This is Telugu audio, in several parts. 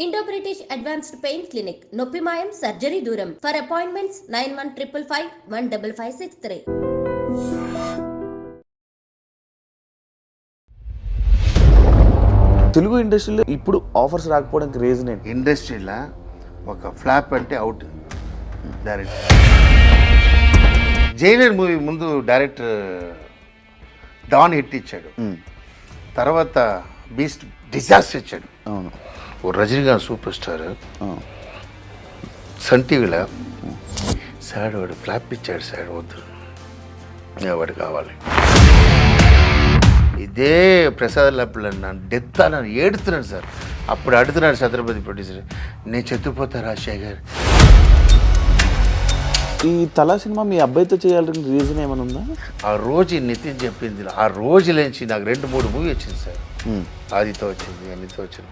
Indo British advanced pain clinic నొప్పి మాయం సర్జరీ దూరం ఫర్ అపాయింట్మెంట్స్ 9155515563. తెలుగు ఇండస్ట్రీలో ఇప్పుడు ఆఫర్స్ రాకపోవడానికి రీజన్ ఏంటి? ఇండస్ట్రీలో ఒక ఫ్లాప్ అంటే అవుట్ డైరెక్టర్. జైలర్ మూవీ ముందు డైరెక్టర్ డాన్ హిట్ ఇచ్చాడు, తర్వాత బీస్ట్ డిజాస్టర్ ఇచ్చాడు. అవును, ఓ రజనీకాంత్ సూపర్ స్టార్ సన్ టీవీలో సాడ్ వాడు ఫ్లాప్ ఇచ్చాడు, సాడ్ వద్దు వాడు కావాలి. ఇదే ప్రసాద్ ల్యాబ్లో నన్ను డెత్ అని ఏడుతున్నాడు సార్. అప్పుడు అడుగుతున్నాడు ఛత్రపతి ప్రొడ్యూసర్, నేను చెత్తుపోతా రాజశేఖర్. ఈ తలా సినిమా మీ అబ్బాయితో చేయాలని రీజన్ ఏమైనా ఉందా? ఆ రోజు నితిన్ చెప్పింది, ఆ రోజు లేచి నాకు 2-3 మూవీ వచ్చింది సార్. ఆదితో వచ్చింది, అన్నితో వచ్చింది.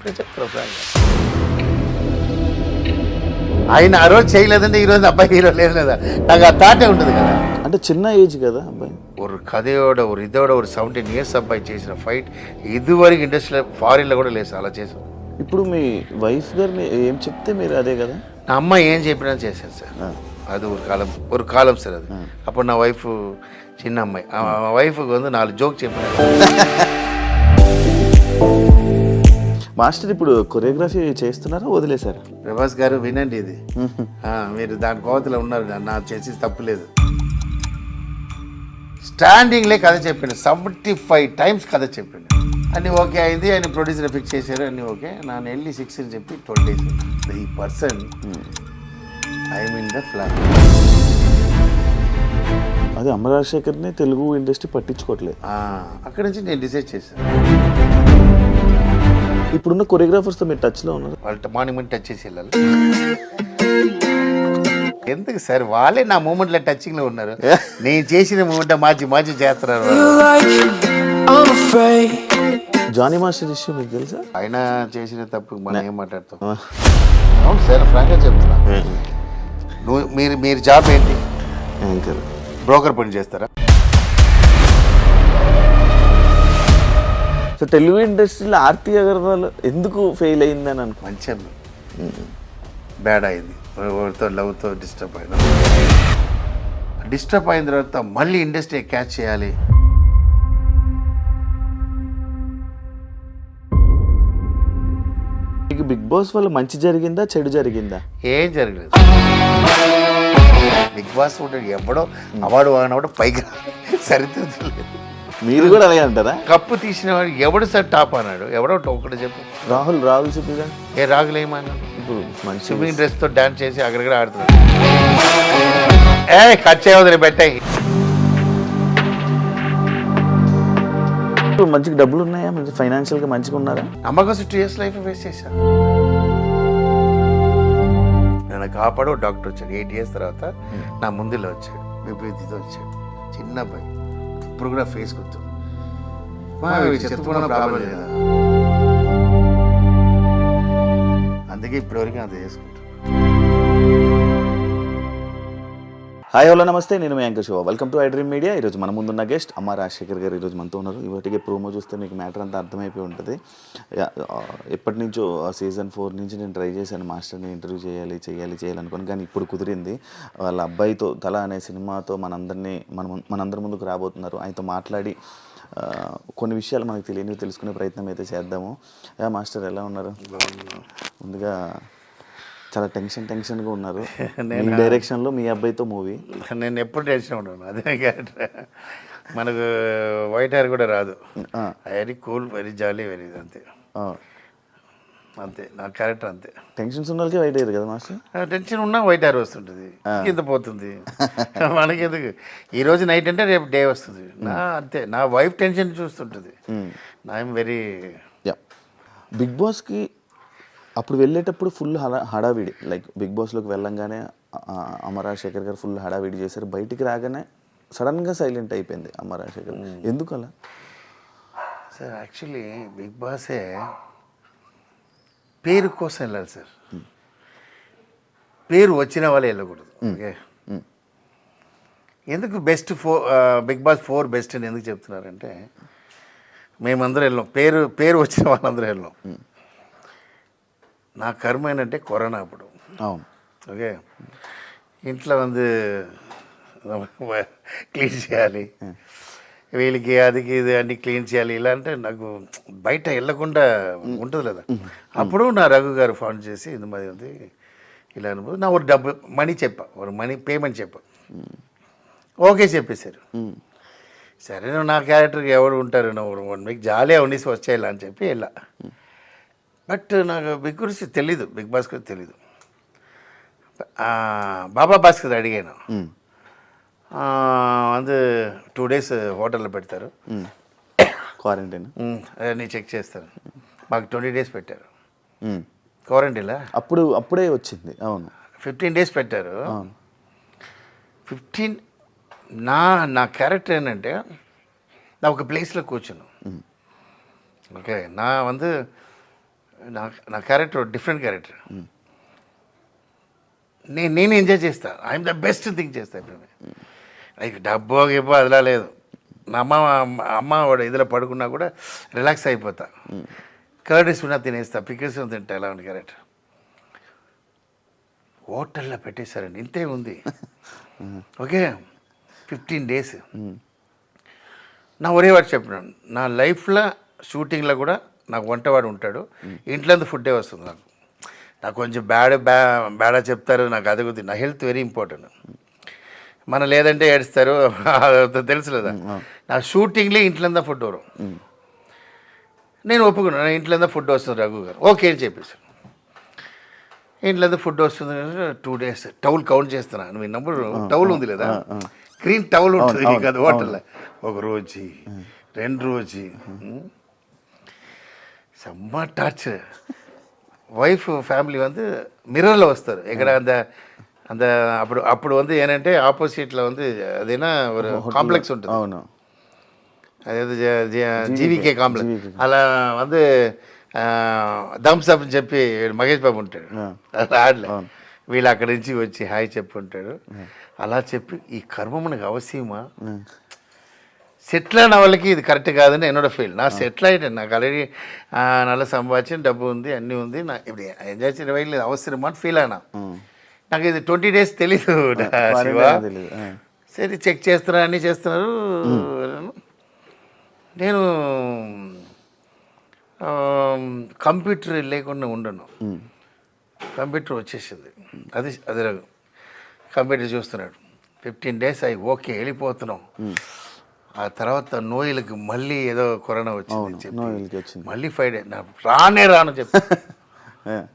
ఆయన ఆ రోజు చేయలేదంటే ఈరోజు అబ్బాయి హీరో లేదు కదా, నాకు ఆ థాటే ఉంటుంది కదా. అంటే చిన్న ఏజ్ కదా అబ్బాయి. ఒక కథయోడ ఒక ఇదోడ ఒక 17 years అబ్బాయి చేసిన ఫైట్ ఇదివరకు ఇండస్ట్రీలో ఫారిన్లో కూడా లేదు అలా చేసాం. ఇప్పుడు మీ వైఫ్ గారిని ఏం చెప్తే మీరు అదే కదా? నా అమ్మాయి ఏం చెప్పినా చేశాను సార్. అది ఒక కాలం సార్. అది అప్పుడు నా వైఫ్ చిన్న అమ్మాయి, ఆ వైఫ్ 4 జోక్ చెప్పిన. మాస్టర్ ఇప్పుడు కొరియోగ్రఫీ చేస్తున్నారా వదిలేశారా? ప్రభాస్ గారు వినండి ఇది, మీరు దాని కోవతలో ఉన్నారు, నా చేసి తప్పులేదు. స్టాండింగ్లే కథ చెప్పాను, 75 times కథ చెప్పాను. అన్నీ ఓకే అయింది, ఆయన ప్రొడ్యూసర్ ఫిక్స్ చేశారు, అన్నీ ఓకే. నేను వెళ్ళి 6 అని చెప్పి 20 days. ఈ person I'm in the flat. అదే అమర్ రాజశేఖర్ని తెలుగు ఇండస్ట్రీ పట్టించుకోవట్లేదు. అక్కడి నుంచి నేను డిసైడ్ చేశాను. ఇప్పుడున్న కొరియోగ్రాఫర్స్తో మీరు టచ్లో ఉన్నారు? వాళ్ళ మార్నింగ్ టచ్ చేసి వెళ్ళాలి. ఎందుకు సార్, వాళ్ళే నా మూమెంట్లో టచింగ్లో ఉన్నారు. నేను చేసిన మూమెంట్ మార్చి చేస్తున్నారు. జానీ మాస్టర్ ఇష్యూ మీకు తెలుసా? ఆయన చేసిన తప్పు మనం ఏం మాట్లాడతాం? అవును సార్, ఫ్రాంక్గా చెప్తున్నా. మీరు జాబ్ ఏంటి? బ్రోకర్ పని చేస్తారా? సో తెలుగు ఇండస్ట్రీలో ఆర్తి అగర్వాల్ ఎందుకు ఫెయిల్ అయిందని అనుకో. మంచిగా బ్యాడ్ అయింది, ఎవరితో లవ్తో డిస్టర్బ్ అయిన తర్వాత మళ్ళీ ఇండస్ట్రీ క్యాచ్ చేయాలి. మీకు బిగ్ బాస్ వల్ల మంచి జరిగిందా చెడు జరిగిందా? ఏం జరగలేదు. బిగ్ బాస్ ఎవడో అవార్డు వాడినప్పుడు పైగా సరిదిద్దలేదు. మీరు కూడా అలాగే అంటారా? కప్పు తీసిన వాడు ఎవడు సార్ టాప్ అన్నాడు? ఎవడో ఒకటి చెప్పు. రాహుల్ చెప్పిగా. ఏ రాహుల్ ఏమన్నాడు? ఇప్పుడు మంచి స్విమ్మింగ్ డ్రెస్తో డాన్స్ చేసి అక్కడక్కడ ఆడుతున్నాడు. కట్ చేయవద్దు, పెట్టాయి. మంచిగా డబ్బులు ఉన్నాయా? మంచి ఫైనాన్షియల్గా మంచిగా ఉన్నారా? నమ్మకం 2 years లైఫ్ వేస్ట్ చేశాను. నన్ను కాపాడు డాక్టర్ వచ్చాడు 8 years తర్వాత. నా ముందులో వచ్చాడు, విభూతితో వచ్చాడు, చిన్న అబ్బాయి. ఇప్పుడు కూడా ఫేస్ గుర్తు. చెప్పుకున్న ప్రాబ్లం లేదా, అందుకే ఇప్పటివరకు అంత చేసుకుంటాను. హాయ్ హలో నమస్తే, నేను మీ anchor Shiva. Welcome to I dream media. ఈరోజు మన ముందున్న గెస్ట్ అమర్ రాజశేఖర్ గారు ఈరోజు మనతో ఉన్నారు. ఇవాటికి ప్రోమో చూస్తే మీకు మ్యాటర్ అంతా అర్థమైపోయి ఉంటుంది. ఎప్పటి నుంచో సీజన్ 4 నుంచి నేను ట్రై చేశాను మాస్టర్ని ఇంటర్వ్యూ చేయాలి అనుకోని, కానీ ఇప్పుడు కుదిరింది. వాళ్ళ అబ్బాయితో తల అనే సినిమాతో మనందరి ముందుకు రాబోతున్నారు. ఆయనతో మాట్లాడి కొన్ని విషయాలు మనకు తెలియనివి తెలుసుకునే ప్రయత్నం అయితే చేద్దాము. మాస్టర్ ఎలా ఉన్నారు? ముందుగా చాలా టెన్షన్గా ఉన్నారు. మీ డైరెక్షన్లో మీ అబ్బాయితో మూవీ. నేను ఎప్పుడు టెన్షన్ ఉన్నాను. అదే మనకు వైట్ హెయిర్ కూడా రాదు. వెరీ కూల్, వెరీ జాలీ, వెరీ అంతే నా క్యారెక్టర్ అంతే. టెన్షన్స్ ఉన్న వాళ్ళకి వైట్ హెయిర్ కదా మాస్టర్? టెన్షన్ ఉన్నా వైట్ హెయిర్ వస్తుంటుంది, కింద పోతుంది. మనకి ఎందుకు, ఈరోజు నైట్ అంటే రేపు డే వస్తుంది. అంతే, నా వైఫ్ టెన్షన్ చూస్తుంటుంది. I'm very. బిగ్ బాస్కి అప్పుడు వెళ్ళేటప్పుడు ఫుల్ హడావిడి, లైక్ బిగ్ బాస్లోకి వెళ్ళంగానే అమర్ రాజశేఖర్ గారు ఫుల్ హడావిడి చేశారు. బయటికి రాగానే సడన్గా సైలెంట్ అయిపోయింది అమర్ రాజశేఖర్. ఎందుకు అలా? సార్ యాక్చువల్లీ బిగ్ బాసే పేరు కోసం వెళ్ళాలి సార్. పేరు వచ్చిన వాళ్ళే వెళ్ళకూడదు. ఓకే, ఎందుకు బిగ్ బాస్ 4 బెస్ట్ అని ఎందుకు చెప్తున్నారంటే, మేమందరం వెళ్ళాం, పేరు వచ్చిన వాళ్ళందరూ వెళ్ళాం. నా కర్మ ఏంటంటే కరోనా అప్పుడు. అవును. ఓకే, ఇంట్లో క్లీన్ చేయాలి, వీళ్ళకి అదికి ఇది అన్ని క్లీన్ చేయాలి, ఇలా అంటే నాకు బయట వెళ్ళకుండా ఉంటుంది కదా. అప్పుడు నా రఘు గారు ఫోన్ చేసి ఇది మరి ఉంది ఇలా అనుభవం, నా ఒక డబ్బు మనీ చెప్పా, ఒక మనీ పేమెంట్ చెప్పా, ఓకే చెప్పేశారు. సరే నువ్వు నా క్యారెక్టర్కి ఎవరు ఉంటారు, నువ్వు 1 వీక్ జాలీగా ఉండేసి వచ్చేయాలి అని చెప్పి వెళ్ళా. బట్ నాకు బిగ్ గురించి తెలీదు, బిగ్ బాస్ గురించి తెలీదు. బాబా భాస్కర్ అడిగాను, வந்து 2 days హోటల్లో పెడతారు, క్వారంటైన్ అన్నీ చెక్ చేస్తారు. మాకు 20 days పెట్టారు క్వారంటైన్లా. అప్పుడే వచ్చింది. అవును, 15 days పెట్టారు. 15 నా క్యారెక్టర్ ఏంటంటే నా ఒక ప్లేస్లో కూర్చున్నాను. ఓకే, నా క్యారెక్టర్ డిఫరెంట్ క్యారెక్టర్. నేను ఎంజాయ్ చేస్తాను, ఐఎమ్ ద బెస్ట్ థింగ్ చేస్తాను ఇప్పుడు. లైక్ డబ్బో గిబ్బో అదిలా లేదు. నా అమ్మ ఇదిలో పడుకున్నా కూడా రిలాక్స్ అయిపోతా, కర్రీస్ ఉన్నా తినేస్తా, పికిల్స్ తింటా, ఎలా ఉంది క్యారెక్టర్. హోటల్లో పెట్టేశారండి, ఇంతే ఉంది. Okay, 15 days. నా ఒరే వాడు చెప్పినాను, నా లైఫ్లో షూటింగ్లో కూడా నాకు వంటవాడు ఉంటాడు, ఇంట్లో ఫుడ్డే వస్తుంది నాకు కొంచెం బ్యాడా చెప్తారు, నాకు అది కొద్ది, నా హెల్త్ వెరీ ఇంపార్టెంట్. మన లేదంటే ఏడుస్తారు, తెలుసు లేదా. నా షూటింగ్లో ఇంట్లో ఫుడ్ వரும். నేను ఒప్పుకున్నాను, ఇంట్లో ఫుడ్ వస్తుంది రఘు గారు, ఓకే అని చెప్పేసి. ఇంట్లో ఫుడ్ వస్తుంది, 2 days టౌల్ కౌంట్ చేస్తున్నా. నువ్వు నంబర్ టౌల్ ఉంది లేదా, గ్రీన్ టౌల్ ఉంటుంది కదా హోటల్లో. 1 రోజు 2 రోజు செம்ம டார்ச்சர். వైఫ్ ఫ్యామిలీ మిర్రర్లో వస్తారు ఎక్కడ அந்த అప్పుడు ఏంటంటే ఆపోజిట్లో అదేనా ஒரு కాంప్లెక్స్ ఉంటుంది. అవును, అదేదో జీవికే కాంప్లెక్స్. అలా థమ్స్ అప్ అని చెప్పి మహేష్ బాబు ఉంటాడు, ఆడలే వీళ్ళు అక్కడి నుంచి వచ్చి హాయ్ చెప్పి ఉంటాడు. అలా చెప్పి ఈ కర్మ మనకు అవసరమా, సెటిల్ అయిన వాళ్ళకి ఇది కరెక్ట్ కాదని என்னோட ఫీల్. నా సెటిల్ అయిటాను, నాకు ఆల్రెడీ నల్ల సంపాదించిన డబ్బు ఉంది, అన్నీ ఉంది, నా ఇప్పుడు ఎంజాయ్ చేయడం వల్ల అవసరమా అని ఫీల్ అయినా. నాకు ఇది 20 days తెలీదు శివ. సరే చెక్ చేస్తున్నారు, అన్నీ చేస్తున్నారు. నేను కంప్యూటర్ లేకుండా ఉండను, కంప్యూటర్ వచ్చేసింది. అది కంప్యూటర్ చూస్తున్నాడు. 15 days అయ్యి ఓకే వెళ్ళిపోతున్నాం. ఆ తర్వాత నోయిలకి మళ్ళీ ఏదో కరోనా వచ్చింది, మళ్ళీ 5 days రాను చెప్పి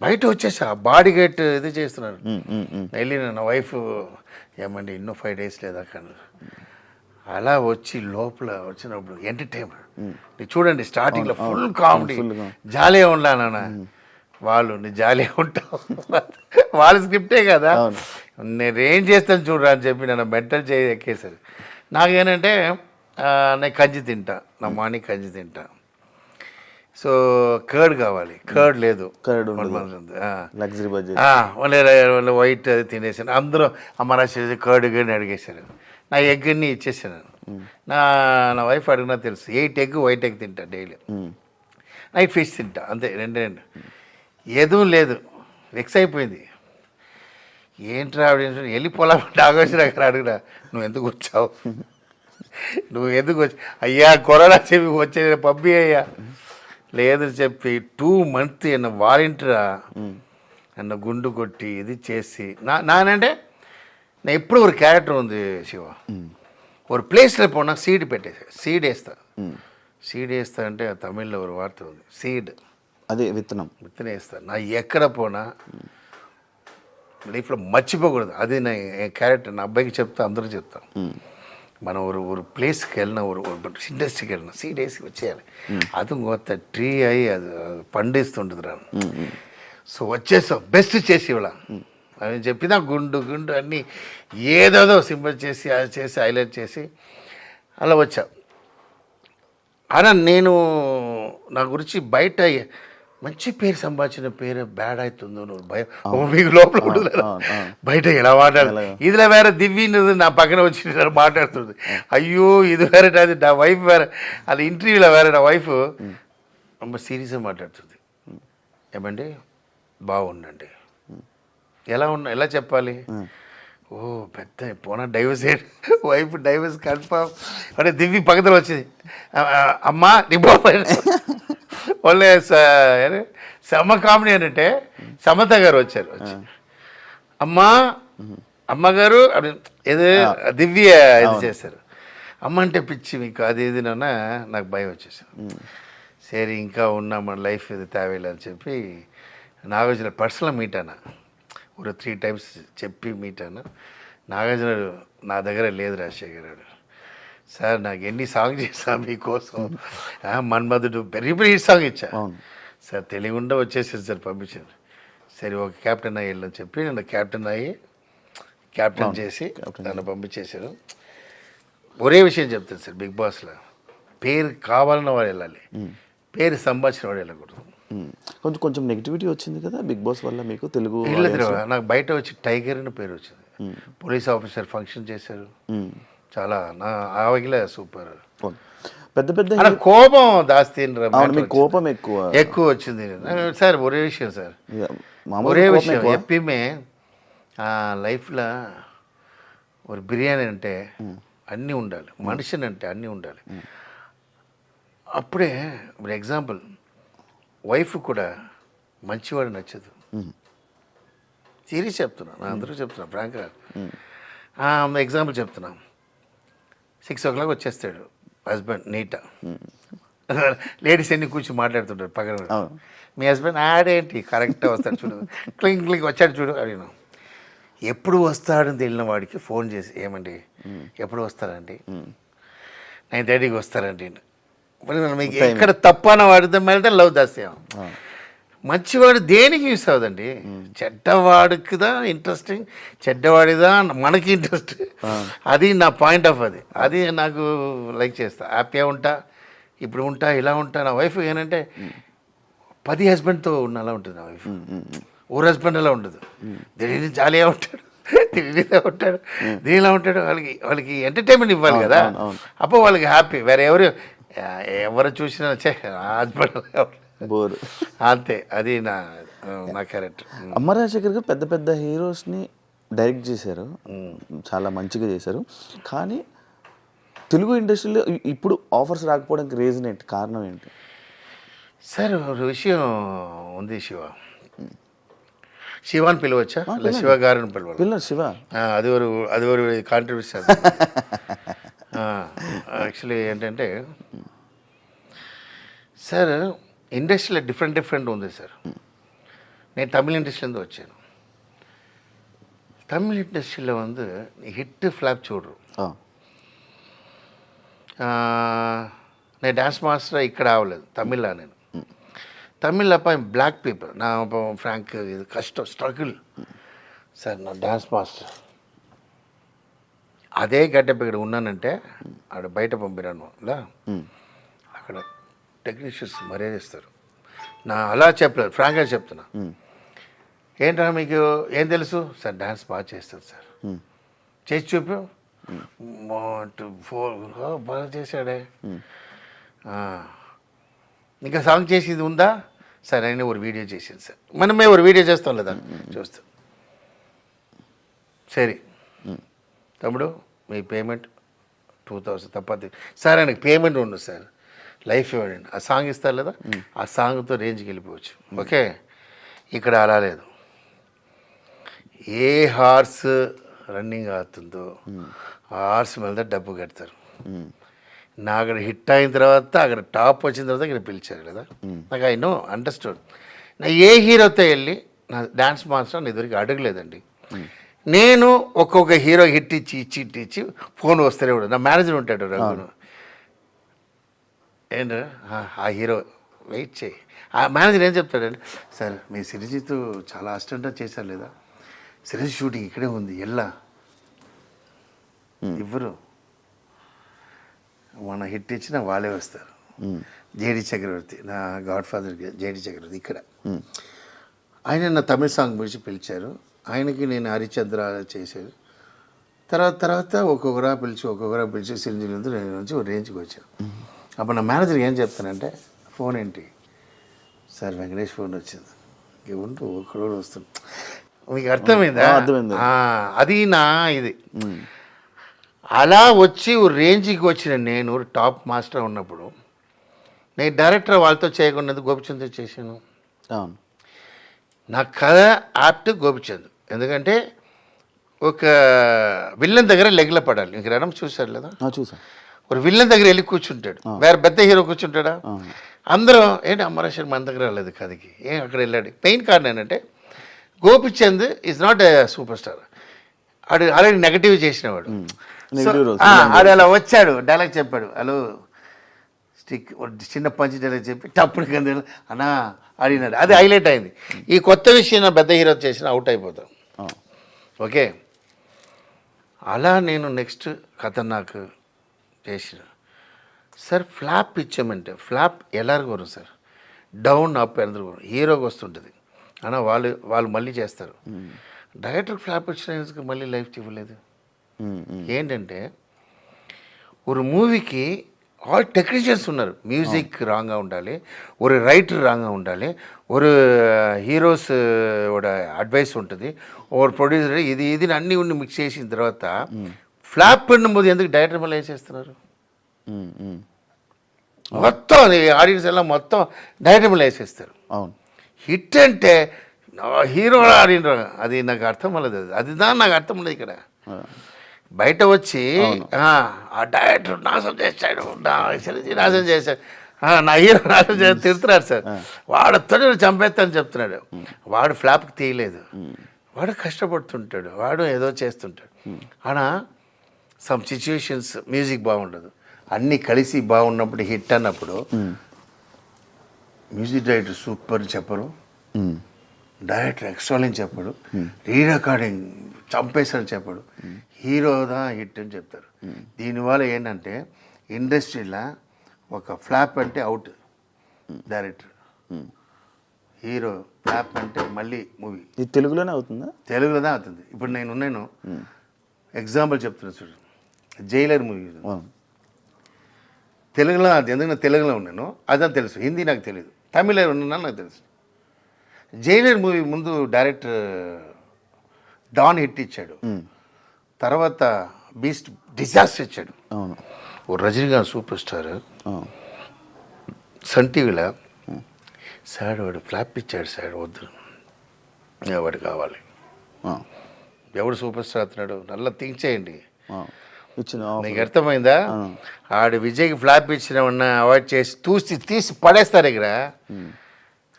బయట వచ్చేసా. బాడీ గేట్ ఇది చేస్తున్నారు, వెళ్ళిన నా వైఫ్ ఏమండి ಇನ್ನೂ 5 days లేదా కానీ. అలా వచ్చి లోపల వచ్చినప్పుడు ఎంటర్టైన్మెంట్ చూడండి, స్టార్టింగ్లో ఫుల్ కామెడీ, జాలీగా ఉండాలన్నా. వాళ్ళు నీ జాలీగా ఉంటావు, వాళ్ళ స్క్రిప్టే కదా, నేనేం చేస్తాను చూడరా అని చెప్పి నన్ను మెంటల్ ఎక్కేసారు. నాకేంటంటే నేను కంచి తింటా, నా మార్నింగ్ కంచి తింటా. సో కర్డ్ కావాలి, కర్డ్ లేదు, వాళ్ళు వైట్ అది తినేసాను. అందరూ అమ్మ కర్డ్ గని అడిగేశారు. నా ఎగ్ అన్ని ఇచ్చేసాను. నా వైఫ్ అడిగినా తెలుసు, 8 egg వైట్ ఎగ్ తింటా డైలీ, నైట్ ఫిష్ తింటా, అంతే 2 ఏదో లేదు. వెక్స్ అయిపోయింది, ఏంట్రా వెళ్ళిపోలామంటే ఆగోసిన అక్కడ అడుగురా, నువ్వు ఎందుకు వచ్చావు, నువ్వు ఎందుకు వచ్చి, అయ్యా కరోనా చెప్పి వచ్చే పంపి అయ్యా, లేదు చెప్పి 2 months ఎన్న వాలంటీరా నన్ను గుండు కొట్టి ఇది చేసి నానంటే நான் எப்படி ஒரு கேரக்டர் శివ, ஒரு ప్లేస్లో పోనా సీడ్ పెట్టేసి సీడ్ వేస్తా అంటే తమిళ్లో ఒక వార్త ఉంది, సీడ్ అదే విత్తనం వేస్తా. నా ఎక్కడ పోనా లైఫ్లో మర్చిపోకూడదు, అది నా క్యారెక్టర్. నా అబ్బాయికి చెప్తా, అందరూ చెప్తాం, మనం ஒரு ప్లేస్కి వెళ్ళినా ஒரு ఇండస్ట్రీకి వెళ్ళినా సీడ్ వేసి వచ్చేయాలి. అది కొత్త ట్రీ అయ్యి అది పండిస్తుంటుంది రా. సో వచ్చేసావు, బెస్ట్ చేసి ఇవ్వాల అని చెప్పినా గుండు అన్నీ ఏదేదో సింబల్ చేసి అది చేసి హైలైట్ చేసి అలా వచ్చా. అలా నేను నా గురించి బయట మంచి పేరు సంపాదించిన పేరు బ్యాడ్ అవుతుందో నువ్వు భయం మీకు లోపల ఉండదు, బయట ఎలా మాట్లాడదు. ఇదిలో వేరే దివ్యది నా పక్కన వచ్చి మాట్లాడుతుంది, అయ్యో ఇది వేరే, అది నా వైఫ్ వేరే, అది ఇంటర్వ్యూలో వేరే నా వైఫ్ ரொம்ப సీరియస్గా మాట్లాడుతుంది. ఏమండి బాగుండండి. ఎలా చెప్పాలి? ఓ పెద్ద పోనా డైవర్స్ వైఫ్ డైవర్స్ కన్ఫర్మ్ అంటే దివ్య పక్కన వచ్చింది. అమ్మా నీ బాబాయ్ వాళ్ళే సమ కామెడీ అంటే సమత గారు వచ్చారు. అమ్మగారు ఏదో దివ్య ఇది చేశారు. అమ్మ అంటే పిచ్చి మీకు అది ఇది నాకు భయం వచ్చేసాను. సరే ఇంకా ఉన్నా మన లైఫ్ ఇది తేవేలే అని చెప్పి నాగార్జున పర్సనల్ మీట్ అన్న ఒక 3 times చెప్పి మీట్ అన్న. నాగార్జున నా దగ్గర లేదు రాజశేఖర్ గారు. సార్ నాకు ఎన్ని సాంగ్ చేసా మీకోసం, మన్మధుడు వెరీ వెరీ సాంగ్ ఇచ్చా సార్, తెలియకుండా వచ్చేసారు సార్, పంపించారు. సరే ఒక క్యాప్టెన్ అయ్యి వెళ్ళని చెప్పి నన్ను క్యాప్టెన్ చేసి నన్ను పంపించేశారు. ఒరే విషయం చెప్తాను సార్, బిగ్ బాస్లో పేరు కావాలన్న వాడు వెళ్ళాలి, పేరు సంపాదించిన వాడు వెళ్ళకూడదు. కొంచెం నెగిటివిటీ వచ్చింది కదా బిగ్ బాస్ వల్ల మీకు తెలుగు? నాకు బయట వచ్చి టైగర్ అని పేరు వచ్చింది. పోలీస్ ఆఫీసర్ ఫంక్షన్ చేశారు, చాలా నా ఆవగిలే సూపర్. పెద్ద కోపం దాస్తి కోపం ఎక్కువ వచ్చింది సార్. ఒరే విషయం సార్, ఒరే విషయం ఎప్పిమే లైఫ్లో ఒక బిర్యానీ అంటే అన్నీ ఉండాలి, మనిషిని అంటే అన్నీ ఉండాలి. అప్పుడే ఇప్పుడు ఎగ్జాంపుల్ వైఫ్ కూడా మంచివాడు నచ్చదు. సీరియస్ చెప్తున్నా, నా అందరూ చెప్తున్నా ఫ్రాంక్గా. ఎగ్జాంపుల్ చెప్తున్నా, 6 o'clock వచ్చేస్తాడు హస్బెండ్ నీటా. లేడీస్ ఎన్ని కూర్చొని మాట్లాడుతుంటారు పక్కన. మీ హస్బెండ్ ఆడేంటి కరెక్ట్గా వస్తాడు చూడు, క్లింగ్ వచ్చాడు చూడు అడిగిన. ఎప్పుడు వస్తాడని తెలియని వాడికి ఫోన్ చేసి ఏమండి ఎప్పుడు వస్తారండి, 9:30కి వస్తారండి. మీకు ఎక్కడ తప్పన వాడితే వెళ్తే లవ్ దాస్యం. మంచివాడు దేనికి యూస్ అవ్వదండి, చెడ్డవాడికిదా ఇంట్రెస్టింగ్, చెడ్డవాడిదా మనకి ఇంట్రెస్ట్. అది నా పాయింట్ ఆఫ్ అది నాకు లైక్ చేస్తా, హ్యాపీగా ఉంటా, ఇప్పుడు ఉంటా, ఇలా ఉంటా. నా వైఫ్ ఏంటంటే 10 హస్బెండ్తో ఉన్న అలా ఉంటుంది నా వైఫ్. ఓ హస్బెండ్ అలా ఉండదు, దీని జాలీగా ఉంటాడు, దీనిలా ఉంటాడు, దీనిలా ఉంటాడు. వాళ్ళకి ఎంటర్టైన్మెంట్ ఇవ్వాలి కదా, అప్పుడు వాళ్ళకి హ్యాపీ. వేరే ఎవరు చూసినా హస్బెండ్ బోర్ అంతే. అది నా క్యారెక్టర్. అమ్మ రాజశేఖర్ గారు పెద్ద హీరోస్ని డైరెక్ట్ చేశారు, చాలా మంచిగా చేశారు. కానీ తెలుగు ఇండస్ట్రీలో ఇప్పుడు ఆఫర్స్ రాకపోవడానికి రీజన్ ఏంటి, కారణం ఏంటి సార్? ఒక విషయం ఉంది, శివాని పిలవచ్చా? శివ గారిని పిలవాలి. శివ అది ఒక కాంట్రిబ్యూషన్. యాక్చువల్లీ ఏంటంటే సార్ ఇండస్ట్రీలో డిఫరెంట్ ఉంది సార్. నేను తమిళ ఇండస్ట్రీలో వచ్చాను. తమిళ ఇండస్ట్రీలో హిట్ ఫ్లాప్ చూడరు. నేను డాన్స్ మాస్టర్ ఇక్కడ అవ్వలేదు తమిళ్లో. నేను తమిళ్ అప్ప బ్లాక్ పీపుల్ నా ఫ్రాంక్ ఇది కష్టం స్ట్రగుల్ సార్. నా డాన్స్ మాస్టర్ అదే గడ్డపై ఇక్కడ ఉన్నానంటే ఆడ బయట పంపినాను అక్కడ టెక్నీషియన్స్ మర్యాదిస్తారు. నా అలా చెప్పలేదు, ఫ్రాంక్గా చెప్తున్నా. ఏంటన్నా మీకు ఏం తెలుసు సార్? డాన్స్ బాగా చేస్తారు సార్, చేసి చూపు. 4 బాగా చేశాడే. ఇంకా సాంగ్ చేసేది ఉందా సార్? అయినా ఒక వీడియో చేసింది సార్, మనమే ఒక వీడియో చేస్తాం లేదా చూస్తాం. సరే తమ్ముడు మీ పేమెంట్ 2000 తప్పది సార్. ఆయనకి పేమెంట్ ఉండదు సార్, లైఫ్ ఇవ్వండి. ఆ సాంగ్ ఇస్తారు లేదా, ఆ సాంగ్తో రేంజ్కి వెళ్ళిపోవచ్చు. ఓకే, ఇక్కడ అలా లేదు. ఏ హార్స్ రన్నింగ్ అవుతుందో ఆ హార్స్ మీద డబ్బు కడతారు. నా అక్కడ హిట్ అయిన తర్వాత అక్కడ టాప్ వచ్చిన తర్వాత ఇక్కడ పిలిచారు కదా, నాకు ఐ నో అండర్స్టూడ్. నా ఏ హీరోతో వెళ్ళి నా డాన్స్ మాస్టర్ నా ఇదివరకు అడగలేదండి. నేను ఒక్కొక్క హీరో హిట్ ఇచ్చి ఫోన్ వస్తూనే కూడా నా మేనేజర్ ఉంటాడు రఘును. ఏంట ఆ హీరో వెయిట్ చేయి. ఆ మేనేజర్ ఏం చెప్తాడంటే, సార్ మీ సిరిజిత్ చాలా అసిస్టెంట్గా చేశారు లేదా, సిరిజిత్ షూటింగ్ ఇక్కడే ఉంది ఎల్లా ఇవ్వరు, మన హిట్ ఇచ్చిన వాళ్ళే వస్తారు. జేడి చక్రవర్తి నా గాడ్ ఫాదర్ జేడి చక్రవర్తి ఇక్కడ ఆయన నా తమిళ సాంగ్ గురించి పిలిచారు. ఆయనకి నేను హరిచంద్ర చేశాను. తర్వాత ఒక్కొక్కరా పిలిచి సిరింజిల్ నుంచి ఒక రేంజ్కి వచ్చాను. అప్పుడు నా మేనేజర్కి ఏం చెప్తానంటే, ఫోన్ ఏంటి సార్? వెంకటేష్ ఫోన్ వచ్చింది, ఉండు ఒకడు వస్తుంది. మీకు అర్థమైందా? అర్థమైంది. అది నా ఇది అలా వచ్చి రేంజ్కి వచ్చిన నేను టాప్ మాస్టర్ ఉన్నప్పుడు నేను డైరెక్టర్ వాళ్ళతో చేయకుండా గోపిచంద్ చేశాను. అవును. నా కథ యాప్ట్ గోపిచంద్. ఎందుకంటే ఒక విల్లన్ దగ్గర లెగ్ల పడాలి. ఇంక రణం చూశారు లేదా? చూసాను. ఒక విల్లన్ దగ్గర వెళ్ళి కూర్చుంటాడు, వేరే పెద్ద హీరో కూర్చుంటాడా? అందరూ ఏంటి అమరేశ్వర్ మన దగ్గర రాలేదు కథకి, అక్కడ వెళ్ళాడు. మెయిన్ కారణం ఏంటంటే Gopichand is not a super star. ఆడు ఆల్రెడీ నెగటివ్ చేసినవాడు. ఆడు అలా వచ్చాడు, డైలాగ్ చెప్పాడు, హలో స్టిక్ చిన్న పంచి డైలాగ్ చెప్పి టప్పుడు కింద అన్నా అడిగినాడు. అది హైలైట్ అయింది. ఈ కొత్త విషయం నా పెద్ద హీరో చేసిన అవుట్ అయిపోతాం. ఓకే, అలా నేను నెక్స్ట్ ఖతర్నాక్ చేసిన. సార్ ఫ్లాప్ ఇచ్చామంటే ఫ్లాప్ ఎలాగో వரும் సార్, డౌన్ అప్ ఎందుకు హీరోకి వస్తుంటుంది అన్న, వాళ్ళు మళ్ళీ చేస్తారు. డైరెక్టర్ ఫ్లాప్ వచ్చిన మళ్ళీ లైఫ్ ఇవ్వలేదు. ఏంటంటే ஒரு மூவிக்கு ஆல் டெக்னீஷியன்ஸ் ఉన్నారు. மியூசிக் ராங்கா ఉండాలి, ஒரு ரைட்டர் ராங்கா ఉండాలి, ஒரு హీరోస్ ఓడ అడ్వైస్ ఉంటుంది, ஒரு ప్రొడ్యూసర్ ఇది అన్నీ ఉండి మిక్స్ చేసిన తర్వాత ఫ్లాప్ పడినప్పుడు ఎందుకు డైరెక్టర్ మళ్ళీ వేసేస్తున్నారు? మొత్తం ఆడియన్స్ ఎல்லாம் మొత్తం డైరెక్టర్ మళ్ళీ వేసేస్తారు. అవును. హిట్ అంటే హీరో ఆడిన అది నాకు అర్థం అవ్వలేదు. అది నాకు అర్థం లేదు. ఇక్కడ బయట వచ్చి ఆ డైరెక్టర్ నాశనం చేశాడు, నాశనం చేశాడు, నా హీరో నాశనం చేసి తిడుతున్నాడు సార్. వాడితో చంపేస్తాను చెప్తున్నాడు. వాడు ఫ్లాప్కి తీయలేదు, వాడు కష్టపడుతుంటాడు, వాడు ఏదో చేస్తుంటాడు. అలా సమ్ సిచ్యువేషన్స్ మ్యూజిక్ బాగుండదు, అన్నీ కలిసి బాగున్నప్పుడు హిట్ అన్నప్పుడు మ్యూజిక్ డైరెక్టర్ సూపర్ చెప్పరు, డైరెక్టర్ ఎక్స్ట్రాలని చెప్పడు, రీ రికార్డింగ్ చంపేశాడు చెప్పడు, హీరోదా హిట్ అని చెప్తారు. దీనివల్ల ఏంటంటే ఇండస్ట్రీలో ఒక ఫ్లాప్ అంటే అవుట్ డైరెక్టర్, హీరో ఫ్లాప్ అంటే మళ్ళీ మూవీ. ఇది తెలుగులోనే అవుతుందా? తెలుగులోనే అవుతుంది. ఇప్పుడు నేను ఎగ్జాంపుల్ చెప్తున్నా చూడు, జైలర్ మూవీ తెలుగులో అది, ఎందుకు నేను తెలుగులో ఉన్నాను అదని తెలుసు, హిందీ నాకు తెలియదు, తమిళ ఉన్నాను నాకు తెలుసు. జైలర్ మూవీ ముందు డైరెక్టర్ డాన్ హిట్ ఇచ్చాడు, తర్వాత బీస్ట్ డిజాస్టర్ ఇచ్చాడు. అవును. ఓ రజనీకాంత్ సూపర్ స్టార్ సన్ టీవీలో సార్ వాడు ఫ్లాప్ ఇచ్చాడు సార్, వద్దు వాడు కావాలి. ఎవడు సూపర్ స్టార్ అవుతున్నాడు నల్ల థింక్ చేయండి. నీకు అర్థమైందా? ఆడు విజయ్కి ఫ్లాప్ ఇచ్చిన అవాయిడ్ చేసి తీసి పడేస్తారు. ఇక్కడ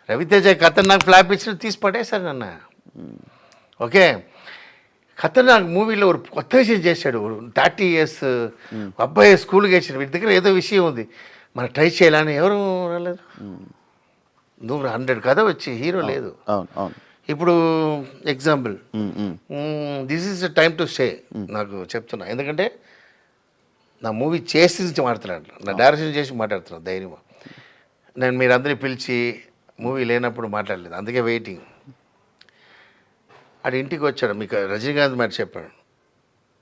రవితేజ ఖతర్నాక్ ఫ్లాప్ ఇచ్చిన తీసి పడేశారు నన్న. ఓకే, ఖతర్నాక్ మూవీలో ఒక కొత్త విషయం చేశాడు. 30 years అబ్బాయి స్కూల్కి వేసాడు, వీటి దగ్గర ఏదో విషయం ఉంది, మనం ట్రై చేయాలని ఎవరు రాలేదు. నువ్వు 100 కథ వచ్చి హీరో లేదు. ఇప్పుడు example this is the time to stay నాకు చెప్తున్నా. ఎందుకంటే నా మూవీ చేసి మాట్లాడుతున్నాను, నా డైరెక్షన్ చేసి మాట్లాడుతున్నాను ధైర్యం. నేను మీరందరినీ పిలిచి మూవీ లేనప్పుడు మాట్లాడలేదు, అందుకే వెయిటింగ్. ఆడు ఇంటికి వచ్చాడు, మీకు రజనీకాంత్ మాట చెప్పాడు,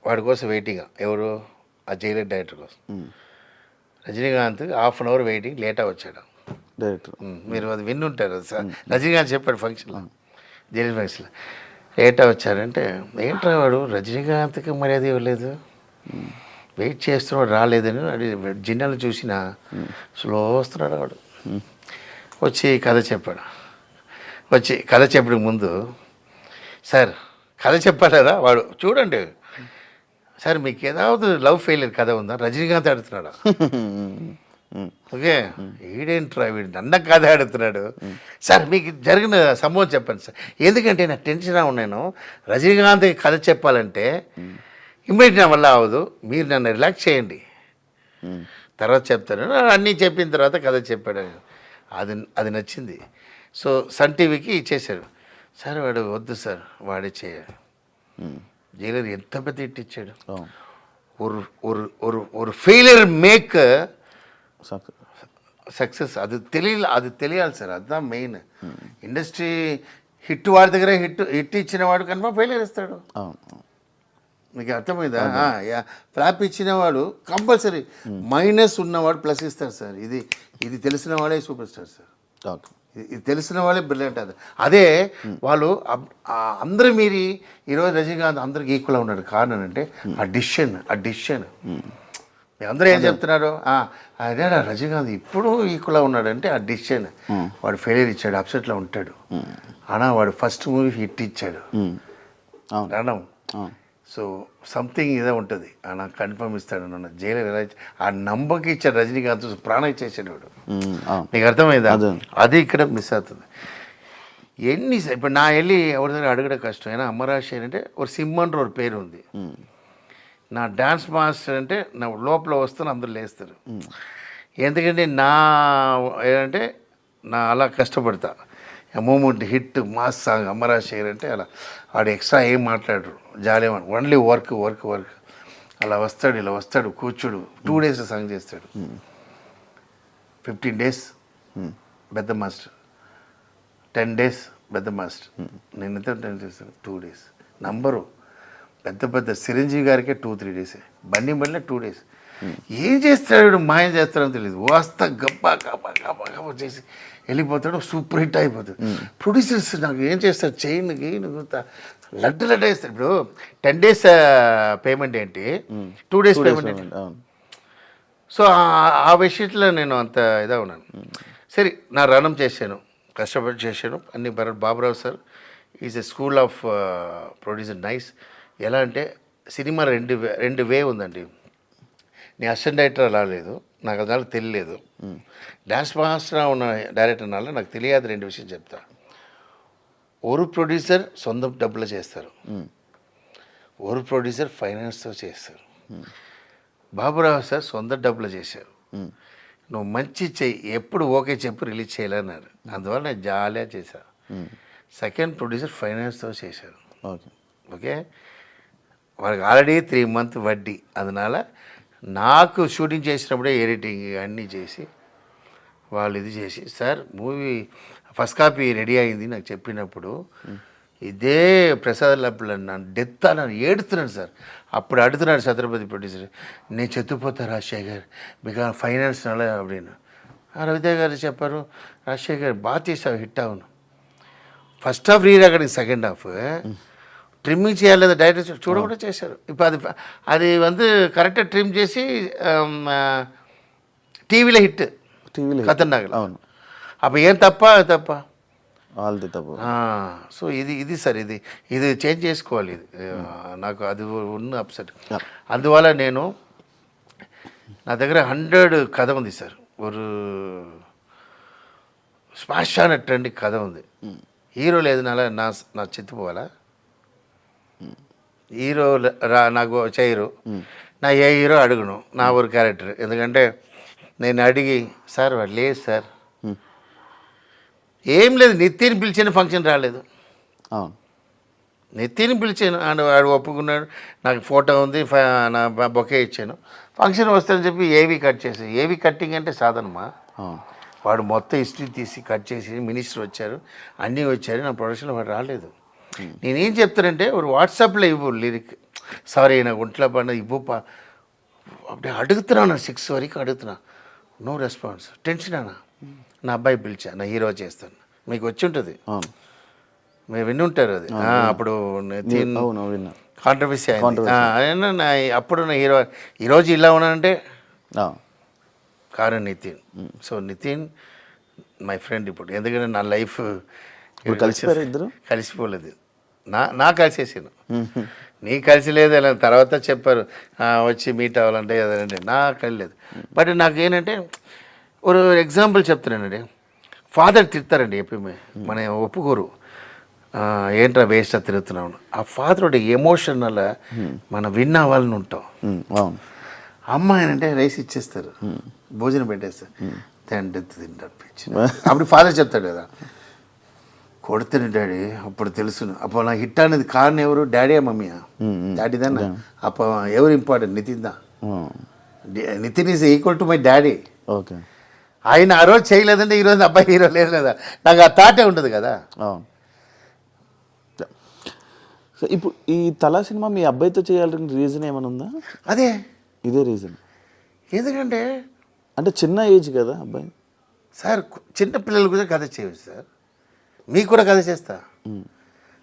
వాడి కోసం వెయిటింగ్. ఎవరు? ఆ జైలర్ డైరెక్టర్ కోసం. రజనీకాంత్ 1/2 hour వెయిటింగ్, లేటా వచ్చాడు డైరెక్టర్. మీరు అది విన్నుంటారు సార్, రజనీకాంత్ చెప్పాడు ఫంక్షన్లో, జైలర్ ఫంక్షన్లో లేటా వచ్చాడంటే, ఏంట్రా వాడు రజనీకాంత్కి మర్యాద ఇవ్వలేదు, వెయిట్ చేస్తున్నాడు రాలేదని అది జిన్నాలు చూసిన స్లో వస్తున్నాడు వాడు. వచ్చి కథ చెప్పాడు. వచ్చి కథ చెప్పడానికి ముందు, సార్ కథ చెప్పాడు కదా వాడు, చూడండి సార్ మీకు ఏதாவது లవ్ ఫెయిలియర్ కథ ఉందా? రజనీకాంత్ ఆడుతున్నాడు. ఓకే, ఈడేంట్రా వీడు నన్న కథ ఆడుతున్నాడు. సార్ మీకు జరిగిన సంభవం చెప్పండి సార్, ఎందుకంటే నాకు టెన్షన్గా ఉన్నాను, రజనీకాంత్ కథ చెప్పాలంటే ఇమ్మీడియట్ నా వల్ల అవ్వదు, మీరు నన్ను రిలాక్స్ చేయండి, తర్వాత చెప్తాను. అన్నీ చెప్పిన తర్వాత కథ చెప్పాడు. అది నచ్చింది. సో సన్ టీవీకి ఇచ్చేశాడు. సార్ వాడు వద్దు సార్ వాడే చేయాలి. జైలర్ ఎంత పెద్ద హిట్ ఇచ్చాడు. ஒரு ఫెయిలియర్ మేక్ సక్సెస్, అది తెలియాలి సార్, அதுதான் మెయిన్. ఇండస్ట్రీ హిట్ వాడి దగ్గర హిట్ ఇచ్చిన వాడు కన్ఫర్మ్ ఫెయిలియర్ ఇస్తాడు. మీకు అర్థమైందా? ఫ్లాప్ ఇచ్చిన వాడు కంపల్సరీ మైనస్ ఉన్నవాడు ప్లస్ ఇస్తాడు సార్. ఇది తెలిసిన వాడే సూపర్ స్టార్ సార్. ఇది తెలిసిన వాళ్ళే బ్రిలియంట్ అది. అదే వాళ్ళు అందరూ మీరి ఈరోజు రజనీకాంత్ అందరికి ఈక్వల్ ఉన్నాడు. కారణం అంటే ఆ డిసిషన్ అందరూ ఏం చెప్తున్నారు, అదే రజనీకాంత్ ఇప్పుడు ఈక్వల్గా ఉన్నాడంటే ఆ డిసిషన్. వాడు ఫెయిలియర్ ఇచ్చాడు, అప్సెట్లో ఉంటాడు. అన్నా వాడు ఫస్ట్ మూవీ హిట్ ఇచ్చాడు రణం. సో సంథింగ్ ఇదే ఉంటుంది, నాకు కన్ఫర్మ్ ఇస్తాడు నన్ను జైలు ఎలా ఆ నమ్మకి ఇచ్చాడు రజనీకాంత్, ప్రాణం ఇచ్చేసాడు వాడు. నీకు అర్థమైందా? అది ఇక్కడ మిస్ అవుతుంది. ఇప్పుడు నా వెళ్ళి ఎవరి దగ్గర అడగడం కష్టం. అయినా అమ్మరాశి అంటే ఒక సింహన్ ఒక పేరు ఉంది. నా డ్యాన్స్ మాస్టర్ అంటే నా లోపల వస్తాను, అందరూ లేస్తారు. ఎందుకంటే ఏంటంటే నా అలా కష్టపడతా. మూమెంట్ హిట్ మాస్ సాంగ్ అమ్మరాశేఖర్ అంటే అలా వాడు ఎక్స్ట్రా ఏం మాట్లాడరు, జాలేమని ఓన్లీ వర్క్ అలా వస్తాడు, ఇలా వస్తాడు, కూర్చుడు 2 days సాంగ్ చేస్తాడు. 15 days పెద్ద మాస్టర్, 10 days పెద్ద మాస్టర్. నేను ఎంత 10 చేస్తాను 2 days నంబరు. పెద్ద చిరంజీవి గారికే 2-3 days, బండి 2 days. ఏం చేస్తాడు, మాయం చేస్తాడని తెలియదు. వస్తా గబ్బా చేసి వెళ్ళిపోతాడు, సూపర్ హిట్ అయిపోతాడు. ప్రొడ్యూసర్స్ నాకు ఏం చేస్తారు, చైన్ లడ్డు వేస్తాడు. ఇప్పుడు 10 days పేమెంట్ ఏంటి, 2 days పేమెంట్ ఏంటి. సో ఆ విషయంలో నేను అంత ఇదా ఉన్నాను. సరే నా రణం చేశాను, కష్టపడి చేశాను అన్ని. Baburao sir is a school of producer nice. ఎలా అంటే సినిమా రెండు వే ఉందండి. నేను అసిస్టెంట్ డైరెక్టర్ అలా లేదు, నాకు అదాలు తెలియలేదు. డాన్స్ మాస్టర్ ఉన్న డైరెక్టర్ అనాలి నాకు తెలియదు. 2 విషయం చెప్తా. ఓరు ప్రొడ్యూసర్ సొంత డబ్బులు చేస్తారు, ఓరు ప్రొడ్యూసర్ ఫైనాన్స్తో చేస్తారు. బాబురావు సార్ సొంత డబ్బులు చేశారు. నువ్వు మంచి చెయ్యి, ఎప్పుడు ఓకే చెప్పు, రిలీజ్ చేయాలన్నారు. అందువల్ల నేను జాలిగా చేశాను. సెకండ్ ప్రొడ్యూసర్ ఫైనాన్స్తో చేశారు. ఓకే, వాళ్ళకి ఆల్రెడీ 3 months వడ్డీ. அதனால నాకు షూటింగ్ చేసినప్పుడే ఎడిటింగ్ అన్నీ చేసి వాళ్ళు ఇది చేసి, sir movie first copy ready అయింది నాకు చెప్పినప్పుడు ఇదే ప్రసాద్ లబ్బులు నన్ను డెత్ నన్ను ఏడుతున్నాను సార్. అప్పుడు అడుగుతున్నాడు ఛత్రపతి ప్రొడ్యూసర్, నేను చెత్తుపోతా రాజశేఖర్ బికాస్ ఫైనాన్స్ నల్ల அப்படின்னு. రవితేజ గారు చెప్పారు, రాజశేఖర్ బాగా చేసావు, హిట్ అవును. First half re recording, second half trimming చేయాలి లేదా డైరెక్టర్ చూడకుండా చేశారు. ఇప్పుడు అది కరెక్ట్గా ట్రిమ్ చేసి టీవీలో హిట్ ఖతర్నాక్. అవును, అప్పుడు ఏం తప్ప వాళ్ళది తప్ప. సో ఇది సార్ ఇది చేంజ్ చేసుకోవాలి. నాకు అది ఉన్న అప్సెట్. అందువల్ల నేను నా దగ్గర 100 కథ ఉంది సార్. ఒక స్మాష్ ఆన ట్రెండ్ కథ ఉంది. హీరో లేదు నా చెత్తిపోవాలా, హీరో నాకు చేయరు, నా ఏ హీరో అడుగును నా ఒక క్యారెక్టర్. ఎందుకంటే నేను అడిగి సార్ వాడు లేదు సార్, ఏం లేదు, నితిన్ పిలిచిన ఫంక్షన్ రాలేదు. నితిన్ పిలిచాను, వాడు ఒప్పుకున్నాడు, నాకు ఫోటో ఉంది, నా బొకే ఇచ్చాను. ఫంక్షన్ వస్తుందని చెప్పి ఏవి కట్ చేసి, ఏవి కట్టింగ్ అంటే సాధనమా. వాడు మొత్తం హిస్టరీ తీసి కట్ చేసి మినిస్టర్ వచ్చారు, అన్నీ వచ్చారు, నా ప్రొడక్షన్లో వాడు రాలేదు. నేనేం చెప్తానంటే ఒక వాట్సాప్లో ఇవ్వు లిరిక్, సారీ నాకు ఒంట్లో పడిన ఇవ్వు అప్పుడే అడుగుతున్నాను. 6 వరకు అడుగుతున్నా, నో రెస్పాన్స్. టెన్షన్ అన్నా. నా అబ్బాయి పిలిచా, నా హీరో చేస్తాను, మీకు వచ్చి ఉంటుంది, మీరు విని ఉంటారు అది. అప్పుడు కాంట్రవర్సీ అయింది. అప్పుడు నా హీరో ఈరోజు ఇలా ఉన్నానంటే కారణం Nitin. So Nitin my friend ఇప్పుడు. ఎందుకంటే నా లైఫ్ కలిసిపోలేదు, నా కలిసేసాను, నీ కలిసి లేదు. ఇలా తర్వాత చెప్పారు వచ్చి మీట్ అవ్వాలంటే అదంటే నాకు కలియలేదు. బట్ నాకు ఏంటంటే ఒక ఎగ్జాంపుల్ చెప్తున్నానండి. ఫాదర్ తిడతారండి ఎప్పుడు, మన ఒప్పుకోరు, ఏంట్రా వేస్ట్ తిరుగుతున్నాను. ఆ ఫాదర్ ఒకటి ఎమోషనల్ మనం విన్ అవ్వాలని ఉంటాం. అమ్మ ఏంటంటే రైస్ ఇచ్చేస్తారు, భోజనం పెట్టేస్తారు, తింటారు. అప్పుడు ఫాదర్ చెప్తాడు కదా, కొడుతున్న డాడీ. అప్పుడు తెలుసు అప్పుడు నా హిట్ అనేది కారణం ఎవరు, డాడీయా మమ్మీయా? డాడీదానా? అప్పుడు ఎవరు ఇంపార్టెంట్, నితిన్ దా. Nitin is equal to my daddy. Okay, ఆయన ఆ రోజు చేయలేదంటే ఈరోజు అబ్బాయి హీరో లేదు లేదా, నాకు ఆ థాటే ఉంటుంది కదా. సో ఇప్పుడు ఈ తలా సినిమా మీ అబ్బాయితో చేయాలని రీజన్ ఏమైనా ఉందా? ఇదే రీజన్. ఎందుకంటే అంటే చిన్న ఏజ్ కదా అబ్బాయి. సార్ చిన్న పిల్లలు కూడా కథ చేయవచ్చు సార్, మీకు కూడా కథ చేస్తా.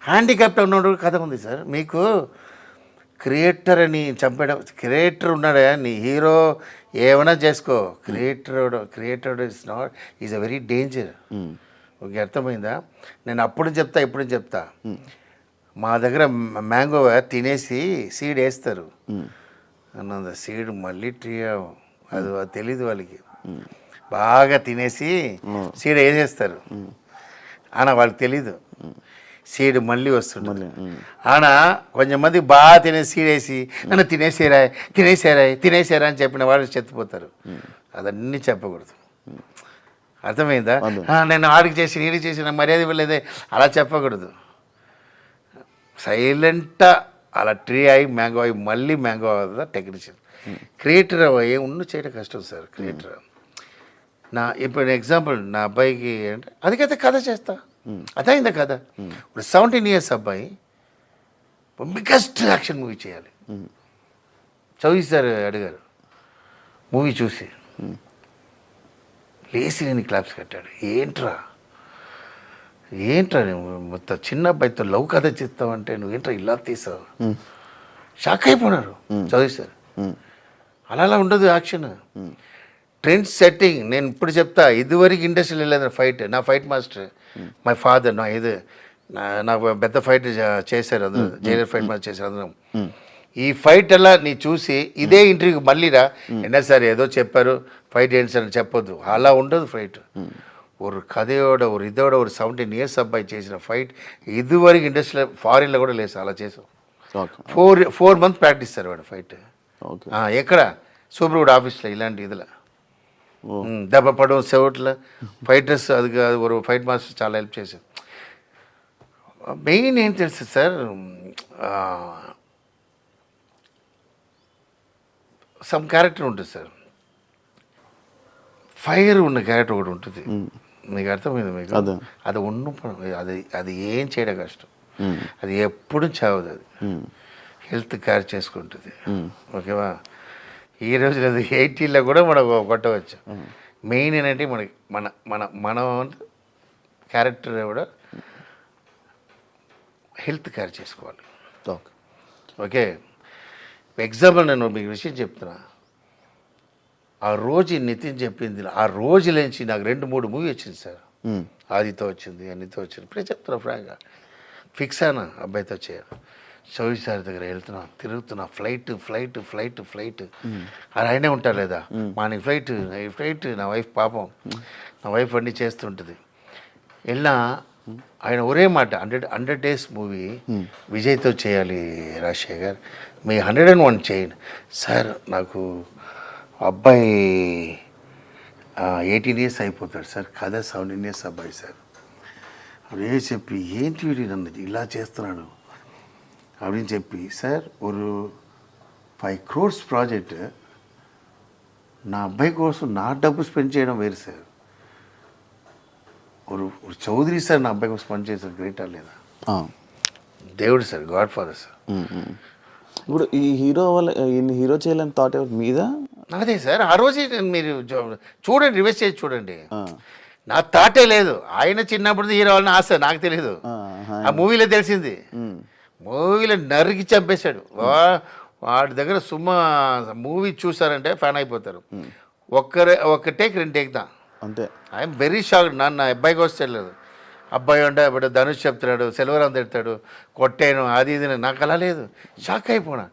హ్యాండిక్యాప్ట్ ఉన్నోడు కథ ఉంది సార్. మీకు క్రియేటర్ అని చంపడం, క్రియేటర్ ఉన్నాడా, నీ హీరో ఏమైనా చేసుకో, creator is not, is a very danger. Okay, అర్థమైందా? నేను అప్పుడు చెప్తా, ఇప్పుడు చెప్తా. మా దగ్గర మ్యాంగో తినేసి సీడ్ వేస్తారు అన్నది, సీడ్ మళ్ళీ ట్రీ అది తెలీదు వాళ్ళకి. బాగా తినేసి సీడ్ వేసేస్తారు అన్న, వాళ్ళకి తెలీదు. సీడ్ మళ్ళీ వస్తుంది ఆనా. కొంచెం మంది బాగా తినేసి సీడ్ వేసి నన్ను తినేసారా అని చెప్పిన వాళ్ళు చెత్తిపోతారు. అదన్నీ చెప్పకూడదు, అర్థమైందా? నేను ఆడికి చేసి నీడికి చేసి నా మర్యాద ఇవ్వలేదే అలా చెప్పకూడదు. సైలెంట్గా అలా ట్రీ అయ్యి మ్యాంగో అయ్యి మళ్ళీ మ్యాంగో అవుతుందా టెక్నీషియన్. క్రియేటర్ అయ్యి ఉండి చేయడం కష్టం సార్. క్రియేటర్ నా ఇప్పుడు ఎగ్జాంపుల్, నా అబ్బాయికి అంటే అదికైతే కథ చేస్తా, అదైందా కథ. ఇప్పుడు 17 years అబ్బాయి బిగ్గెస్ట్ యాక్షన్ మూవీ చేయాలి. చౌదరి అడిగారు మూవీ చూసి, లేచి నేను క్లాప్స్ కట్టాడు. ఏంట్రా నువ్వు మొత్తం చిన్న అబ్బాయితో లవ్ కథ చేస్తావంటే నువ్వేంట్రా ఇలా తీసావు, షాక్ అయిపోయినారు చౌదరి సార్. అలా ఉండదు యాక్షన్, ట్రెండ్ సెట్టింగ్. నేను ఇప్పుడు చెప్తా, ఇదివరకు ఇండస్ట్రీలో వెళ్ళేది ఫైట్. నా ఫైట్ మాస్టర్ మై ఫాదర్, నాకు పెద్ద ఫైట్ చేశారు అందరూ, జైలర్ ఫైట్ మాస్టర్ చేశారు అందరం. ఈ ఫైట్ అలా నీ చూసి ఇదే ఇంటర్వ్యూకి మళ్ళీరా ఎన్నా సార్ ఏదో చెప్పారు ఫైట్ ఏంటి సార్ అని చెప్పొద్దు. అలా ఉండదు ఫైట్. ఒక కథయోడ ఒక ఇదోడ ఒక 17 years అబ్బాయి చేసిన ఫైట్ ఇదివరకు ఇండస్ట్రీలో ఫారిన్లో కూడా లేదు. అలా చేసాం. 4 months ప్రాక్టీస్ సార్ వాడు ఫైట్. ఎక్కడ సూపర్వుడ్ ఆఫీస్లో ఇలాంటి ఇదిలా దెబ్బ పడడం సెవట్లో ఫైటర్స్, అది ఒక ఫైట్ మాస్టర్ చాలా హెల్ప్ చేశారు. మెయిన్ ఏం తెలుసు సార్, సమ్ క్యారెక్టర్ ఉంటుంది సార్, ఫైర్ ఉన్న క్యారెక్టర్ ఒకటి ఉంటుంది. మీకు అర్థమైంది? మీకు అది అది ఏం చేయడం కష్టం, అది ఎప్పుడు చావదు, అది హెల్త్ కేర్ చేసుకుంటుంది. ఓకేవా? ఈ రోజు 80లో కూడా మనం కొట్టవచ్చు. మెయిన్ ఏంటంటే మనకి మన క్యారెక్టర్ కూడా హెల్త్ కేర్ చేసుకోవాలి. ఓకే, ఎగ్జాంపుల్ నేను మీకు విషయం చెప్తున్నా. ఆ రోజు నితిన్ చెప్పింది, ఆ రోజులేంచి నాకు 2-3 మూవీ వచ్చింది సార్. ఆదితో వచ్చింది, అన్నితో వచ్చింది. ఇప్పుడే చెప్తున్నా ఫ్రాంక్గా, ఫిక్స్ అయినా అబ్బాయితో చేయాలి. చౌదరి సార్ దగ్గర వెళ్తున్నా, తిరుగుతున్నా, ఫ్లైట్ అది అయినే ఉంటారు లేదా, మార్నింగ్ ఫ్లైట్. నా వైఫ్ పాపం, నా వైఫ్ అన్నీ చేస్తుంటుంది. వెళ్ళినా ఆయన ఒరే మాట, 100 days మూవీ విజయ్తో చేయాలి రాజశేఖర్, మీ 101 చేయండి సార్. నాకు అబ్బాయి 18 years అయిపోతాడు సార్, కథ 17 years అబ్బాయి సార్. అదే చెప్పి ఏంటి వీడి నన్ను ఇలా చేస్తున్నాడు அப்படின்னு చెప్పి, సార్ ஒரு 5 crores ప్రాజెక్ట్ నా అబ్బాయి కోసం నా డబ్బు స్పెండ్ చేయడం వేరు సార్. ஒரு చౌదరి సార్ నా అబ్బాయి కోసం పని చేశారు, గ్రేటా లేదా? దేవుడు సార్, గాడ్ ఫాదర్ సార్. ఇప్పుడు ఈ హీరో చేయాలని థాట్ ఎవరు మీద? అదే సార్, ఆ రోజే మీరు చూడండి, రివర్స్ చేసి చూడండి. నా థాటే లేదు. ఆయన చిన్నప్పుడు హీరో వాళ్ళని ఆశ, నాకు తెలియదు. ఆ మూవీలో తెలిసింది. మూవీలో నరికి చంపేశాడు. వాడి దగ్గర మూవీ చూసారంటే ఫ్యాన్ అయిపోతారు. ఒక్క టేక్ 2 టేక్ దా అంతే. I'm very shock. నా అబ్బాయికి వచ్చలేదు. అబ్బాయి అంటే ఇప్పుడు ధనుష్ చెప్తున్నాడు, సెల్వరాం తిడతాడు, కొట్టాను అది ఇది, నాకు అలా లేదు. షాక్ అయిపోయినా.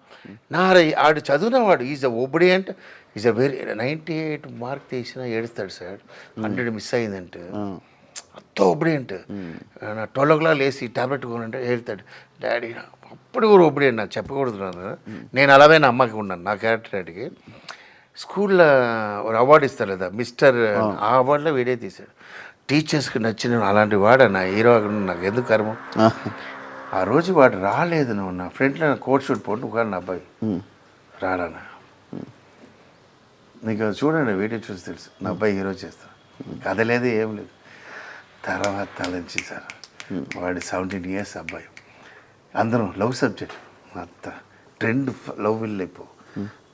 ఆడు చదివినవాడు, is a obedient, is a very 98 mark తీసినా ఏడుస్తాడు సార్. 100 మిస్ అయిందంటే అంత ఒబిడియంట్. 12 o'clock లేసి టాబ్లెట్ కొనంటే వెళ్తాడు డాడీ. అప్పుడు కూడా ఒబిడియంట్, నాకు చెప్పకూడదు. నేను అలాగే నా అమ్మకి ఉన్నాను, నా క్యారెక్టర్ అడిగి. స్కూల్లో ఒక అవార్డు ఇస్తారు కదా మిస్టర్, ఆ అవార్డులో వీడే తీశాడు. టీచర్స్కి నచ్చిన అలాంటి వాడు నా హీరో, నాకు ఎందుకు కర్మం. ఆ రోజు వాడు రాలేదు. నువ్వు నా ఫ్రెండ్లో కోట్ షూట్ పోటు కానీ నా అబ్బాయి రాడానా. నీకు చూడండి, వీడియో చూసి తెలుసు నా అబ్బాయి హీరో చేస్తాను. కథ లేదు, ఏం లేదు. తర్వాత తలంచి సార్ వాడి 17 years అబ్బాయి. అందరం లవ్ సబ్జెక్ట్, అంత ట్రెండ్ లవ్ వెళ్ళిపో,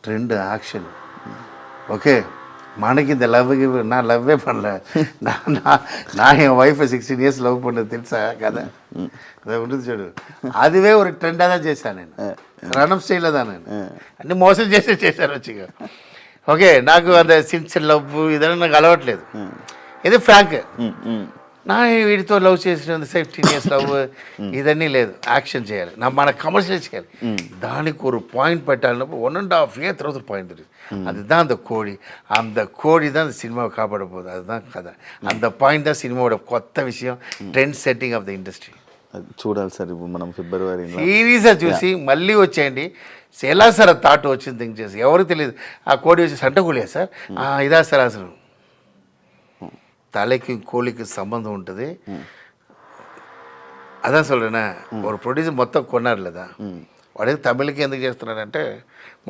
ట్రెండ్ యాక్షన్. ఓకే, మనకి இந்த லவ் நான் லவ்வே பண்ணல நான் என் ஒய்ஃபை 16 years லவ் பண்ணது తెలుసా కదా అది ఉంటుంది చూడు అదివే ఒక ట్రెండ్ అదా చేశాను నేను రణం స్టైల్లో దా నేను అన్ని మోసం చేశారు వచ్చిగా ఓకే నాకు అంత సిన్సియర్ లవ్ ఇదన్నా నాకు అలవట్లేదు ఇది ఫ్రాంక్ నా వీడితో లవ్ చేసిన 15 years లవ్ ఇదన్నీ లేదు యాక్షన్ చేయాలి మన కమర్షియల్ చేయాలి దానికి ஒரு பாயிண்ட் పెట్టాలన్నప్పుడు 1.5 year తర్వాత பாயிண்ட் தெரியுது அதுதான் அந்த கோடி தான் அந்த சினிமாவை காப்பாட போகுது அதுதான் கதை அந்த பாயிண்ட் தான் சினிமாவோட కొత్త విషయం trend setting off the industry చూడాలి సార్ ఇప్పుడు మనం ఫిబ్రవరి సీరియస్గా చూసి మళ్ళీ వచ్చేయండి ఎలా సార్ థాట్ వచ్చింది థింక్ చేసి ఎవరికి తెలియదు ఆ కోడి వచ్చి సంట కోడియా సార్ ఇదా సార్ అసలు தலைக்கு கோழிக்கு சம்பந்தம் ఉంటుంది అதான் சொல்கிறேன்னா ஒரு ప్రొడ్యూసర్ మొత్తం కొన్నారులేదా వాడికి తమిళకి ఎందుకు చేస్తున్నాడంటే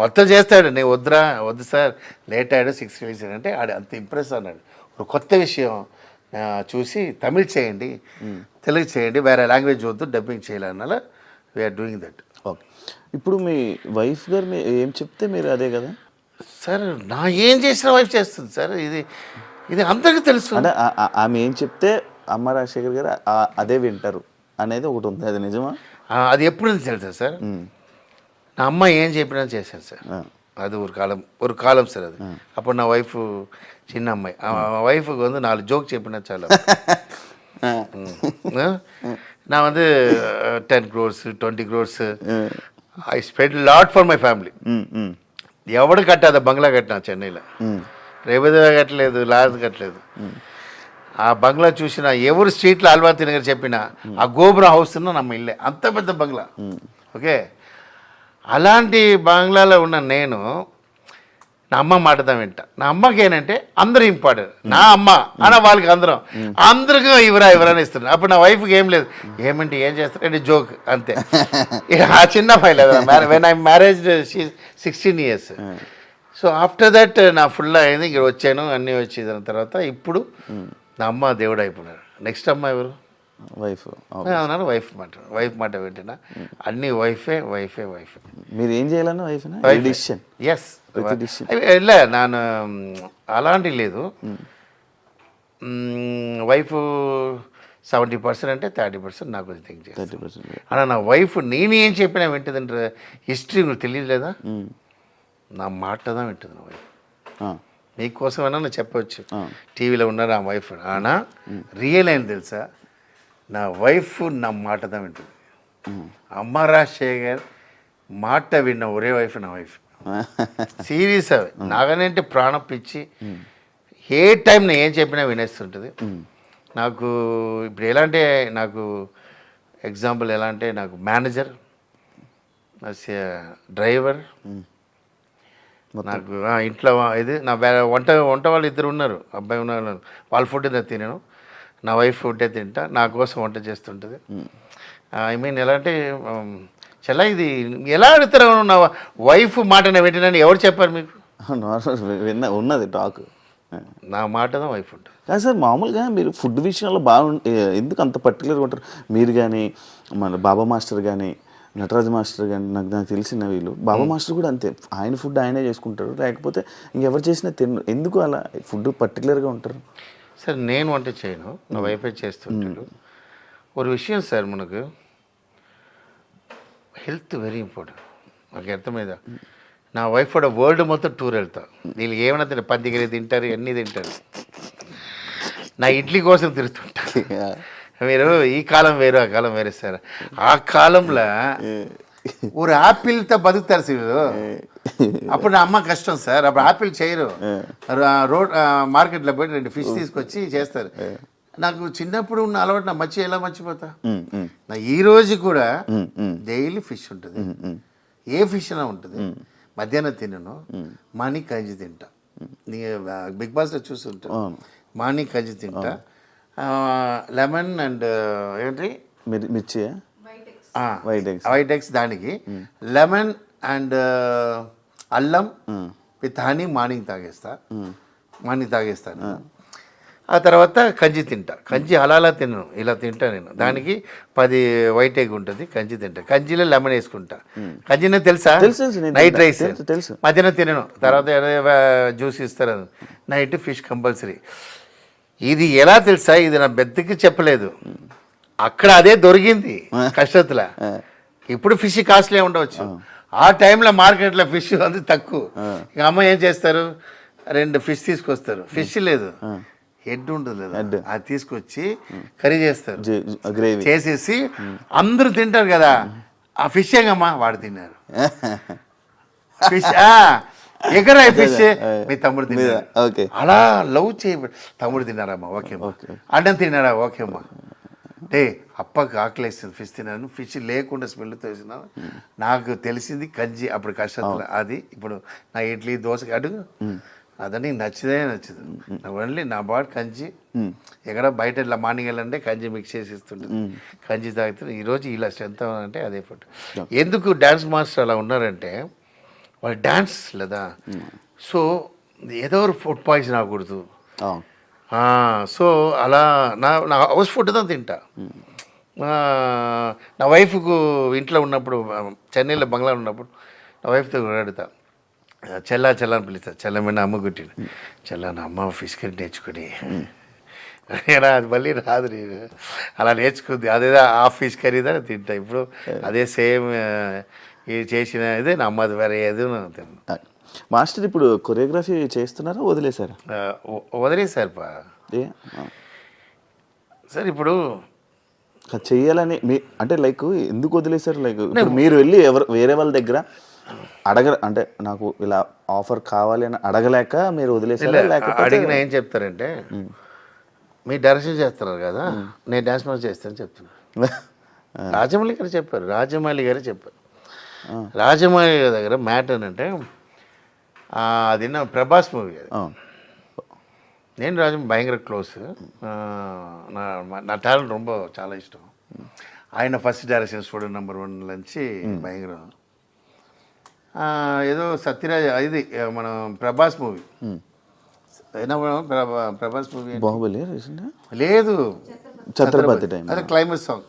మొత్తం చేస్తాడు నేను వద్దు సార్ లేట్ అయ్యాడు 6 release అంటే ఆడు అంత ఇంప్రెస్ అన్నాడు ఒక కొత్త విషయం చూసి తమిళ్ చేయండి తెలుగు చేయండి వేరే లాంగ్వేజ్ వద్దు డబ్బింగ్ చేయాలన్నాల వీఆర్ డూయింగ్ దట్ ఓకే ఇప్పుడు మీ వైఫ్ గారు ఏం చెప్తే మీరు అదే కదా సార్ నా ఏం చేసిన వైఫ్ చేస్తుంది సార్ ఇది అందరికీ తెలుసు అంటే ఆమె ఏం చెప్తే అమ్మ రాజశేఖర్ గారు అదే వింటారు అనేది ఒకటి ఉంది అది నిజమా అది ఎప్పుడు నుంచి తెలుసా సార్ నా అమ్మ ఏం చెప్పినా చేశాను సార్ అది ஒரு కాలం సార్ అది అప్పుడు నా వైఫ్ చిన్న అమ్మాయి ఆ వైఫ్కి வந்து 4 జోక్ చెప్పినా చాలా நான் வந்து 10 crores 20 crores I spend lot for my family ఎవడు కట్టాத బంగ్లా కట్టినా చెన్నైలో రేపదే కట్టలేదు లాజ్ కట్టలేదు ఆ బంగ్లా చూసిన ఎవరు స్ట్రీట్లో అల్వాతి నగర్ చెప్పినా ఆ గోపురం హౌస్ నమ్మ ఇల్లే అంత పెద్ద బంగ్లా ఓకే అలాంటి బంగ్లాలో ఉన్న నేను నా అమ్మ మాటదా వింటా నా అమ్మకి ఏంటంటే అందరూ ఇంపార్టెంట్ నా అమ్మ అన్న వాళ్ళకి అందరికీ ఇవరని ఇస్తున్నారు అప్పుడు నా వైఫ్కి ఏం లేదు ఏమంటే ఏం చేస్తారంటే జోక్ అంతే ఆ చిన్న file when I marriage 16 years so after that నా ఫుల్ అయింది ఇక్కడ వచ్చాను అన్నీ వచ్చి దాని తర్వాత ఇప్పుడు నా అమ్మ దేవుడు అయిపోయినాడు నెక్స్ట్ అమ్మ ఎవరు వైఫ్ అవునా వైఫ్ మాట వింటున్నా అన్ని వైఫే మీరు ఏం చేయాలని వైఫ్ డిసిషన్ ఎస్ ಇಲ್ಲ ನಾನು అలాంటి లేదు వైఫ్ 70% అంటే 30% నాకు థింక్ చేస్తాను అలా నా వైఫ్ నేను ఏం చెప్పినా వింటుందంటే హిస్టరీ నువ్వు తెలియలేదా నా మాటదా వింటుంది నా వైఫ్ నీకోసమైనా నేను చెప్పవచ్చు టీవీలో ఉన్నారు ఆ వైఫ్ ఆనా రియల్ అయింది తెలుసా నా వైఫ్ నా మాటదా వింటుంది అమ్మ రాజశేఖర్ మాట విన్న ఒరే వైఫ్ నా వైఫ్ సీరియస్ అవి నాగనంటే ప్రాణం పిచ్చి ఏ టైం నేను ఏం చెప్పినా వినేస్తుంటుంది నాకు ఇప్పుడు ఎలా అంటే నాకు ఎగ్జాంపుల్ ఎలా అంటే నాకు మేనేజర్ డ్రైవర్ నాకు ఇంట్లో ఇది నా వంట వాళ్ళు ఇద్దరు ఉన్నారు అబ్బాయి ఉన్నారు వాళ్ళ ఫుడ్ తినను నా వైఫ్ ఫుడ్డే తింటా నా కోసం వంట చేస్తుంటుంది ఐ మీన్ ఎలా అంటే చాలా ఇది ఎలా అడుగుతారు నా వైఫ్ మాట వింటున్నాను ఎవరు చెప్పారు మీకు ఉన్నది టాక్ నా మాటదా వైఫ్ ఉంటుంది కానీ సార్ మామూలుగా మీరు ఫుడ్ విషయంలో ఎందుకు అంత పర్టికులర్గా ఉంటారు మీరు కానీ మన బాబా మాస్టర్ కానీ నటరాజ్ మాస్టర్ కానీ నాకు తెలిసిన వీళ్ళు బాబా మాస్టర్ కూడా అంతే ఆయన ఫుడ్ ఆయనే చేసుకుంటారు లేకపోతే ఇంకెవరు చేసినా ఎందుకు అలా ఫుడ్ పర్టికులర్గా ఉంటారు సార్ నేను వంట చేయను నా వైఫై చేస్తుంటాడు ఒక విషయం సార్ మనకు హెల్త్ వెరీ ఇంపార్టెంట్ నాకు అర్థమైందా నా వైఫ్ కూడా వరల్డ్ మొత్తం టూర్ వెళ్తా వీళ్ళకి ఏమైనా తింటారు పందిగిరి తింటారు అన్నీ తింటారు నా ఇడ్లీ కోసం తిరుగుతుంటారు మీరు ఈ కాలం వేరు ఆ కాలం వేరే సార్ ఆ కాలంలో ஒரு ఆపిల్తో బతుకుతారు సార్ అప్పుడు నా అమ్మ కష్టం సార్ అప్పుడు ఆపిల్ చేయరు రోడ్ మార్కెట్లో పోయి 2 fish తీసుకొచ్చి చేస్తారు నాకు చిన్నప్పుడు ఉన్న అలవాటు నా ఎలా మర్చిపోతా నా ఈ రోజు కూడా డైలీ ఫిష్ ఉంటుంది ఏ ఫిష్ అయినా ఉంటుంది మధ్యాహ్నం తినను మార్నింగ్ కంచి తింటా బిగ్ బాస్లో చూస్తుంటా మార్నింగ్ కంచి తింటా లెమన్ అండ్ ఏంటి మిర్చి వైట్ ఎగ్స్ దానికి లెమన్ అండ్ అల్లం విత్ హనీ మార్నింగ్ తాగేస్తాను ఆ తర్వాత కంచి తింటా. కంచి అలా తినను, ఇలా తింటా నేను. దానికి 10 వైట్ ఎగ్ ఉంటుంది, కంచి తింటా. కంచిలో లెమన్ వేసుకుంటా. కంచినే తెలుసా? నైట్ రైస్ తెలుసు. మధ్యాహ్నం తినను, తర్వాత జ్యూస్ ఇస్తారు. Night fish compulsory. ఇది ఎలా తెలుసా? ఇది నా బెద్దకి చెప్పలేదు, అక్కడ అదే దొరికింది కష్టத்துல. ఇప్పుడు ఫిష్ కాస్ట్లీ ఉండవచ్చు, ఆ టైంలో మార్కెట్లో ఫిష్ అది తక్కువ. ఇక అమ్మ ఏం చేస్తారు, 2 ఫిష్ తీసుకొస్తారు. ఫిష్ లేదు, హెడ్ ఉంటుంది లేదా, అది తీసుకొచ్చి కర్రీ చేస్తారు, గ్రేవీ చేసేసి అందరూ తింటారు కదా. ఆ ఫిష్ ఏగమ్మా వాడు తిన్నారు. ఫిష్ ఎక్కడ ఫిష్ మీ తమ్ముడు తిన్నారు. అలా లవ్ చేయ, తమ్ముడు తిన్నారమ్మా, ఓకే అన్నం తిన్నారా, ఓకే అమ్మా. అంటే అప్పకి ఆకలేస్తుంది, ఫిష్ తిన్నాను. ఫిష్ లేకుండా స్మెల్తో వేసినాను. నాకు తెలిసింది కంచి అప్పుడు కష్టంలో. అది ఇప్పుడు నా ఇడ్లీ దోశ అడుగు అదని నచ్చదే నచ్చదు. ఓన్లీ నా బాడీ కంచి. ఎక్కడ బయట ఇట్లా మార్నింగ్ వెళ్ళంటే కంచి మిక్స్ చేసి ఇస్తుంటుంది, కంచి తాగుతుంది. ఈరోజు ఇలా స్ట్రెంత్ అంటే అదే ఫుడ్. ఎందుకు డ్యాన్స్ మాస్టర్ అలా ఉన్నారంటే వాళ్ళు డ్యాన్స్ లేదా, సో ఏదో ఫుడ్ పాయిజన్ అవ్వకూడదు. సో అలా నా హౌస్ ఫుడ్ దా తింటా. నా వైఫ్కు ఇంట్లో ఉన్నప్పుడు, చెన్నైలో బంగ్లా ఉన్నప్పుడు నా వైఫ్తో అడుగుతా, చెల్లా అని పిలుస్తా. చెల్లమైన అమ్మ గుట్టిన చెల్ల, నా అమ్మ ఫిష్ కర్రీ నేర్చుకుని అది మళ్ళీ రాదు, నేను అలా నేర్చుకుంది. అదేదో ఆ ఫిష్ కర్రీ దా తింటా. ఇప్పుడు అదే సేమ్ ఇది చేసిన ఇదే నా అమ్మది, వేరే ఏదో తిన్నా. మాస్టర్ ఇప్పుడు కొరియోగ్రఫీ చేస్తున్నారా, వదిలేశారా? వదిలేశారు సార్. ఇప్పుడు చెయ్యాలని అంటే లైక్ ఎందుకు వదిలేశారు? లైక్ మీరు వెళ్ళి వేరే వాళ్ళ దగ్గర అంటే నాకు ఇలా ఆఫర్ కావాలి అని అడగలేక మీరు వదిలేసారా? లేకపోతే అడిగిన ఏం చెప్తారంటే, మీరు డైరెక్షన్ చేస్తున్నారు కదా, నేను డాన్స్ మాస్టర్ చేస్తానని చెప్తున్నాను. రాజమౌళి గారు చెప్పారు. రాజమౌళి గారి దగ్గర మ్యాటర్ అంటే అది నా ప్రభాస్ మూవీ. అది నేను భయంకర క్లోజ్. నా టాలెంట్ ரொம்ப చాలా ఇష్టం. ఆయన ఫస్ట్ డైరెక్షన్ స్టూడెంట్ నెంబర్ 1 నుంచి భయంకరం. ఏదో సత్యరాజ్ ఇది మన ప్రభాస్ మూవీ, ప్రభాస్ మూవీ బాహుబలి లేదు, ఛత్రపతి టైం. అదే క్లైమాక్స్ సాంగ్.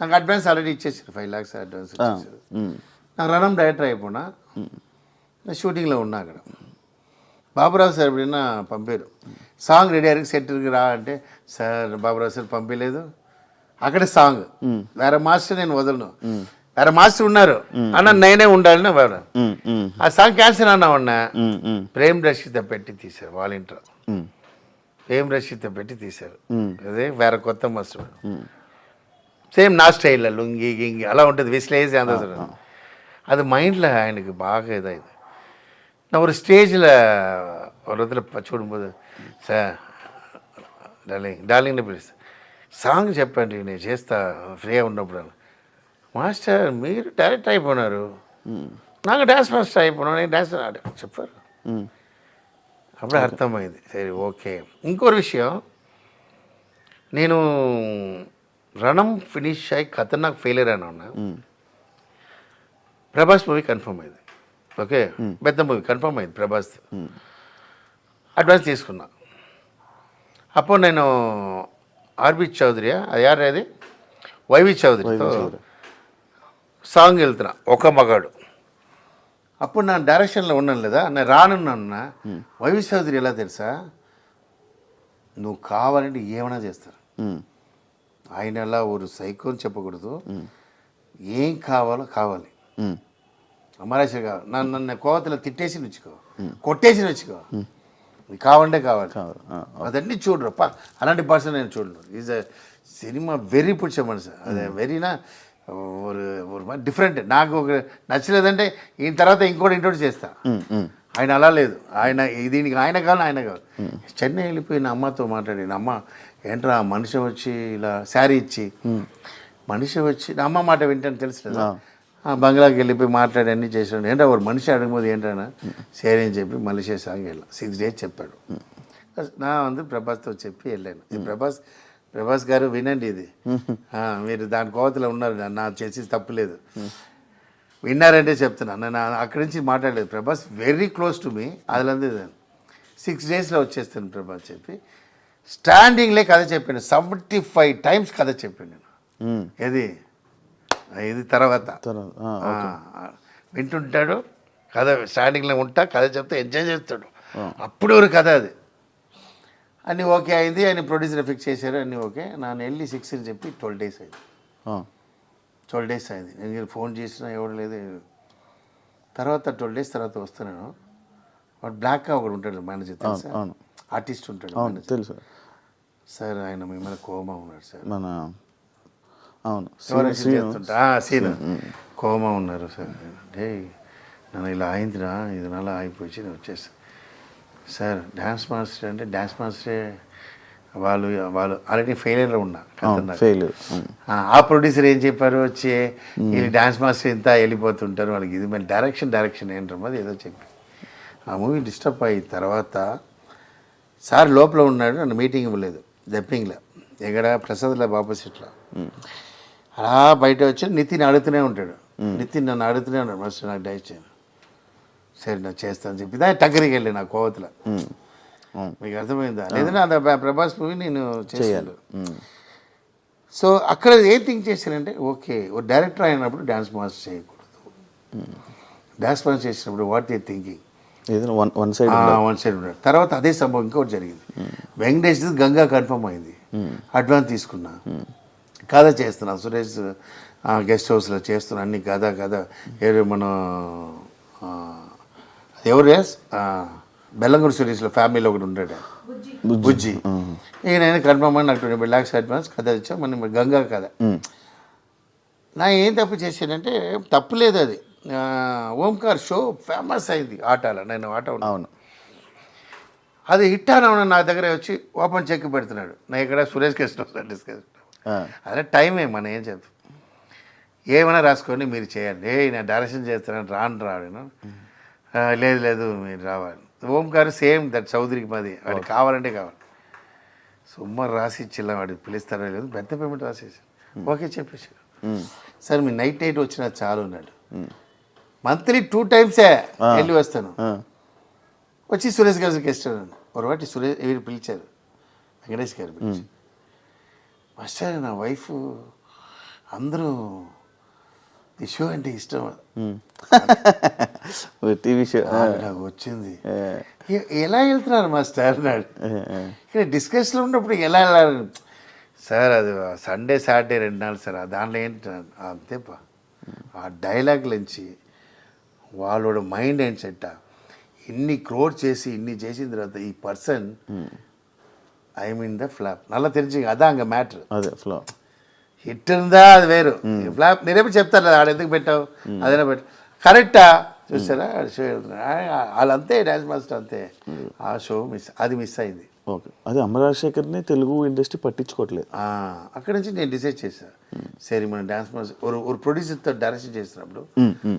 నాకు అడ్వాన్స్ ఆల్రెడీ ఇచ్చేసారు, 5 lakhs అడ్వాన్స్ ఇచ్చేసారు. నాకు రణం డైరెక్టర్ అయిపోయినా, నేను షూటింగ్లో ఉన్నా అక్కడ. బాబురావు సార్ ఎప్పుడైనా పంపారు, సాంగ్ రెడీ అయ్యారు, సెట్కి రా అంటే, సార్ బాబురావు సార్ పంపించలేదు. అక్కడే సాంగ్, వేరే మాస్టర్ నేను వదలను, వేరే మాస్టర్ ఉన్నారు అన్న, నేనే ఉండాలని వాడు. ఆ సాంగ్ క్యాన్సిల్ అన్నా ఉన్నా. ప్రేమ్ రషిత పెట్టి తీశారు, వాలంటీర్ ప్రేమ్ రషిత పెట్టి తీశారు. అదే వేరే కొత్త మాస్టర్, సేమ్ నా స్టైల్లో లుంగి గింగి అలా ఉంటుంది, విశ్లేసి అందరూ. அது மைண்டில் எனக்கு பாக இதாகுது. நான் ஒரு ஸ்டேஜில் ஒரு இடத்துல చూడుம்போது సార్ డార్లింగ్ని పిలుస్తా, సాంగ్ చెప్పండి నేను చేస్తా ఫ్రీగా ఉన్నప్పుడు. మాస్టర్ మీరు డైరెక్ట్ అయిపోయినారు, నాకు డ్యాన్స్ మాస్టర్ అయిపోయినా, నేను డ్యాన్స్ చెప్పారు. అప్పుడే అర్థమైంది, సరే ఓకే. ఇంకోటి విషయం, నేను రణం ఫినిష్ అయ్యి ఖతర్నాక్ ఫెయిలియర్ అని ఉన్నా. ప్రభాస్ మూవీ కన్ఫర్మ్ అయింది, ఓకే, పెద్ద మూవీ కన్ఫర్మ్ అయింది ప్రభాస్. అడ్వాన్స్ తీసుకున్నా. అప్పుడు నేను ఆర్బి చౌదరి, అది యారు అది వైవి చౌదరితో సాంగ్ వెళ్తున్నా, ఒక మగాడు. అప్పుడు నా డైరెక్షన్లో ఉన్నాను లేదా, నేను రానున్నా. వైవి చౌదరి ఎలా తెలుసా, నువ్వు కావాలంటే ఏమైనా చేస్తారు. ఆయన అలా ఒక సైకోని చెప్పకూడదు, ఏం కావాలో కావాలి. అమరాశ్వరి కావాలి, నన్ను కోవతలో తిట్టేసి నచ్చుకో, కొట్టేసి నచ్చుకో, కావాలంటే కావాలి. అదన్నీ చూడరు, అలాంటి పర్సన్ నేను చూడను. ఈజ్ అ సినిమా వెరీ పిడిచ మనిషి, అదే వెరీనా ఒక డిఫరెంట్. నాకు ఒక నచ్చలేదంటే ఈయన తర్వాత ఇంకోటి ఇంట్రోడ్యూస్ చేస్తా. ఆయన అలా లేదు, ఆయన దీనికి ఆయన కావాలి, ఆయన కావాలి. చెన్నై వెళ్ళిపోయిన అమ్మతో మాట్లాడి, అమ్మ ఏంట్రా మనిషి వచ్చి ఇలా శారీ ఇచ్చి, మనిషి వచ్చి నా అమ్మ మాట వింటాను తెలుసు కదా, బంగ్లాకి వెళ్ళిపోయి మాట్లాడి అన్నీ చేసాడు. ఏంటో ఒక మనిషి అడగబోదు ఏంటన్నా సరే అని చెప్పి మలేషియా సాంగ్ వెళ్ళాం. 6 days చెప్పాడు. నా అందరూ ప్రభాస్తో చెప్పి వెళ్ళాను. ఇది ప్రభాస్ గారు వినండి, ఇది మీరు దాని కోవతలో ఉన్నారు, నా చేసి తప్పులేదు, విన్నారంటే చెప్తున్నా. నేను అక్కడి నుంచి మాట్లాడలేదు. Prabhas very close to me, అదిలంది 6 daysలో వచ్చేస్తాను ప్రభాస్ చెప్పి స్టాండింగ్లే కథ చెప్పాను 75 టైమ్స్ కథ చెప్పాను నేను. ఏది ఇది తర్వాత వింటుంటాడు కథ, స్టాండింగ్లో ఉంటా కథ చెప్తే ఎంజాయ్ చేస్తాడు. అప్పుడు ఒక కథ అది అన్నీ ఓకే అయింది. ఆయన ప్రొడ్యూసర్ ఫిక్స్ చేశారు, అన్నీ ఓకే. నేను వెళ్ళి 6 అని చెప్పి 12 days అయింది. 12 days అయింది. నేను ఫోన్ చేసినా ఎవడు లేదు. తర్వాత 12 days తర్వాత వస్తున్నాను. వాడు బ్లాక్ ఒకడు ఉంటాడు మేనేజర్, తెలుసా? ఆర్టిస్ట్ ఉంటాడు తెలుసు సార్. ఆయన మిమ్మల్ని కోమా ఉన్నాడు సార్. మన అవును సీన్ కోమా ఉన్నారు సార్. అంటే నన్ను ఇలా అయిందిరా, ఇది నాలా అయిపోయి నేను వచ్చేస్తాను సార్. డ్యాన్స్ మాస్టర్ అంటే డ్యాన్స్ మాస్టరే వాళ్ళు ఆల్రెడీ ఫెయిలియర్లో ఉన్నా. ఆ ప్రొడ్యూసర్ ఏం చెప్పారు, వచ్చి వీళ్ళు డ్యాన్స్ మాస్టర్ ఇంత వెళ్ళిపోతుంటారు వాళ్ళకి, ఇది మరి డైరెక్షన్ ఏంటమ్మా అది ఏదో చెప్పి ఆ మూవీ డిస్టర్బ్ అయ్యి తర్వాత సార్ లోపల ఉన్నాడు. నన్ను మీటింగ్ ఇవ్వలేదు డబ్బింగ్లో, ఎక్కడ ప్రసాద్లో ఆపోజిట్లో. అలా బయట వచ్చి నితిన్ అడుగుతూనే ఉంటాడు. నితిన్ నన్ను అడుగుతూనే ఉన్నాడు, మాస్టర్ నాకు డైట్ చేయను. సరే నాకు చేస్తాను చెప్పి దాని టగ్గరికి వెళ్ళి నా కోవతల. మీకు అర్థమైందా? లేదంటే అంత ప్రభాస్ మూవీ నేను చేయాలి. సో అక్కడ ఏం థింక్ చేశానంటే, ఓకే ఓ డైరెక్టర్ అయినప్పుడు డ్యాన్స్ మాస్టర్ చేయకూడదు. డ్యాన్స్ మాస్టర్ చేసినప్పుడు what they thinking one side ఉన్నాడు. తర్వాత అదే సంభవం ఇంకోటి జరిగింది. వెంకటేష్ గంగా కన్ఫర్మ్ అయింది, అడ్వాన్స్ తీసుకున్నా, కథ చేస్తున్నా, సురేష్ గెస్ట్ హౌస్లో చేస్తున్నా, అన్ని కథ ఎవరు మన ఎవరు బెల్లంగూడి సురేష్లో ఫ్యామిలీలో ఒకటి ఉంటాడు బుజ్జి. ఇక నేను కన్ఫర్మ్ అని నాకు 20 lakhs అడ్వాన్స్ కథ ఇచ్చా. మన గంగా కథ నా ఏం తప్పు చేశానంటే, తప్పు లేదు అది. ఓంకార్ షో ఫేమస్ అయింది ఆటాలో, నేను ఆట ఉన్నాను. అది హిట్ అని నా దగ్గర వచ్చి ఓపెన్ చెక్ పెడుతున్నాడు. నా ఇక్కడ సురేష్ కృష్ణ డిస్కస్ అదే టైమే మనం ఏం చెప్తాం, ఏమైనా రాసుకొని మీరు చేయండి. నేను డైరెక్షన్ చేస్తాను రాను లేదు మీరు రావాలి. ఓంకార్ సేమ్ దట్ చౌదరికి మాది, వాడికి కావాలంటే కావాలి. సుమారు రాసి ఇచ్చిల్లా, వాడికి పిలుస్తారో లేదు, పెద్ద పేమెంట్ రాసేసాను. ఓకే చెప్పేసాడు. సార్ మీ నైట్ వచ్చినా చాలు ఉన్నాడు. మంత్లీ 2 times వెళ్ళి వస్తాను. వచ్చి సురేష్ గారికి ఇస్తాను. ఒకటి సురేష్ వీరు పిలిచారు, వెంకటేష్ గారు పిలిచారు. మాస్టర్ నా వైఫ్ అందరూ ఈ షో అంటే ఇష్టం, టీవీ షో నాకు వచ్చింది. ఎలా వెళ్తున్నారు మాస్టర్ అన్నాడు. ఇక్కడ డిస్కషన్లో ఉన్నప్పుడు ఎలా వెళ్ళాలి సార్, అది సండే సాటర్డే 2 నాళ్ళు సార్, దాంట్లో ఏంటి అంతేపా. ఆ డైలాగ్ నుంచి వాళ్ళోட మైండ్ ఏంటి సెట్, ఇన్ని క్రోడ్ చేసి ఇన్ని చేసిన తర్వాత ఈ person I mean the flop నల్ల తెలిసి అదా అంగ మ్యాటర్. అదే ఫ్లాప్ హిట్ ఉందా అది వేరు, ఫ్లాప్ నేనేమో చెప్తాను ఆడ ఎందుకు పెట్టావు అదేనా పెట్టు కరెక్టా చూసారా. షో వాళ్ళంతే డ్యాన్స్ మాస్టర్ అంతే. ఆ షో మిస్ అయింది. ఓకే, అది అమరాజశేఖర్ని తెలుగు ఇండస్ట్రీ పట్టించుకోవట్లేదు. అక్కడి నుంచి నేను డిసైడ్ చేశాను, సరే మన డ్యాన్స్ మాస్టర్ ఒక ప్రొడ్యూసర్తో డైరెక్షన్ చేసినప్పుడు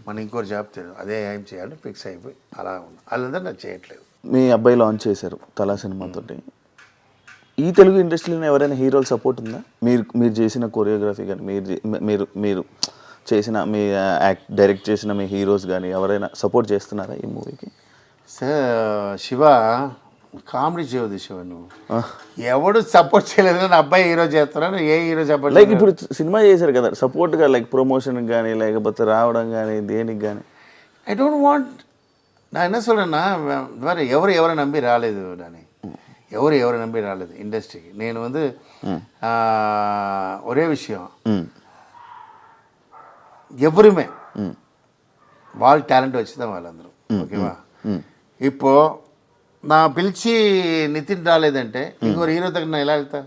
మనం ఇంకోటి జాబ్ చేయడం అదే ఏం చేయాలని ఫిక్స్ అయిపోయి అలా ఉన్నా. వాళ్ళందరూ నాకు చేయట్లేదు. మీ అబ్బాయి లాంచ్ చేశారు తలా సినిమాతోటి. ఈ తెలుగు ఇండస్ట్రీలో ఎవరైనా హీరోలు సపోర్ట్ ఉందా? మీరు చేసిన కొరియోగ్రఫీ కానీ మీరు చేసిన మీ డైరెక్ట్ చేసిన మీ హీరోస్ కానీ ఎవరైనా సపోర్ట్ చేస్తున్నారా ఈ మూవీకి? సార్ శివ కామెడీ చేయవద్దు శివ, నువ్వు ఎవడు సపోర్ట్ చేయలేదు. నా అబ్బాయి హీరో చేస్తున్నాను, ఏ హీరో సపోర్ట్ లైక్ ఇప్పుడు సినిమా చేశారు కదా సపోర్ట్గా, లైక్ ప్రమోషన్ కానీ లేకపోతే రావడం కానీ దేనికి కానీ. ఐ డోంట్ వాంట్ நான் என்ன சொல்கிறேன்னா வேறு ఎవరు நம்பி రాలేదు నాని, ఎవరు நம்பி రాలేదు ఇండస్ట్రీకి. నేను வந்து ఒరే విషయం, ఎవరుమే వాళ్ళ టాలెంట్ వచ్చిందా వాళ్ళందరూ ఓకేవా. ఇప్పుడు నా పిలిచి నితిన్ రాలేదంటే ఇంకొక హీరో దగ్గర నా ఎలా వెళ్తా?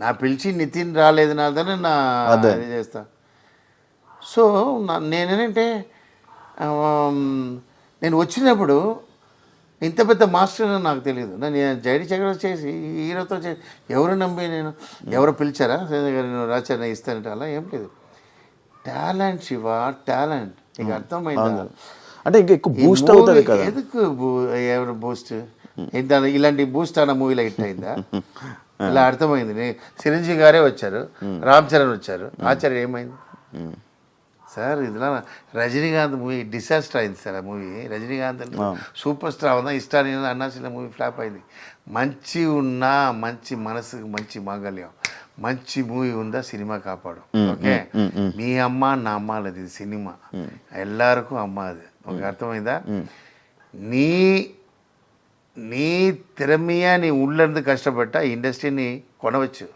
నా పిలిచి నితిన్ రాలేదు నా దగ్గర నా అదే చేస్తా. సో నేనేంటంటే నేను వచ్చినప్పుడు ఇంత పెద్ద మాస్టర్ నాకు తెలియదు. నేను జైడి చక్రవర్తి చేసి హీరోతో చేసి ఎవరు నమ్మి నేను ఎవరు పిలిచారా నేను రాచారా ఇస్తానంటే అలా ఏం లేదు. టాలెంట్ శివ, టాలెంట్ నీకు అర్థమైందా? అంటే ఇంకా ఎక్కువ బూస్ట్ అవుతుంది కదా. ఎందుకు ఎవరు బూస్ట్ ఇలాంటి బూస్ట్ అన్న మూవీలో హిట్ అయిందా? ఇలా అర్థమైంది. చిరంజీవి గారే వచ్చారు, రామ్ చరణ్ వచ్చారు, ఆచార్య ఏమైంది? సార్ இதெல்லாம் ரஜினிகாந்த் மூவி డిసాస్టర్ అయింది సార్ ఆ మూవీ. రజనీకాంత్ అంటే సూపర్ స్టార్ ఉందా ఇష్టాన్ని అన్నాసిన మూవీ ఫ్లాప్ అయింది. మంచి ఉన్నా మంచి మనసుకు మంచి మాంగళ్యం మంచి మూవీ ఉందా సినిమా కాపాడు. ఓకే మీ అమ్మ నా అమ్మ లేదు ఇది సినిమా ఎల్లరికూ అమ్మ అది. ఒక అర్థమైందా? నీ నీ திறமையா నీ உள்ளிருந்து కష్టపడ్డా ఇండస్ట్రీని కొనవచ్చు.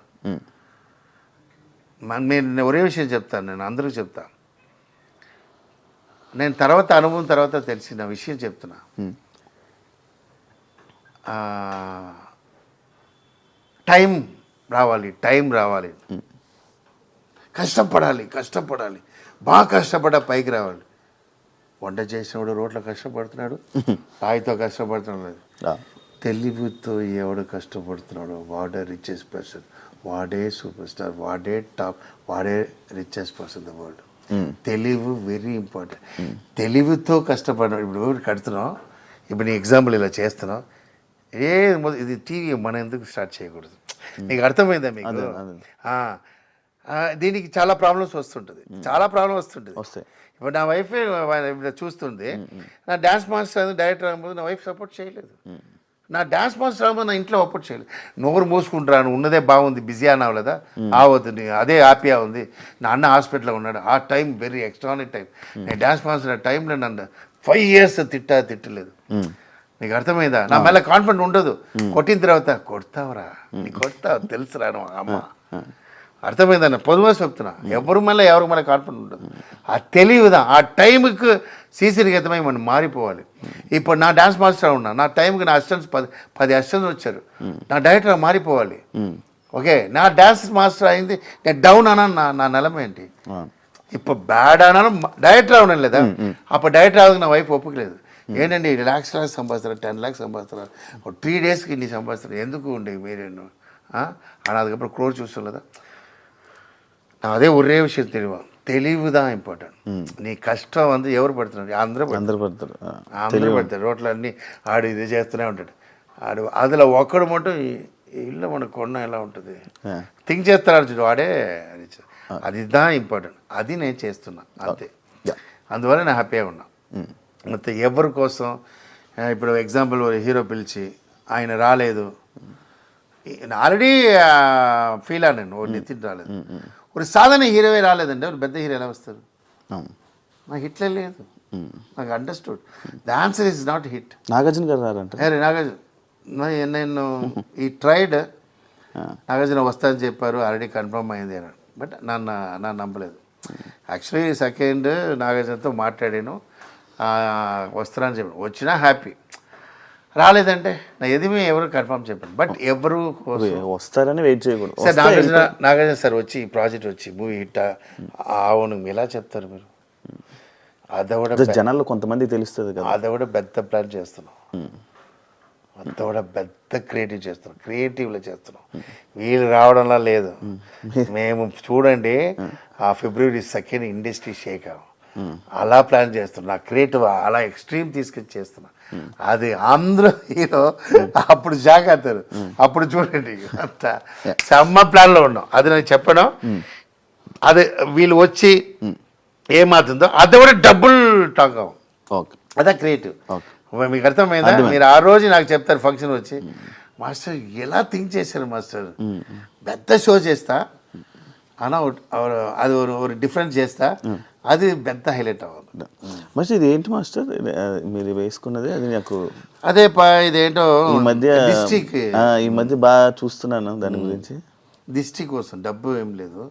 నేను ఒరే విషయం చెప్తాను, నేను అందరికీ చెప్తాను. నేను తర్వాత అనుభవం తర్వాత తెలిసిన విషయం చెప్తున్నా. టైం రావాలి, కష్టపడాలి, బాగా కష్టపడ్డా పైకి రావాలి. వంట చేసినప్పుడు రోడ్లో కష్టపడుతున్నాడు, రాయితో కష్టపడుతున్నాడు. తెలివితో ఎవడు కష్టపడుతున్నాడు వాడే రిచెస్ట్ పర్సన్, వాడే సూపర్ స్టార్, వాడే టాప్, వాడే రిచెస్ట్ పర్సన్ ద వరల్డ్. తెలివి వెరీ ఇంపార్టెంట్. తెలివితో కష్టపడినాడు. ఇప్పుడు కడుతున్నాం, ఇప్పుడు నీ ఎగ్జాంపుల్ ఇలా చేస్తున్నాం, ఇది టీవీ మనం ఎందుకు స్టార్ట్ చేయకూడదు? నీకు అర్థమైందా మీకు? దీనికి చాలా ప్రాబ్లమ్స్ వస్తుంటుంది. ఇప్పుడు నా వైఫ్ చూస్తుంది, నా డ్యాన్స్ మాస్టర్ డైరెక్టర్ అవ్వకపోతే నా వైఫ్ సపోర్ట్ చేయలేదు. నా డ్యాన్స్ మాస్టర్ అవ్వకపోతే నా ఇంట్లో సపోర్ట్ చేయలేదు. నోరు మూసుకుంటున్నాను, ఉన్నదే బాగుంది, బిజీ అనవలేదా? ఆవద్దు, అదే హ్యాపీగా ఉంది. నా అన్న హాస్పిటల్లో ఉన్నాడు, ఆ టైం వెరీ ఎక్స్ట్రానరీ టైం. నేను డ్యాన్స్ మాస్టర్ ఆ టైంలో నన్ను 5 years తిట్టలేదు. నీకు అర్థమైందా? నా మళ్ళీ కాన్ఫిడెంట్ ఉండదు. కొట్టిన తర్వాత కొడతావురా, నీకు కొడతావు తెలుసురా అమ్మ. అర్థమైందన్న పొదువా చెప్తున్నా. ఎవరు మళ్ళీ కాన్ఫిడెంట్ ఉండదు. ఆ తెలివిదా ఆ టైంకి సీసీరిగతమై మనం మారిపోవాలి. ఇప్పుడు నా డాన్స్ మాస్టర్ ఉన్నా, నా టైంకి నా అసిస్టెంట్స్ 10 అసిస్టెంట్స్ వచ్చారు, నా డైరెక్టర్ మారిపోవాలి. ఓకే, నా డాన్స్ మాస్టర్ అయింది, నేను డౌన్ అన్నాను, నా నిలమ ఏంటి? ఇప్పుడు బ్యాడ్ అన్నాను, డైరెక్టర్ అవునాను లేదా? అప్పుడు డైరెక్టర్ అవ్వక నా వైఫ్ ఒప్పుకోలేదు. ఏంటండి lakhs సంపాదిస్తారు, 10 lakhs సంపాదిస్తారు, 3 daysకి ఇన్ని సంపాదిస్తారు, ఎందుకు ఉండే మీరేను అని அதுக்கப்புறம் క్రోర్ చూస్తాం కదా. అదే ఒరే విషయం తెలివిதான் ఇంపార్టెంట్. నీ కష్టం ఎవరు పడుతున్నారు? అందరూ పడతారు. రోడ్లు అన్నీ ఆడు ఇది చేస్తూనే ఉంటాడు. ఆడు అందులో ఒక్కడు మటు ఇల్లు మనకు కొన్న ఎలా ఉంటుంది థింక్ చేస్తాడు చూడు, వాడే అదిదా ఇంపార్టెంట్. అది నేను చేస్తున్నా అంతే. అందువల్ల నేను హ్యాపీగా ఉన్నా. మొత్తం ఎవరి కోసం ఇప్పుడు ఎగ్జాంపుల్ హీరో పిలిచి ఆయన రాలేదు, ఆల్రెడీ ఫీల్ అయ్యాను, నితిన్ రాలేదు. ఒక సాధారణ హీరోవే రాలేదండి, ఒక పెద్ద హీరో ఎలా వస్తారు? నాకు హిట్లే లేదు, నాకు understood. The answer is not hit. Nagarjuna గారు రారంటే నేను ఈ ట్రైడ్ నాగార్జున వస్తానని చెప్పారు, ఆల్రెడీ కన్ఫర్మ్ అయింది అన్నాడు. బట్ నన్ను నమ్మలేదు. యాక్చువల్లీ సెకండ్ నాగార్జునతో మాట్లాడాను, వస్తానని చెప్పాను. వచ్చినా హ్యాపీ, రాలేదంటే నా ఎదిమే ఎవరు కన్ఫర్మ్ చెప్పండి. బట్ ఎవరు వస్తారని వెయిట్ చేయకూడదు. సార్ నాగార్జున సార్ వచ్చి ఈ ప్రాజెక్ట్ వచ్చి మూవీ హిట్ అవును ఎలా చెప్తారు మీరు? అదొకటి జనాల్లో కొంతమంది తెలుస్తుంది కదా, అదొకటి పెద్ద ప్లాన్ చేస్తున్నాం, అదొకటి పెద్ద క్రియేటివ్లో చేస్తున్నాం. వీళ్ళు రావడంలా లేదు. మేము చూడండి ఆ February 2nd ఇండస్ట్రీ షేక్ అవ్వం అలా ప్లాన్ చేస్తున్నా, క్రియేటివ్ అలా ఎక్స్ట్రీమ్ తీసుకొచ్చి చేస్తున్నా. అది అందరూ హీరో అప్పుడు షాక్ అవుతారు. అప్పుడు చూడండి అంత సమ్మ ప్లాన్లో ఉన్నాం. అది నేను చెప్పడం, అది వీళ్ళు వచ్చి ఏమవుతుందో అది కూడా డబుల్ టాక్ అవ్వం. అదే క్రియేటివ్. మీకు అర్థమైందా? మీరు ఆ రోజు నాకు చెప్తారు ఫంక్షన్ వచ్చి, మాస్టర్ ఎలా థింక్ చేశారు మాస్టర్, పెద్ద షో చేస్తా అన్న, అది ఒక డిఫరెంట్ చేస్తా, అది పెద్ద హైలైట్ అవ్వాలి. మాస్టర్ ఇది ఏంటి మాస్టర్ మీరు వేసుకున్నది? అది నాకు అదే ఇదేంటో ఈ మధ్య బాగా చూస్తున్నాను దాని గురించి. డిస్ట్రిక్ట్ కోసం డబ్బు ఏం లేదు,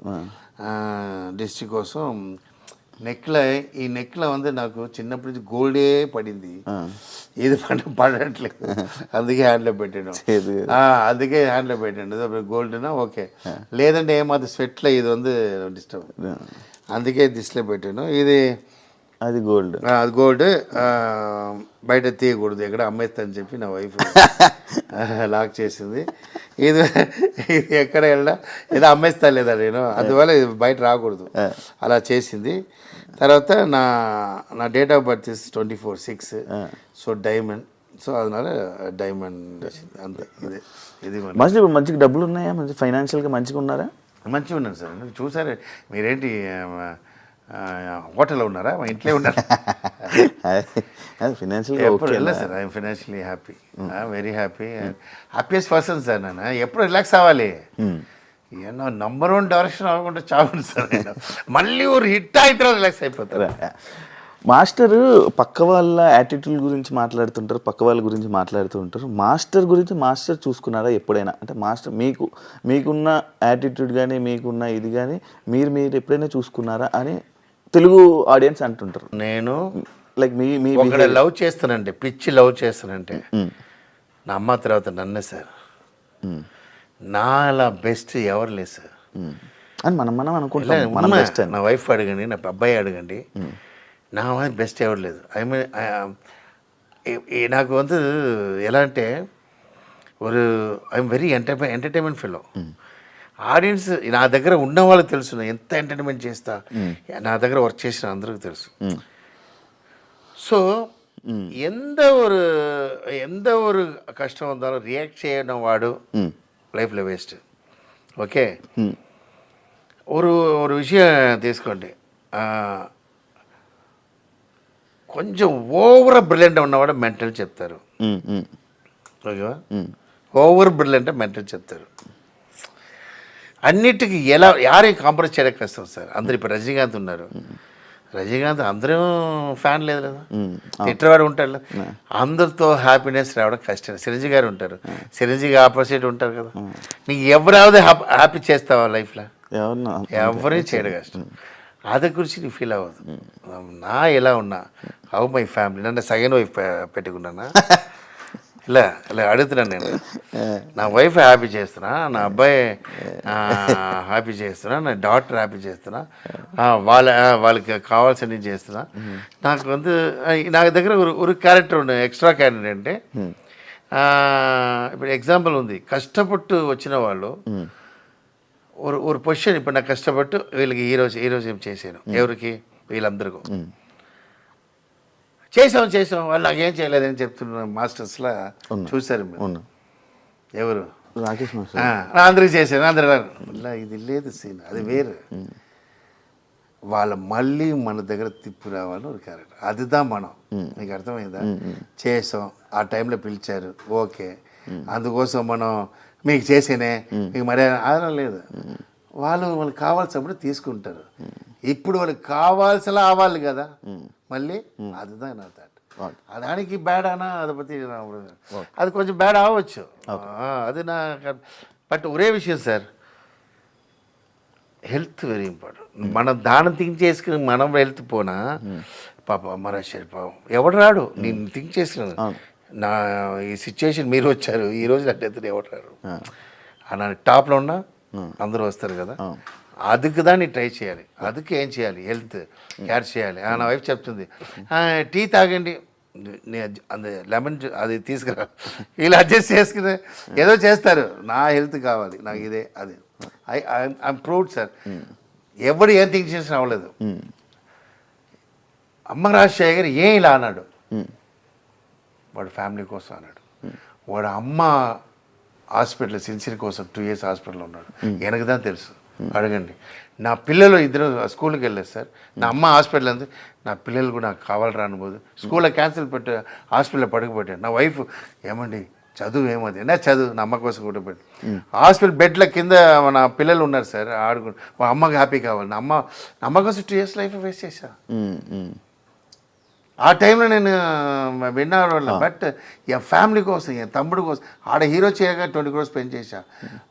డిస్ట్రిక్ట్ కోసం ఈ నెక్లో నాకు చిన్నప్పటి నుంచి గోల్డే పడింది, ఏది పడట్లేదు, అందుకే హ్యాండ్లో పెట్టాను. గోల్డ్నా ఓకే, లేదంటే ఏమాత్రం స్వెట్లో ఇది డిస్టర్బ్, అందుకే దిష్టిలో పెట్టాను. ఇది అది గోల్డ్, అది గోల్డ్ బయట తీయకూడదు, ఎక్కడ అమ్మేస్తానని చెప్పి నా వైఫ్ లాక్ చేసింది. ఇది ఎక్కడ వెళ్ళా ఏదో అమ్మేస్తా లేదా నేను, అందువల్ల ఇది బయట రాకూడదు అలా చేసింది. తర్వాత నా date of birth 24/6, so diamond, so అదనాల డైమండ్ అంతే. ఇది మంచి మంచిగా డబ్బులు ఉన్నాయా? మంచి ఫైనాన్షియల్గా మంచిగా ఉన్నారా? మంచిగా ఉన్నాను సార్. చూసారే మీరేంటి హోటల్లో ఉన్నారా, మా ఇంట్లో ఉన్నారా? ఫినాన్షియల్గా ఎప్పుడు ఓకే వెళ్ళలేదు sir. I'm financially happy, very happy, happiest person sir. నేను ఎప్పుడు రిలాక్స్ అవ్వాలి, ఏమో నంబర్ 1 డైరెక్షన్ అవ్వకుండా చావు సార్. నేను మళ్ళీ ఒక హిట్ అయితే రిలాక్స్ అయిపోతారు. మాస్టర్ పక్క వాళ్ళ యాటిట్యూడ్ గురించి మాట్లాడుతుంటారు, పక్క వాళ్ళ గురించి మాట్లాడుతూ ఉంటారు. మాస్టర్ గురించి మాస్టర్ చూసుకున్నారా ఎప్పుడైనా? అంటే మాస్టర్ మీకున్న యాటిట్యూడ్ కానీ మీకున్న ఇది కానీ మీరు ఎప్పుడైనా చూసుకున్నారా అని తెలుగు ఆడియన్స్ అంటుంటారు. నేను లైక్ మీ ఒకడ లవ్ చేస్తానంటే, పిచ్చి లవ్ చేస్తానంటే నా అమ్మ తర్వాత నన్నే సార్. నా అలా బెస్ట్ ఎవరు లేదు సార్ అని మనం అనుకుంటాం. మనం బెస్ట్ అని. నా వైఫ్ అడగండి, నా అబ్బాయి అడగండి, నా వైఫ్ బెస్ట్ ఎవరు లేదు. ఐ మీన్ నాకు వంతు ఎలా అంటే ఒక I'm very entertainment fellow. Audience నా దగ్గర ఉన్న వాళ్ళకి తెలుసు నేను ఎంత ఎంటర్టైన్మెంట్ చేస్తా, నా దగ్గర వర్క్ చేసిన అందరికీ తెలుసు. ஸோ எந்த ஒரு கஷ்டம் வந்தாலும் ரியாக்ட் செய்யணும் வாடு லைஃப்பில் వేస్ట్. ఓకే, ஒரு விஷயம் తీసుకోండి, కొంచెం ఓవర్ బ్రిలియంట్ ఉన్నవాడు మెంటల్ చెప్తారు. ఓకేవా, ఓవర్ బ్రిలియంట్ మెంటల్ చెప్తారు. అన్నిటికీ ఎలా యారే కాంప్రమైజ్ చేయడం కష్టం సార్. అందరు ఇప్పుడు రజనీకాంత్ ఉన్నారు, రజనీకాంత్ అందరూ ఫ్యాన్ లేదు కదా, తిట్టవాడు ఉంటాడు, అందరితో హ్యాపీనెస్ రావడం కష్టం. చిరంజీవి గారు ఉంటారు, చిరంజీవి ఆపోజిట్ ఉంటారు కదా. నీకు ఎవరాவது హ్యాపీ చేస్తావా లైఫ్లో? ఎవరిని చేయడం కష్టం. అది గురించి నీకు ఫీల్ అవ్వదు. నా ఎలా ఉన్నా, హౌ మై ఫ్యామిలీ, నన్ను సెకండ్ వైఫ్ పెట్టుకున్నానా ఇలా అడుగుతున్నాను నేను. నా వైఫ్ హ్యాపీ చేస్తున్నా, నా అబ్బాయి హ్యాపీ చేస్తున్నా, నా డాటర్ హ్యాపీ చేస్తున్నా, వాళ్ళకి కావాల్సినవి చేస్తున్నా. నాకు దగ్గర ఒక క్యారెక్టర్ ఉంది, ఎక్స్ట్రా క్యారెక్టర్ అంటే ఇప్పుడు ఎగ్జాంపుల్ ఉంది. కష్టపట్టు వచ్చిన వాళ్ళు ఒక పొజిషన్, ఇప్పుడు నాకు కష్టపట్టు వీళ్ళకి ఈరోజు ఏం చేశాను, ఎవరికి? వీళ్ళందరికీ చేసాం వాళ్ళు నాకేం చేయలేదని చెప్తున్న మాస్టర్స్లా చూశారు మీరు. ఎవరు? రాకేష్ మాస్టర్. అందరికి చేశాను, అందరూ ఇది లేదు సీన్, అది వేరు. వాళ్ళ మళ్ళీ మన దగ్గర తిప్పి రావాలని ఒక క్యారెక్టర్, అదిదా మనం. నీకు అర్థమైందా? చేసాం, ఆ టైంలో పిలిచారు, ఓకే, అందుకోసం మనం మీకు చేసేనే మీకు మరి ఆధారం లేదు. వాళ్ళకి కావాల్సినప్పుడు తీసుకుంటారు. ఇప్పుడు వాళ్ళకి కావాల్సిన అవ్వాలి కదా మళ్ళీ, அதுதான் నా థాట్. దానికి బ్యాడ్ అనా அதை பற்றி అది కొంచెం బ్యాడ్ అవ్వచ్చు, అది నా. బట్ ఒరే విషయం సార్, హెల్త్ వెరీ ఇంపార్టెంట్. మనం దానం థింక్ చేసుకుని మనం హెల్త్ పోనా పాప మన పాపం ఎవడు రాడు. నేను థింక్ చేసుకున్నాను, నా ఈ సిచ్యువేషన్ మీరు వచ్చారు ఈరోజు అంటే ఎవడు రాడు. నా టాప్లో ఉన్నా అందరూ వస్తారు కదా, அதுக்கு தான் நீ ట్రై చేయాలి. அதுக்கு ఏం చేయాలి? హెల్త్ కేర్ చేయాలి. నా వైఫ్ చెప్తుంది, టీ తాగండి, అది లెమన్ అది తీసుకురా, వీళ్ళు అడ్జస్ట్ చేసుకుని ఏదో చేస్తారు. నా హెల్త్ కావాలి, నాకు ఇదే అది. I'm proud sir. ఎవడు ఏం థింక్ చేసిన అవ్వలేదు. అమ్మ రాజశేఖర్ ఏం ఇలా అన్నాడు, వాడు ఫ్యామిలీ కోసం అన్నాడు. వాడు అమ్మ హాస్పిటల్ సిన్సియర్ కోసం 2 years హాస్పిటల్లో ఉన్నాడు. వెనకదా తెలుసు, అడగండి. నా పిల్లలు ఇద్దరు స్కూల్కి వెళ్ళారు సార్. నా అమ్మ హాస్పిటల్ అంది, నా పిల్లలు కూడా నాకు కావాలి రానిపోదు, స్కూల్లో క్యాన్సిల్ పెట్టి హాస్పిటల్లో పడుకుపోయాడు. నా వైఫ్ ఏమండి చదువు ఏమది, నా చదువు నా అమ్మ కోసం కూడా పెట్టి హాస్పిటల్ బెడ్ల కింద నా పిల్లలు ఉన్నారు సార్, ఆడుకుంటు మా అమ్మకి హ్యాపీ కావాలి. నా అమ్మ కోసం 2 years లైఫ్ వేస్ట్ చేశా. ఆ టైంలో నేను విన్నాను. బట్ ఎன் ఫ్యామిలీ కోసం, ఎன் తమ్ముడు కోసం, ఆడ హీరో చేయగా 20 crores స్పెండ్ చేశా.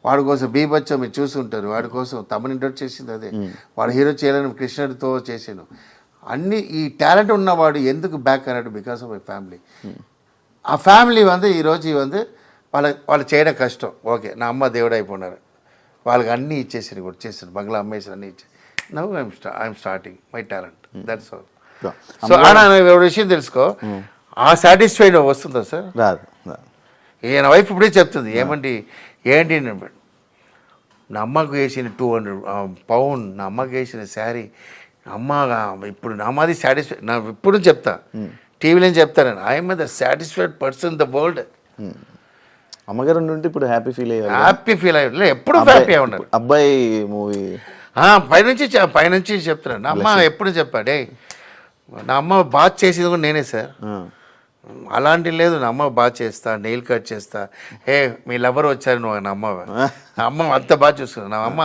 వాడి కోసం బీభత్సం మీరు చూసుంటారు, వాడి కోసం తమ్ముని ఇంట్రొడ్యూస్ చేసింది అదే. వాడు హీరో చేయాలని కృష్ణుడితో చేశాను. అన్ని ఈ టాలెంట్ ఉన్నవాడు ఎందుకు బ్యాక్ అన్నాడు? Because of my family. ఆ ఫ్యామిలీ ఈరోజు వాళ్ళు చేయడం కష్టం. ఓకే, నా అమ్మ దేవుడు అయిపోయినారు, వాళ్ళకి అన్నీ ఇచ్చేసారు, కూడా చేశారు, బంగ్లా అమ్మేసారు, అన్నీ ఇచ్చారు. Now I'm starting my talent, that's all. So ఒక విషయం తెలుసుకో, ఆ సాటిస్ఫైడ్ వస్తుందా సార్? రాదు. నా వైఫ్ ఇప్పుడే చెప్తుంది, ఏంటి నా అమ్మకు వేసిన 200 pound, నా అమ్మకి వేసిన శారీ, అమ్మ ఇప్పుడు నా అమ్మది సాటిస్ఫై. నా ఇప్పుడు చెప్తా, టీవీలో చెప్తాను, I'm the satisfied person in the world. అమ్మగారు ఉంటే ఇప్పుడు హ్యాపీ ఫీల్ అయ్యారు. హ్యాపీ ఫీల్ అయ్యారు, ఎప్పుడు హ్యాపీ ఉన్నారు. అబ్బాయి మూవీ పైనుంచి చెప్తున్నాను. నా అమ్మ ఎప్పుడు చెప్పాడే, నా అమ్మ బాత్ చేసేది కూడా నేనే సార్. అలాంటి లేదు, నా అమ్మ బాగా చేస్తా, నెయిల్ కట్ చేస్తా. మీ లవర్ వచ్చారు నువ్వు, నా అమ్మ అంత బాగా చూసుకున్నాను. నా అమ్మ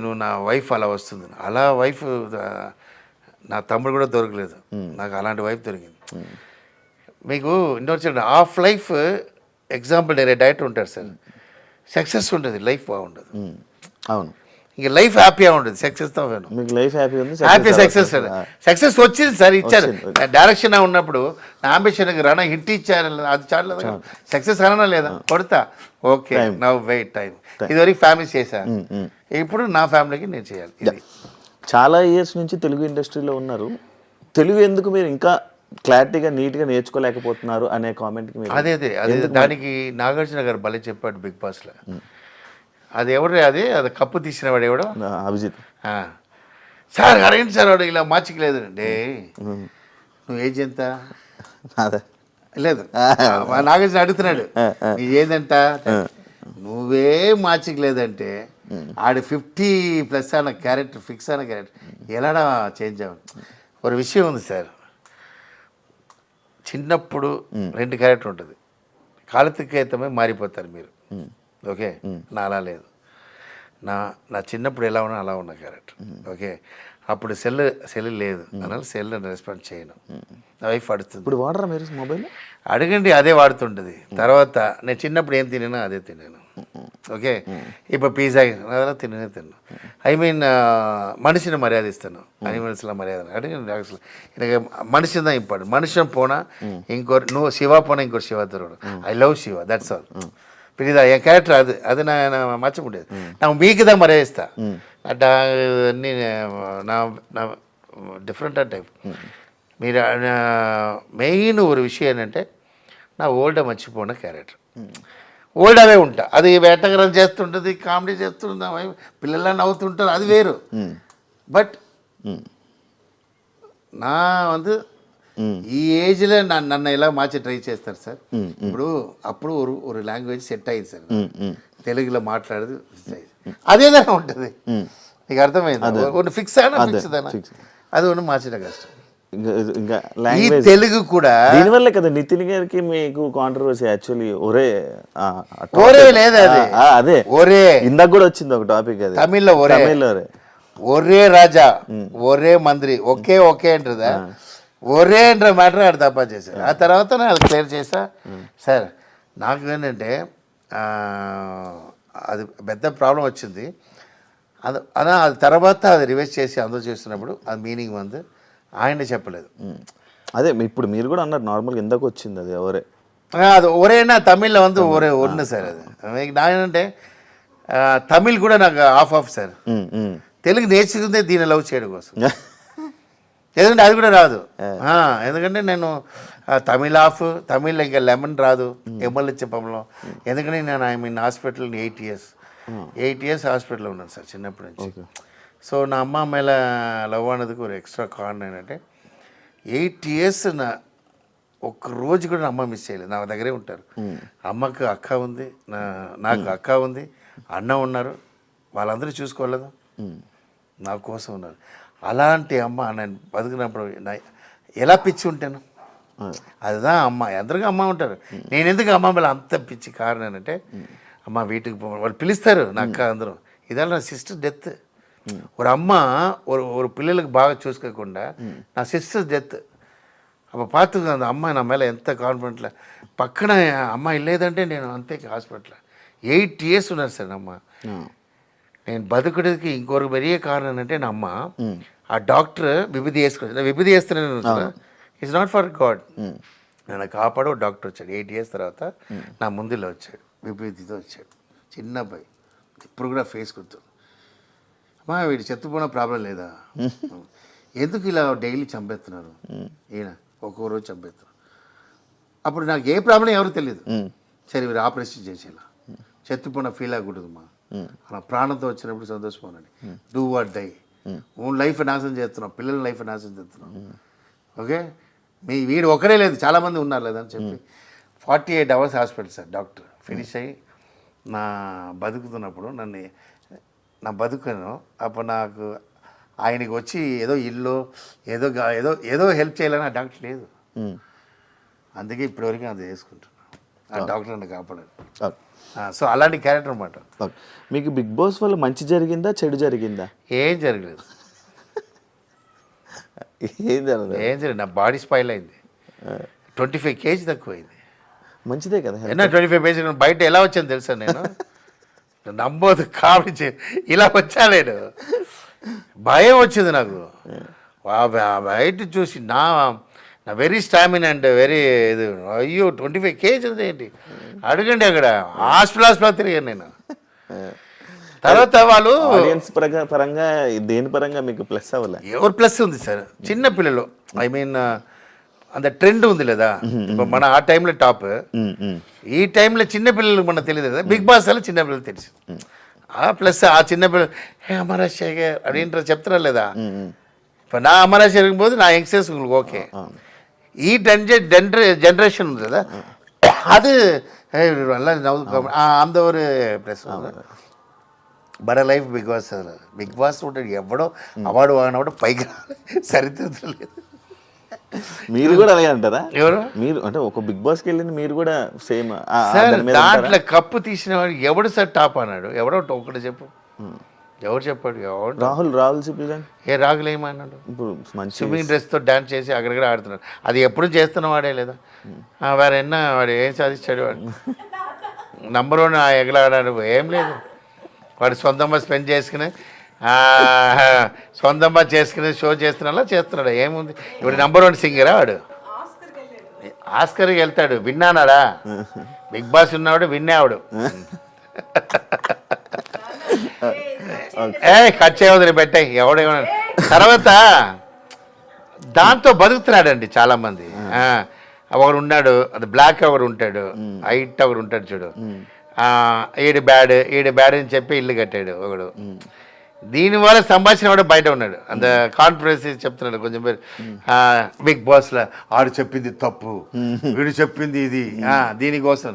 నువ్వు నా వైఫ్ అలా వస్తుంది. అలా వైఫ్ నా తమ్ముడు కూడా దొరకలేదు, నాకు అలాంటి వైఫ్ దొరికింది. మీకు ఇండోర్ హాఫ్ లైఫ్ ఎగ్జాంపుల్, నేను డైరెక్టర్ ఉంటారు సార్, సక్సెస్ ఉంటుంది, లైఫ్ బాగుండదు. అవును, ఇంక లైఫ్ హ్యాపీగా ఉంటుంది, సక్సెస్తో మీకు లైఫ్ హ్యాపీ ఉంది, హ్యాపీ సక్సెస్. సక్సెస్ వచ్చింది సార్, ఇచ్చారు. డైరెక్షన్ ఉన్నప్పుడు నా అంబిషన్ రానా హిట్ ఇచ్చారు, అది చాలు. సక్సెస్ అనా లేదా, కొడతా, ఓకే నవ్ వెయిట్ టైం. ఇదివరకు ఫ్యామిలీ చేశాను, ఇప్పుడు నా ఫ్యామిలీకి నేను చేయాలి. ఇది చాలా ఇయర్స్ నుంచి తెలుగు ఇండస్ట్రీలో ఉన్నారు. తెలుగు ఎందుకు మీరు ఇంకా క్లారిటీగా నీట్గా నేర్చుకోలేకపోతున్నారు అనే కామెంట్కి మీరు అదే దానికి నాగార్జున గారు భలే చెప్పాడు బిగ్ బాస్లో. అది ఎవరు, అది కప్పు తీసిన వాడు ఎవడో, అభిజిత్ సార్ అరేంటి సార్ వాడు ఇలా మార్చికలేదు అంటే, నువ్వు ఏజ్ ఎంత అదే లేదు, నాగార్జున అడుగుతున్నాడు నీ ఏజ్ ఎంత, నువ్వే మార్చికలేదంటే ఆడు 50+ అన్న క్యారెక్టర్, ఫిక్స్ అన్న క్యారెక్టర్ ఎలాడా చేంజ్ అవ్వదు. ఒక విషయం ఉంది సార్, చిన్నప్పుడు 2 క్యారెక్టర్ ఉంటుంది, కాలతీకైతమే మారిపోతారు మీరు. ఓకే, నా అలా లేదు, నా చిన్నప్పుడు ఎలా ఉన్నా అలా ఉన్న క్యారెక్టర్. ఓకే, అప్పుడు సెల్ లేదు అన్న, సెల్ రెస్పాన్స్ చేయను, నా వైఫ్ అడుగుతుంది. ఇప్పుడు వాడరా మీరు మొబైల్? అడగండి, అదే వాడుతుంటుంది. తర్వాత నేను చిన్నప్పుడు ఏం తిన్నానో అదే తిన్నాను. ఓకే, ఇప్పుడు పిజ్జా అలా తిన్నాను. ఐ మీన్ మనిషిని మర్యాద ఇస్తాను, అనిమల్స్లో మర్యాద అడగండి. అసలు మనిషి దా ఇంపార్టెంట్. మనిషిని పోనా ఇంకోరు, నువ్వు శివ పోనా ఇంకోటి శివ దొరకడు. I love Shiva, that's all. పిలిదా ఏ క్యారెక్టర్ అది నా మర్చిపోలేదు. నాకు మీకుదా మర్యాద ఇస్తా అట్లా అన్నీ నా డిఫరెంట్ టైప్. మీరు మెయిన్ ఒక విషయం ఏంటంటే, నా ఓల్డ్ మర్చిపోయిన క్యారెక్టర్, ఓల్డ్ అవే ఉంటా. అది వేటగరం చేస్తుంటుంది, కామెడీ చేస్తుంటుంది, పిల్లల నవ్వుతుంటారు, అది వేరు. బట్ నా வந்து ఈ ఏజ్లో నన్ను ఎలా మార్చి ట్రై చేస్తారు సార్. ఇప్పుడు అప్పుడు ఒక లాంగ్వేజ్ సెట్ అయ్యింది సార్, తెలుగులో మాట్లాడేది అదేదైనా ఉంటుంది. నీకు అర్థమైంది, కొన్ని ఫిక్స్ అయినా ఫిక్స్ అయినా అది ఒకటి మార్చడం కష్టం. ఇంకా ఈ తెలుగు కూడా దీనివల్ల కదా నితిన్ గారికి మీకు కాంట్రవర్సీ యాక్చువల్లీ. ఒరే లేదు, అది అదే ఒరే ఇందాక కూడా వచ్చింది ఒక టాపిక్, అది తమిళ్లో ఒరే రాజా, ఒరే మంత్రి, ఒకే అంటారా, ఒరే అంటారు మ్యాటర్ ఆడు తప్ప చేశారు. ఆ తర్వాత నేను అది క్లియర్ చేస్తా సార్. నాకు ఏంటంటే అది పెద్ద ప్రాబ్లం వచ్చింది. అది తర్వాత అది రివైజ్ చేసి అందరూ చేస్తున్నప్పుడు అది మీనింగ్ ఉంది, ఆయన చెప్పలేదు. అదే ఇప్పుడు మీరు కూడా అన్నారు నార్మల్గా ఎందుకు వచ్చింది అది ఒరే, అది ఒరేనా తమిళ్లో ఒరే ఒన్ను సార్. అది నాకేంటంటే తమిళ్ కూడా నాకు ఆఫ్ సార్. తెలుగు నేర్చుకుందే దీన్ని లవ్ చేయడం కోసం, ఎందుకంటే అది కూడా రాదు. ఎందుకంటే నేను తమిళ్ ఇంకా లెమన్ రాదు ఎమ్మెల్యే చెప్పంలో. ఎందుకంటే నేను ఐ మీన్ హాస్పిటల్ 8 years హాస్పిటల్లో ఉన్నాను సార్ చిన్నప్పటి నుంచి. సో నా అమ్మ మేళ లవ్ అన్నదికి ఒక ఎక్స్ట్రా కారణం ఏంటంటే 8 years నా ఒక్క రోజు కూడా నా అమ్మ మిస్ చేయలేదు, నా దగ్గరే ఉంటారు. అమ్మకు అక్క ఉంది, నాకు అక్క ఉంది, అన్న ఉన్నారు, వాళ్ళందరూ చూసుకోలేదు, నా కోసం ఉన్నారు. అలాంటి అమ్మ నేను బతుకున్నప్పుడు ఎలా పిచ్చి ఉంటాను, அதுదా అమ్మ. అందరికీ అమ్మ ఉంటారు, నేను ఎందుకు అమ్మ మేళ అంత పిచ్చి కారణం ఏంటంటే, అమ్మ వీటికి వాళ్ళు పిలుస్తారు నా అక్క అందరూ. ఇదాల నా సిస్టర్ డెత్. ஒரு அம்மா ஒரு పిల్లలకు బాగా చూసుకోకుండా నా సిస్టర్ డెత్ అప్పుడు பார்த்துக்க அந்த అమ్మ నా மேலே ఎంత కాన్ఫిడెంట్లో పక్కన అమ్మ లేదంటే నేను అంతే హాస్పిటల్ 8 years ఉన్నారు సార్ అమ్మ. నేను బతుకుడికి ఇంకొక పెరియ కారణం ఏంటంటే నా అమ్మ ఆ డాక్టర్ విభూది వేసుకుని విభూది వేస్తున్నాను, ఇట్స్ నాట్ ఫర్ గాడ్. నన్ను కాపాడు డాక్టర్ వచ్చాడు 8 years తర్వాత నా ముందులో వచ్చాడు, విభూతితో వచ్చాడు, చిన్న అబ్బాయి, ఇప్పుడు కూడా ఫేస్ గుర్తు. అమ్మా వీడు చెత్తపోయిన ప్రాబ్లం లేదా, ఎందుకు ఇలా డైలీ చంపేస్తున్నారు, ఈయన ఒక్కొక్క రోజు చంపేస్తున్నారు. అప్పుడు నాకు ఏ ప్రాబ్లం ఎవరు తెలియదు. సరే వీరు ఆపరేషన్ చేసేలా చెత్తపోయిన ఫీల్ అవ్వకూడదమ్మా, అలా ప్రాణంతో వచ్చినప్పుడు సంతోషపోనండి, do what die. Own life నాశనం చేస్తున్నాం, పిల్లల లైఫ్ నాశనం చేస్తున్నాం. ఓకే, వీడు ఒకరే లేదు చాలామంది ఉన్నారు లేదని చెప్పి 48 hours hospital sir. Doctor finish అయ్యి నా బతుకుతున్నప్పుడు నన్ను నా బతుకును. అప్పుడు నాకు ఆయనకి వచ్చి ఏదో ఇల్లు ఏదో ఏదో ఏదో హెల్ప్ చేయాలని ఆ డాక్టర్ లేదు. అందుకే ఇప్పటివరకు అది చేసుకుంటున్నాను. ఆ డాక్టర్ నన్ను కాపాడారు. సో అలాంటి క్యారెక్టర్ అనమాట. మీకు బిగ్ బాస్ వల్ల మంచి జరిగిందా చెడు జరిగిందా? ఏం జరగలేదు. ఏం జరగలేదు. నా బాడీ స్పాయిల్ అయింది. 25 kg తక్కువైంది. మంచిదే కదా. 25 kg బయట ఎలా వచ్చాను తెలుసా నేను? నమ్మోదు, కామెడీ ఇలా వచ్చా నేను. భయం వచ్చింది నాకు. బయట చూసి నా వెరీ స్టామినా అండ్ వెరీ ఇది. అయ్యో 25 kg ఏంటి అడగండి. అక్కడ హాస్పిటల్ తిరిగాను నేను. తర్వాత వాళ్ళు ఆడియన్స్ పరంగా దేని పరంగా మీకు ప్లస్ అవ్వలే? ఎవరు ప్లస్ ఉంది సార్? చిన్న పిల్లలు, ఐ మీన్ అంత ట్రెండ్ ఉంది లేదా మన ఆ టైంలో టాప్. ఈ టైంలో చిన్న పిల్లలకు మనకు తెలియదు కదా. బిగ్ బాస్ వల్ల చిన్న పిల్లలు తెలుసు. ప్లస్ ఆ చిన్న పిల్లలు అమరాశేఖర్ అదేంటారు చెప్తారా లేదా? ఇప్పుడు నా అమరాశేఖర్ పోతే నా యంగ్స్టర్స్ ఓకే. ఈ జనరేషన్ ఉంది కదా, அது எல்லாம் அந்த ஒரு plus. But life big boss ఉంటాడు. ఎవడో అవార్డు వాడినప్పుడు పైకి సరిదిద్దలేదు లేదు. మీరు కూడా అలాగే అంటారా? ఎవరు మీరు అంటే ఒక బిగ్ బాస్కి వెళ్ళింది మీరు కూడా సేమ్ దాంట్లో కప్పు తీసిన వాడు ఎవడు సార్ టాప్ అన్నాడు? ఎవడో ఒకటి చెప్పు. ఎవరు చెప్పాడు? ఎవరు? రాహుల్ సిప్లిగన్. రాహుల్ ఏమన్నాడు? ఇప్పుడు స్విమ్మింగ్ డ్రెస్తో డాన్స్ చేసి అక్కడక్కడ ఆడుతున్నాడు. అది ఎప్పుడు చేస్తున్న వాడే లేదా? వాడు ఎన్న వాడు ఏం సాధించాడు? వాడు నంబర్ 1 ఎగలాడాడు. ఏం లేదు. వాడు సొంతంగా స్పెండ్ చేసుకుని సొంతంగా చేసుకుని షో చేస్తున్నా చేస్తున్నాడు. ఏముంది? ఇప్పుడు నంబర్ 1 సింగరా వాడు? ఆస్కర్కి వెళ్తాడు. విన్నానాడా? బిగ్ బాస్ ఉన్నవాడు విన్నావాడు. కట్ చేయవద్దు పెట్టాయి ఎవడేమన్నా. తర్వాత దాంతో బతుకుతున్నాడండి చాలామంది. ఒకడు ఉన్నాడు, అది బ్లాక్ ఒకడు ఉంటాడు, హైట్ ఒకడు ఉంటాడు చూడు. ఈడు బ్యాడ్ అని చెప్పి ఇల్లు కట్టాడు ఒకడు. దీనివల్ల సంభాషణ కూడా బయట ఉన్నాడు. అంత కాన్ఫిడెన్స్ చెప్తున్నాడు కొంచెం పేరు. బిగ్ బాస్లో ఆడు చెప్పింది తప్పు, వీడు చెప్పింది ఇది, దీనికోసం.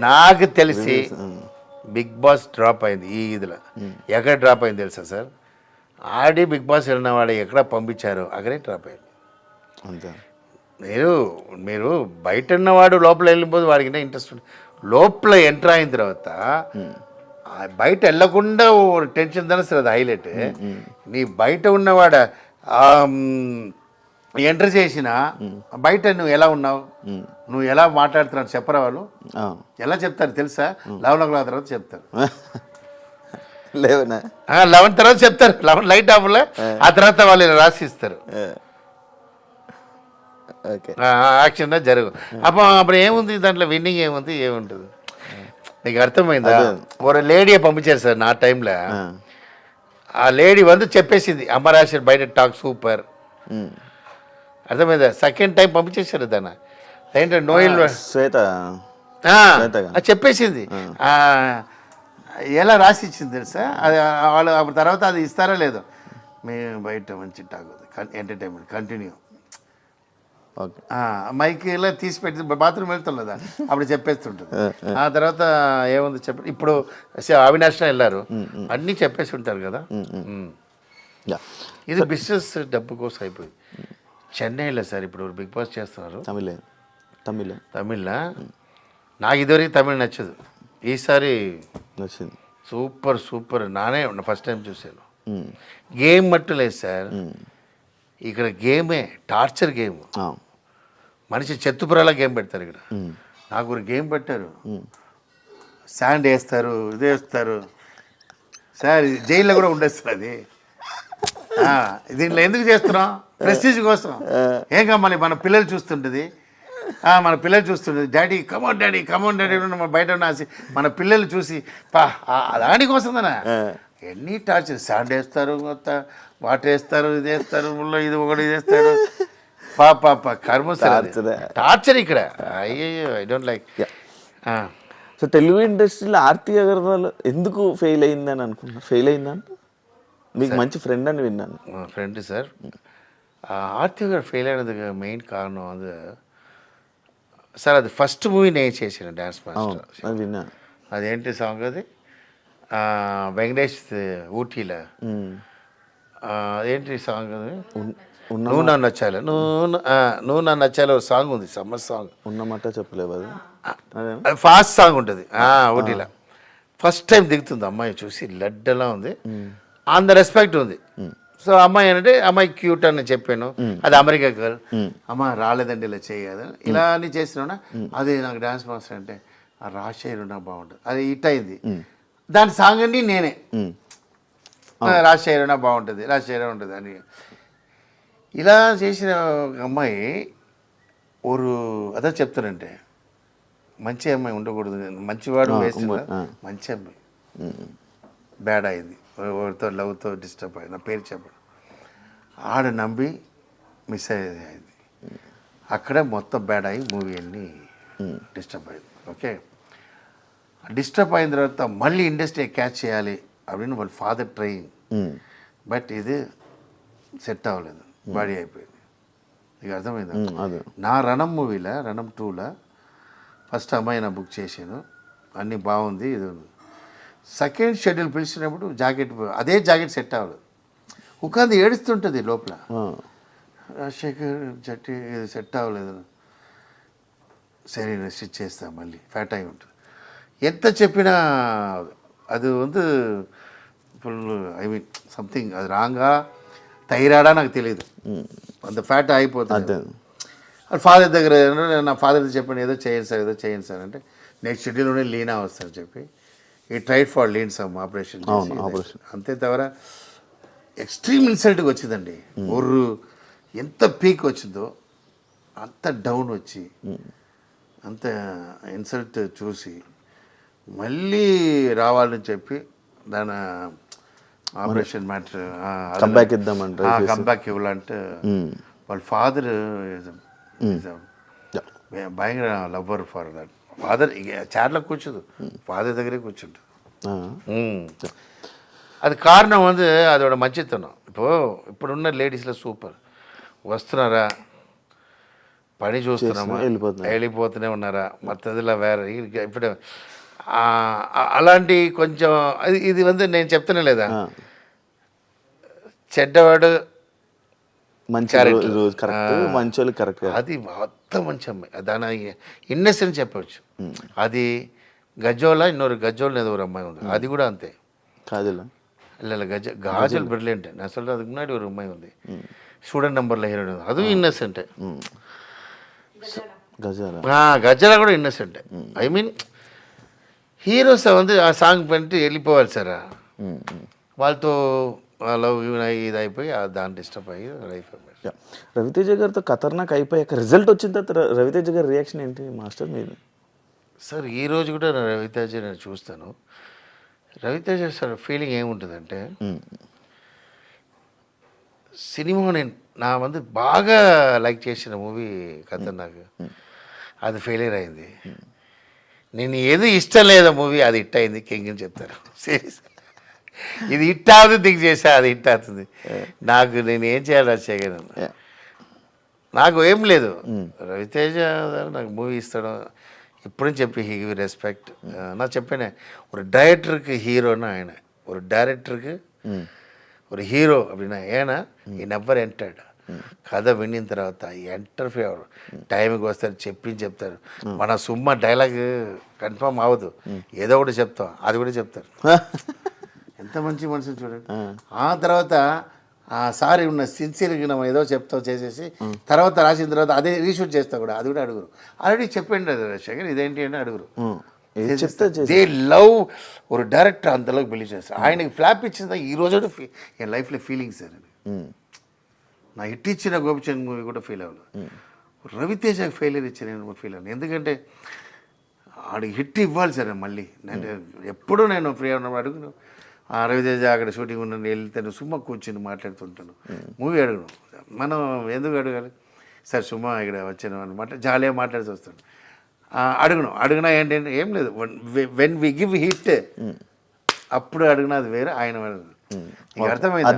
నాకు తెలిసి బిగ్ బాస్ డ్రాప్ అయింది ఈ ఇదిలో. ఎక్కడ డ్రాప్ అయింది తెలుసా సార్? ఆడి బిగ్ బాస్ వెళ్ళిన వాడు ఎక్కడ పంపించారో అక్కడే డ్రాప్ అయింది. అంతే. మీరు బయట ఉన్నవాడు లోపల వెళ్ళిపోతే వాడికి ఇంట్రెస్ట్ ఉంది. లోపల ఎంటర్ అయిన తర్వాత బయట వెళ్ళకుండా టెన్షన్ దాని అది హైలైట్. నీ బయట ఉన్నవాడ ఎంటర్ చేసిన బయట నువ్వు ఎలా ఉన్నావు, నువ్వు ఎలా మాట్లాడుతున్నావు చెప్పరా వాళ్ళు? ఎలా చెప్తారు తెలుసా? 11 o'clock తర్వాత చెప్తారు. 11 తర్వాత చెప్తారు. 11 లైట్ ఆఫ్లో ఆ తర్వాత వాళ్ళు రాసిస్తారు. యాక్షన్ జరుగు. అప్పుడు ఏముంది దాంట్లో? విన్నింగ్ ఏముంది? ఏముంటుంది? నీకు అర్థమైందా? ఒక లేడీ పంపించారు సార్ నా టైంలో. ఆ లేడీ చెప్పేసింది అమరాశర్ బయట టాక్ సూపర్. అర్థమైందా? సెకండ్ టైం పంపించేశారు దాన్ని. ఏంటంటే నోయిల్ శ్వేత చెప్పేసింది. ఎలా రాసి ఇచ్చింది తెలుసా? అది వాళ్ళు అప్పుడు తర్వాత అది ఇస్తారా లేదో, మేము బయట మంచి టాక్ ఎంటర్టైన్మెంట్ కంటిన్యూ. మైక్ ఇలా తీసి పెట్టి బాత్రూమ్ వెళ్తుందా అప్పుడు చెప్పేస్తుంటుంది. ఆ తర్వాత ఏముంది చెప్పండి. ఇప్పుడు అవినాష్ వెళ్ళారు, అన్నీ చెప్పేసి ఉంటారు కదా. ఇది బిజినెస్ డబ్బు కోసం అయిపోయింది. చెన్నైలో సార్ ఇప్పుడు బిగ్ బాస్ చేస్తున్నారు. తమిళ నాకు ఇదివరకు తమిళ నచ్చదు. ఈసారి నచ్చింది. సూపర్. నానే ఫస్ట్ టైం చూశాను. గేమ్ మట్టు లేదు సార్ ఇక్కడ. గేమే టార్చర్ గేమ్. మనిషి చెత్తుపురాల గేమ్ పెడతారు ఇక్కడ. నాకు ఒక గేమ్ పెట్టారు. శాండ్ వేస్తారు, ఇది వేస్తారు సార్. జైల్లో కూడా ఉండేస్తారు అది. దీంట్లో ఎందుకు చేస్తున్నాం? ప్రెస్టీజ్ కోసం. ఏం కావాలి? మన పిల్లలు చూస్తుంటుంది. డాడీ కమోన్ డాడీ మన బయట ఉన్న మన పిల్లలు చూసి దానికోసమేనా ఎన్ని టార్చర్. శాండ్ వేస్తారు, వాటర్ వేస్తారు, ఇది వేస్తారు, ముళ్ళో ఇది ఒకటి ఇది వేస్తాడు. పాప కర్మ టార్చర్ ఇక్కడ. అయ్యో I don't like. So Telugu ఇండస్ట్రీలో ఆర్తి అగర్వాల్ ఎందుకు ఫెయిల్ అయిందని అనుకున్నా? ఫెయిల్ అయిందంటే మీకు మంచి ఫ్రెండ్ అని విన్నాను. Friend sir. ఆర్తి గారు ఫెయిల్ అయినది మెయిన్ కారణం అది సార్. అది ఫస్ట్ మూవీ నేను చేసాను డ్యాన్స్ మాస్టర్. విన్నా. అదేంటి సాంగ్ అది? వెంకటేష్ ఊటీలో ఉమ్. ఏంటి సాంగ్ అది ఉన్న నువ్వు నన్ను నచ్చాలి నువ్వు నన్ను నచ్చాలి ఒక సాంగ్ ఉంది సమ్మర్ సాంగ్ ఉన్నమాట చెప్పలేవు అది అదే అది ఫాస్ట్ సాంగ్ ఉంటుంది ఊటీలో ఫస్ట్ టైం దిగుతుంది అమ్మాయి చూసి లడ్డలా ఉంది ఆన్ ద రెస్పెక్ట్ ఉంది సో అమ్మాయి అంటే అమ్మాయి క్యూట్ అని చెప్పాను అది అమెరికా గర్ల్ అమ్మ రాలేదండి ఇలా చేయదు ఇలా అని చేసినా అది నాకు డాన్స్ మాస్టర్ అంటే ఆ రాజశేఖర్ ఉన్నా బాగుంటుంది అది హిట్ అయింది దాని సాంగ్ అండి నేనే రాజశేఖర్ ఉన్నా బాగుంటుంది రాజశేఖర్ ఉంటుంది అని ఇలా చేసిన ఒక అమ్మాయి అదే చెప్తానంటే మంచి అమ్మాయి ఉండకూడదు మంచివాడు వేసిన మంచి అమ్మాయి బ్యాడ్ అయింది ఎవరితో లవ్తో డిస్టర్బ్ అయింది నా పేరు చెప్పాడు ఆడ నమ్మి మిస్ అయింది అక్కడ మొత్తం బ్యాడ్ అయ్యి మూవీ అన్ని డిస్టర్బ్ అయింది ఓకే డిస్టర్బ్ అయిన తర్వాత మళ్ళీ ఇండస్ట్రీ క్యాచ్ చేయాలి அப்படின்னு వాళ్ళ ఫాదర్ ట్రైయింగ్ బట్ ఇది సెట్ అవ్వలేదు బాడీ అయిపోయింది ఇక అర్థమైంది నా రణం మూవీలో రణం 2లో ఫస్ట్ అమ్మాయి నా బుక్ చేశాను అన్నీ బాగుంది ఇది సెకండ్ షెడ్యూల్ పిలిచినప్పుడు జాకెట్ అదే జాకెట్ సెట్ అవ్వలేదు ఉకాంది ఏడుస్తుంటుంది లోపల రాజశేఖర్ జట్టి ఇది సెట్ అవ్వలేదు సరే స్టిచ్ చేస్తా మళ్ళీ ఫ్యాట్ అయి ఉంటుంది ఎంత చెప్పినా అది வந்து ఫుల్ ఐ మీన్ సంథింగ్ అది రాంగా థైరాయిడా నాకు తెలియదు అంత ఫ్యాట్ అయిపోతుంది అది ఫాదర్ దగ్గర నా ఫాదర్ చెప్పాను ఏదో చేయండి సార్ అంటే నెక్స్ట్ షెడ్యూల్లోనే లీనా వస్తాను చెప్పి ఈ tried for lean some operation అంతే తవర ఎక్స్ట్రీమ్ ఇన్సల్ట్గా వచ్చిందండి ఒర్రు ఎంత పీక్ వచ్చిందో అంత డౌన్ వచ్చి అంత ఇన్సల్ట్ చూసి మళ్ళీ రావాలని చెప్పి దాని ఆపరేషన్ మ్యాటర్ కంబ్యాక్ ఇవ్వాలంటే వాళ్ళ ఫాదర్ భయంకర లవ్వర్ ఫర్ దట్ ఫాదర్ చైర్లో కూర్చోదు ఫాదర్ దగ్గరే కూర్చుంటుంది అది కారణం வந்து அதோட మంచితనం ఇప్పుడున్న లేడీస్లో సూపర్ వస్తున్నారా పని చూస్తున్నామా వెళ్ళిపోతూనే ఉన్నారా మత్తదిలా వేరే ఇప్పుడు అలాంటి కొంచెం ఇది வந்து నేను చెప్తానే లేదా చెడ్డవాడు మంచి కరెక్ట్ అది మొత్తం మంచి అమ్మాయి దాని ఇన్నెసెన్స్ చెప్పవచ్చు అది గజోలా ఇంకొరు గజోల్ ఏదో ஒரு అమ్మాయి ఉంది అది కూడా అంతే కాజల్ இல்லை காஜல் பிரில்லியன்ட் நான் சொல்கிறது அதுக்கு முன்னாடி ஒரு அம்மாய் வந்து ஸ்டூடெண்ட் நம்பரில் ஹீரோயின் அதுவும் இன்னசென்ட்டு గజలా కూడా ఇన్నసెంట్ ఐ మీన్ హీరోస్ வந்து ఆ సాంగ్ பண்ணிட்டு వెళ్ళిపోవాలి సార్ వాళ్ళతో లవ్ ఇది అయిపోయి దాన్ని డిస్టర్బ్ అయ్యి లైఫ్ రవితేజ గారితో ఖతర్నాక్ అయిపోయాక రిజల్ట్ వచ్చిన తర్వాత రవితేజ గారి రియాక్షన్ ఏంటి మాస్టర్ మీరు సార్ ఈ రోజు కూడా రవితేజ నేను చూస్తాను రవితేజ సార్ ఫీలింగ్ ఏముంటుందంటే సినిమా నా வந்து బాగా లైక్ చేసిన మూవీ ఖతర్నాక్ అది ఫెయిలియర్ అయింది నేను ఏది ఇష్టం లేదా మూవీ అది హిట్ అయింది కింగ్ అని చెప్తారు సీరియస్ ఇది హిట్ అవుతుంది థింక్ చేసా అది హిట్ అవుతుంది నాకు నేను ఏం చేయాలి రాజశేఖర్ నాకు ఏం లేదు రవితేజ నాకు మూవీ ఇస్తాడు ఇప్పుడని చెప్పి హీ గివ్ రెస్పెక్ట్ நான் చెప్పానే ஒரு டைரக்டருக்கு ஹீரோன்னா ఆయన ஒரு டைரக்டருக்கு ஒரு హీరో அப்படின்னா ஏன்னா ఈ నెవర్ ఎంటర్డ్ కథ వినిన తర్వాత ఎంటర్ టైంకి వస్తారు చెప్తారు మన సుమ్మ డైలాగ్ కన్ఫర్మ్ అవ్వదు ఏదో ఒకటి చెప్తాం అది కూడా చెప్తారు ఎంత మంచి మనుషులు చూడండి ఆ తర్వాత ఆ సారీ ఉన్న సిన్సియర్గా మనం ఏదో చెప్తాం చేసేసి తర్వాత రాసిన తర్వాత అదే రీషూట్ చేస్తా కూడా అది కూడా అడుగురు ఆల్రెడీ చెప్పండి రాజశేఖర్ ఇదేంటి అని అడుగురు దే లవ్ ఒక డైరెక్టర్ అంతలోకి బిలీవ్ చేస్తారు ఆయనకి ఫ్లాప్ ఇచ్చిన ఈ రోజు ఎన్ లైఫ్లో ఫీలింగ్ సార్ నా హిట్ ఇచ్చిన గోపిచంద్ మూవీ కూడా ఫీల్ అవ్వలేదు రవితేజకి ఫెయిలియర్ ఇచ్చిన నేను ఫీల్ అవ్వను ఎందుకంటే ఆడికి హిట్ ఇవ్వాలి సార్ మళ్ళీ నేను ఎప్పుడూ నేను ఫ్రీ ఉన్నప్పుడు అడుగును రవితేజ అక్కడ షూటింగ్ ఉన్న వెళ్తే సుమ్మ కూర్చుని మాట్లాడుతుంటాను మూవీ అడుగును మనం ఎందుకు అడగాలి సార్ సుమ్మ ఇక్కడ వచ్చాను అనమాట జాలీగా మాట్లాడుతూ వస్తాను అడుగునా ఏంటంటే ఏం లేదు వెన్ వి గివ్ హిట్ అప్పుడు అడిగినా అది వేరే ఆయన అర్థమైంది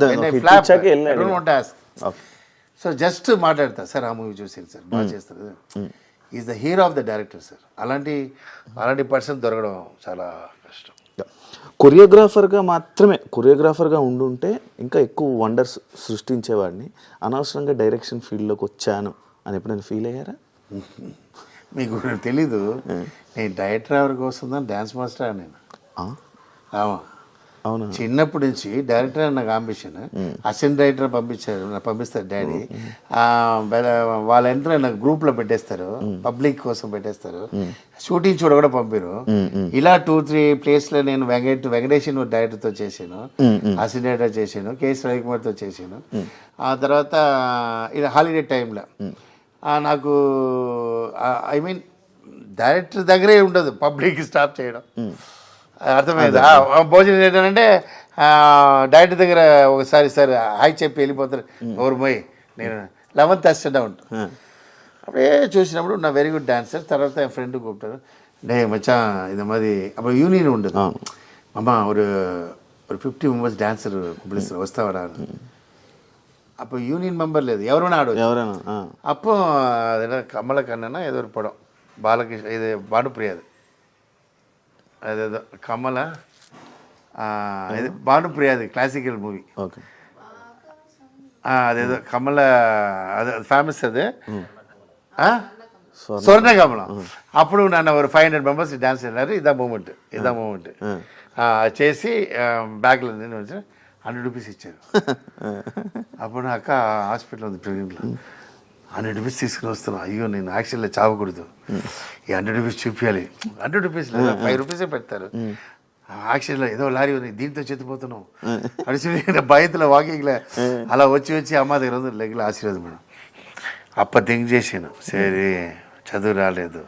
సో జస్ట్ మాట్లాడతా సార్ ఆ మూవీ చూసేది సార్ బాగా చేస్తారు is the hero of the director sir అలాంటి పర్సన్ దొరకడం చాలా కష్టం కొరియోగ్రాఫర్గా మాత్రమే కొరియోగ్రాఫర్గా ఉండుంటే ఇంకా ఎక్కువ వండర్స్ సృష్టించేవాడిని, అనవసరంగా డైరెక్షన్ ఫీల్డ్లోకి వచ్చాను అని ఎప్పుడైనా ఫీల్ అయ్యారా? మీకు తెలీదు, నేను డైరెక్టర్ కోసం డ్యాన్స్ మాస్టర్ నేను. అవునా? చిన్నప్పటి నుంచి డైరెక్టర్ నాకు అంబిషన్. అసిస్టెంట్ డైరెక్టర్ పంపిస్తారు డాడీ. వాళ్ళ ఎంటర్ నాకు గ్రూప్లో పెట్టేస్తారు, పబ్లిక్ కోసం పెట్టేస్తారు, షూటింగ్ చూడ కూడా పంపారు. ఇలా 2-3 ప్లేస్లో నేను వెంకటేష్ డైరెక్టర్తో చేశాను, అసిస్టెంట్ డైరెక్టర్ చేశాను, కేఎస్ రవికుమార్తో చేశాను. ఆ తర్వాత ఇలా హాలిడే టైంలో నాకు ఐ మీన్ డైరెక్టర్ దగ్గరే ఉండదు, పబ్లిక్ స్టాప్ చేయడం. అర్థమైంది. భోజనం ఏంటంటే డైరెక్టర్ దగ్గర ఒకసారి సార్ హాయ్ చెప్పి వెళ్ళిపోతారు, ఎవరు పోయి నేను 11th అసిస్టెంట్ ఉంటాను. అప్పుడే చూసినప్పుడు నా వెరీ గుడ్ డాన్సర్. తర్వాత ఫ్రెండ్ కూపుతారు, డే మచ్చా ఇది మాది అప్పుడు యూనియన్ ఉండదు అమ్మ, ஒரு 50 మెంబర్స్ డాన్సర్ పిలుస్తారు వస్తావరా. அப்போ யூனியன் மெம்பர் లేదు, ఎవరైనా ఆడవచ్చు. ఎవరైనా அப்போ அது கமல கண்ணனா ஏதோ ஒரு படம், பாலகிருஷ்ண இது பானுப்பிரியாது, అదేదో కమల ఇది భానుప్రియాది క్లాసికల్ మూవీ. ఓకే, అదేదో కమల అది ఫేమస్ అది స్వర్ణ కమలం. అప్పుడు నన్ను ఒక 500 మెంబర్స్ డాన్స్ వెళ్ళారు. ఇదా మూమెంట్ చేసి బ్యాగ్లో నేను వచ్చి 100 రూపీస్ ఇచ్చారు. అప్పుడు నా అక్క హాస్పిటల్ ఉంది ట్రైనింగ్లో, 100 రూపీస్ తీసుకుని వస్తున్నాను. అయ్యో నేను యాక్చువల్గా చావకూడదు, ఈ 100 రూపీస్ చూపించాలి. 100 రూపీస్ లేదా 5 రూపీసే పెడతారు. యాక్చువల్గా ఏదో లారీ ఉంది, దీంతో చెత్తిపోతున్నావు అడిచి భయంతో వాకింగ్లో అలా వచ్చి అమ్మ దగ్గర ఉంది లెగ్లో ఆశీర్వాదం మేడం. అప్ప థింక్ చేసాను, సరే చదువు రాలేదు,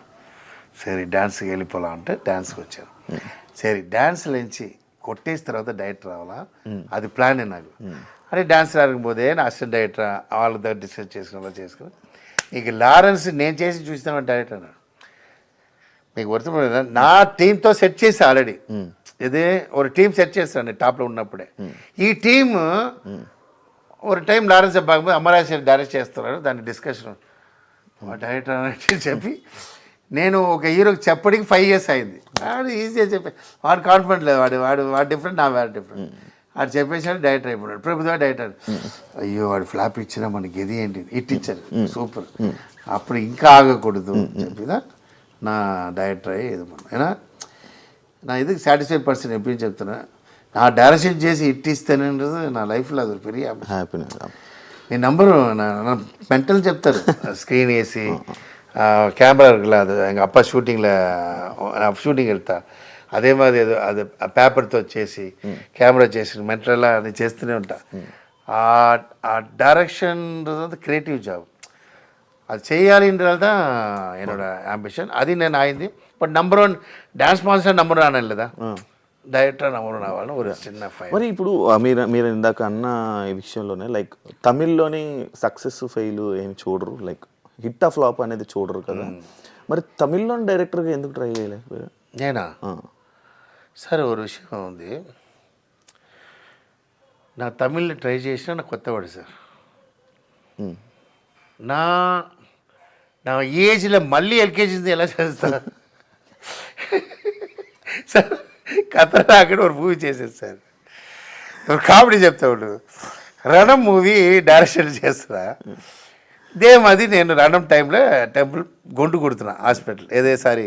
సరే డ్యాన్స్కి వెళ్ళిపోలా అంటే డ్యాన్స్కి వచ్చాను. సరే డ్యాన్స్లో నుంచి కొట్టేసిన తర్వాత డైరెక్టర్ రావాలా, అది ప్లాన్ నాకు. అంటే డ్యాన్స్ రాకపోతే నా అసిస్టెంట్ డైరెక్టర్ వాళ్ళ దగ్గర డిస్కస్ చేసుకుని ఇక లారెన్స్ నేను చేసి చూస్తాను డైరెక్టర్ అన్నాడు. మీకు వర్తపడ నా టీంతో సెట్ చేసి ఆల్రెడీ ఇదే ఒక టీం సెట్ చేస్తాను టాప్లో ఉన్నప్పుడే. ఈ టీమ్ ఒక టైం లారెన్స్ బాగుంది అమరాశ్వరి డైరెక్ట్ చేస్తున్నారు, దాన్ని డిస్కషన్ డైరెక్టర్ అని చెప్పి నేను ఒక హీరోకి చెప్పడానికి 5 years అయింది. వాడు ఈజీగా చెప్పి వాడు కాన్ఫిడెంట్ లేదు, వాడు డిఫరెంట్, నా వాడు డిఫరెంట్. వాడు చెప్పేసాడు డైరెక్టర్ అయిపోయాడు. ప్రభుత్వ డైరెక్టర్ అయ్యో వాడు ఫ్లాప్ ఇచ్చినా మనకి ఇది ఏంటి ఇట్ ఇచ్చారు సూపర్, అప్పుడు ఇంకా ఆగకూడదు చెప్పిదా నా డైరెక్టర్ అయ్యి ఇది అయినా నా ఇది సాటిస్ఫైడ్ పర్సన్ ఎప్పుడు చెప్తున్నా. నా డైరెక్షన్ చేసి ఇట్ ఇస్తానది నా లైఫ్లో అది పెరిగి హ్యాపీనెస్. మీ నంబరు నా మెంటల్ చెప్తారు, స్క్రీన్ వేసి கேமரா இருக்குல்ல, அது எங்கள் அப்பா ஷூட்டிங்கில் ஷூட்டிங் వెళ్తా అదే మాది ఏదో అది ఆ పేపర్తో చేసి కెమెరా చేసి మెంటల్లా అది చేస్తూనే ఉంటా. ఆ డైరెక్షన్ క్రియేటివ్ జాబ్ அது செய்யாலின்றது தான் என்னோட ஆம்பிஷன். அது నేను అయింది. But number 1 dance master number 1 అనలేదా, డైరెక్టర్ నెంబర్ 1 అవ్వాలని ఒక చిన్న ఫైల్. మరి ఇప్పుడు మీరు ఇందాక అన్న ఈ విషయంలోనే లైక్ తమిళ్లోని సక్సెస్ ఫెయిల్ ఏమి చూడరు, లైక్ హిట్ ఆ ఫ్లాప్ అనేది చూడరు కదా, మరి తమిళ్లోని డైరెక్టర్గా ఎందుకు ట్రై చేయలేకపోయా? నేనా సార్ ఒక విషయం ఉంది, నా తమిళ్ని ట్రై చేసినా నాకు కొత్తవాడు సార్. నా ఏజ్లో మళ్ళీ ఎల్కేజీ ఎలా చేస్తా సార్. కథ అక్కడ ఒక మూవీ చేసేది సార్, ఒక కామెడీ చెప్తాడు. రణం మూవీ డైరెక్షన్ చేస్తున్నా, ఇదేమది నేను రణం టైంలో టెంపుల్ గొంటు కొడుతున్నా హాస్పిటల్ ఏదేసారి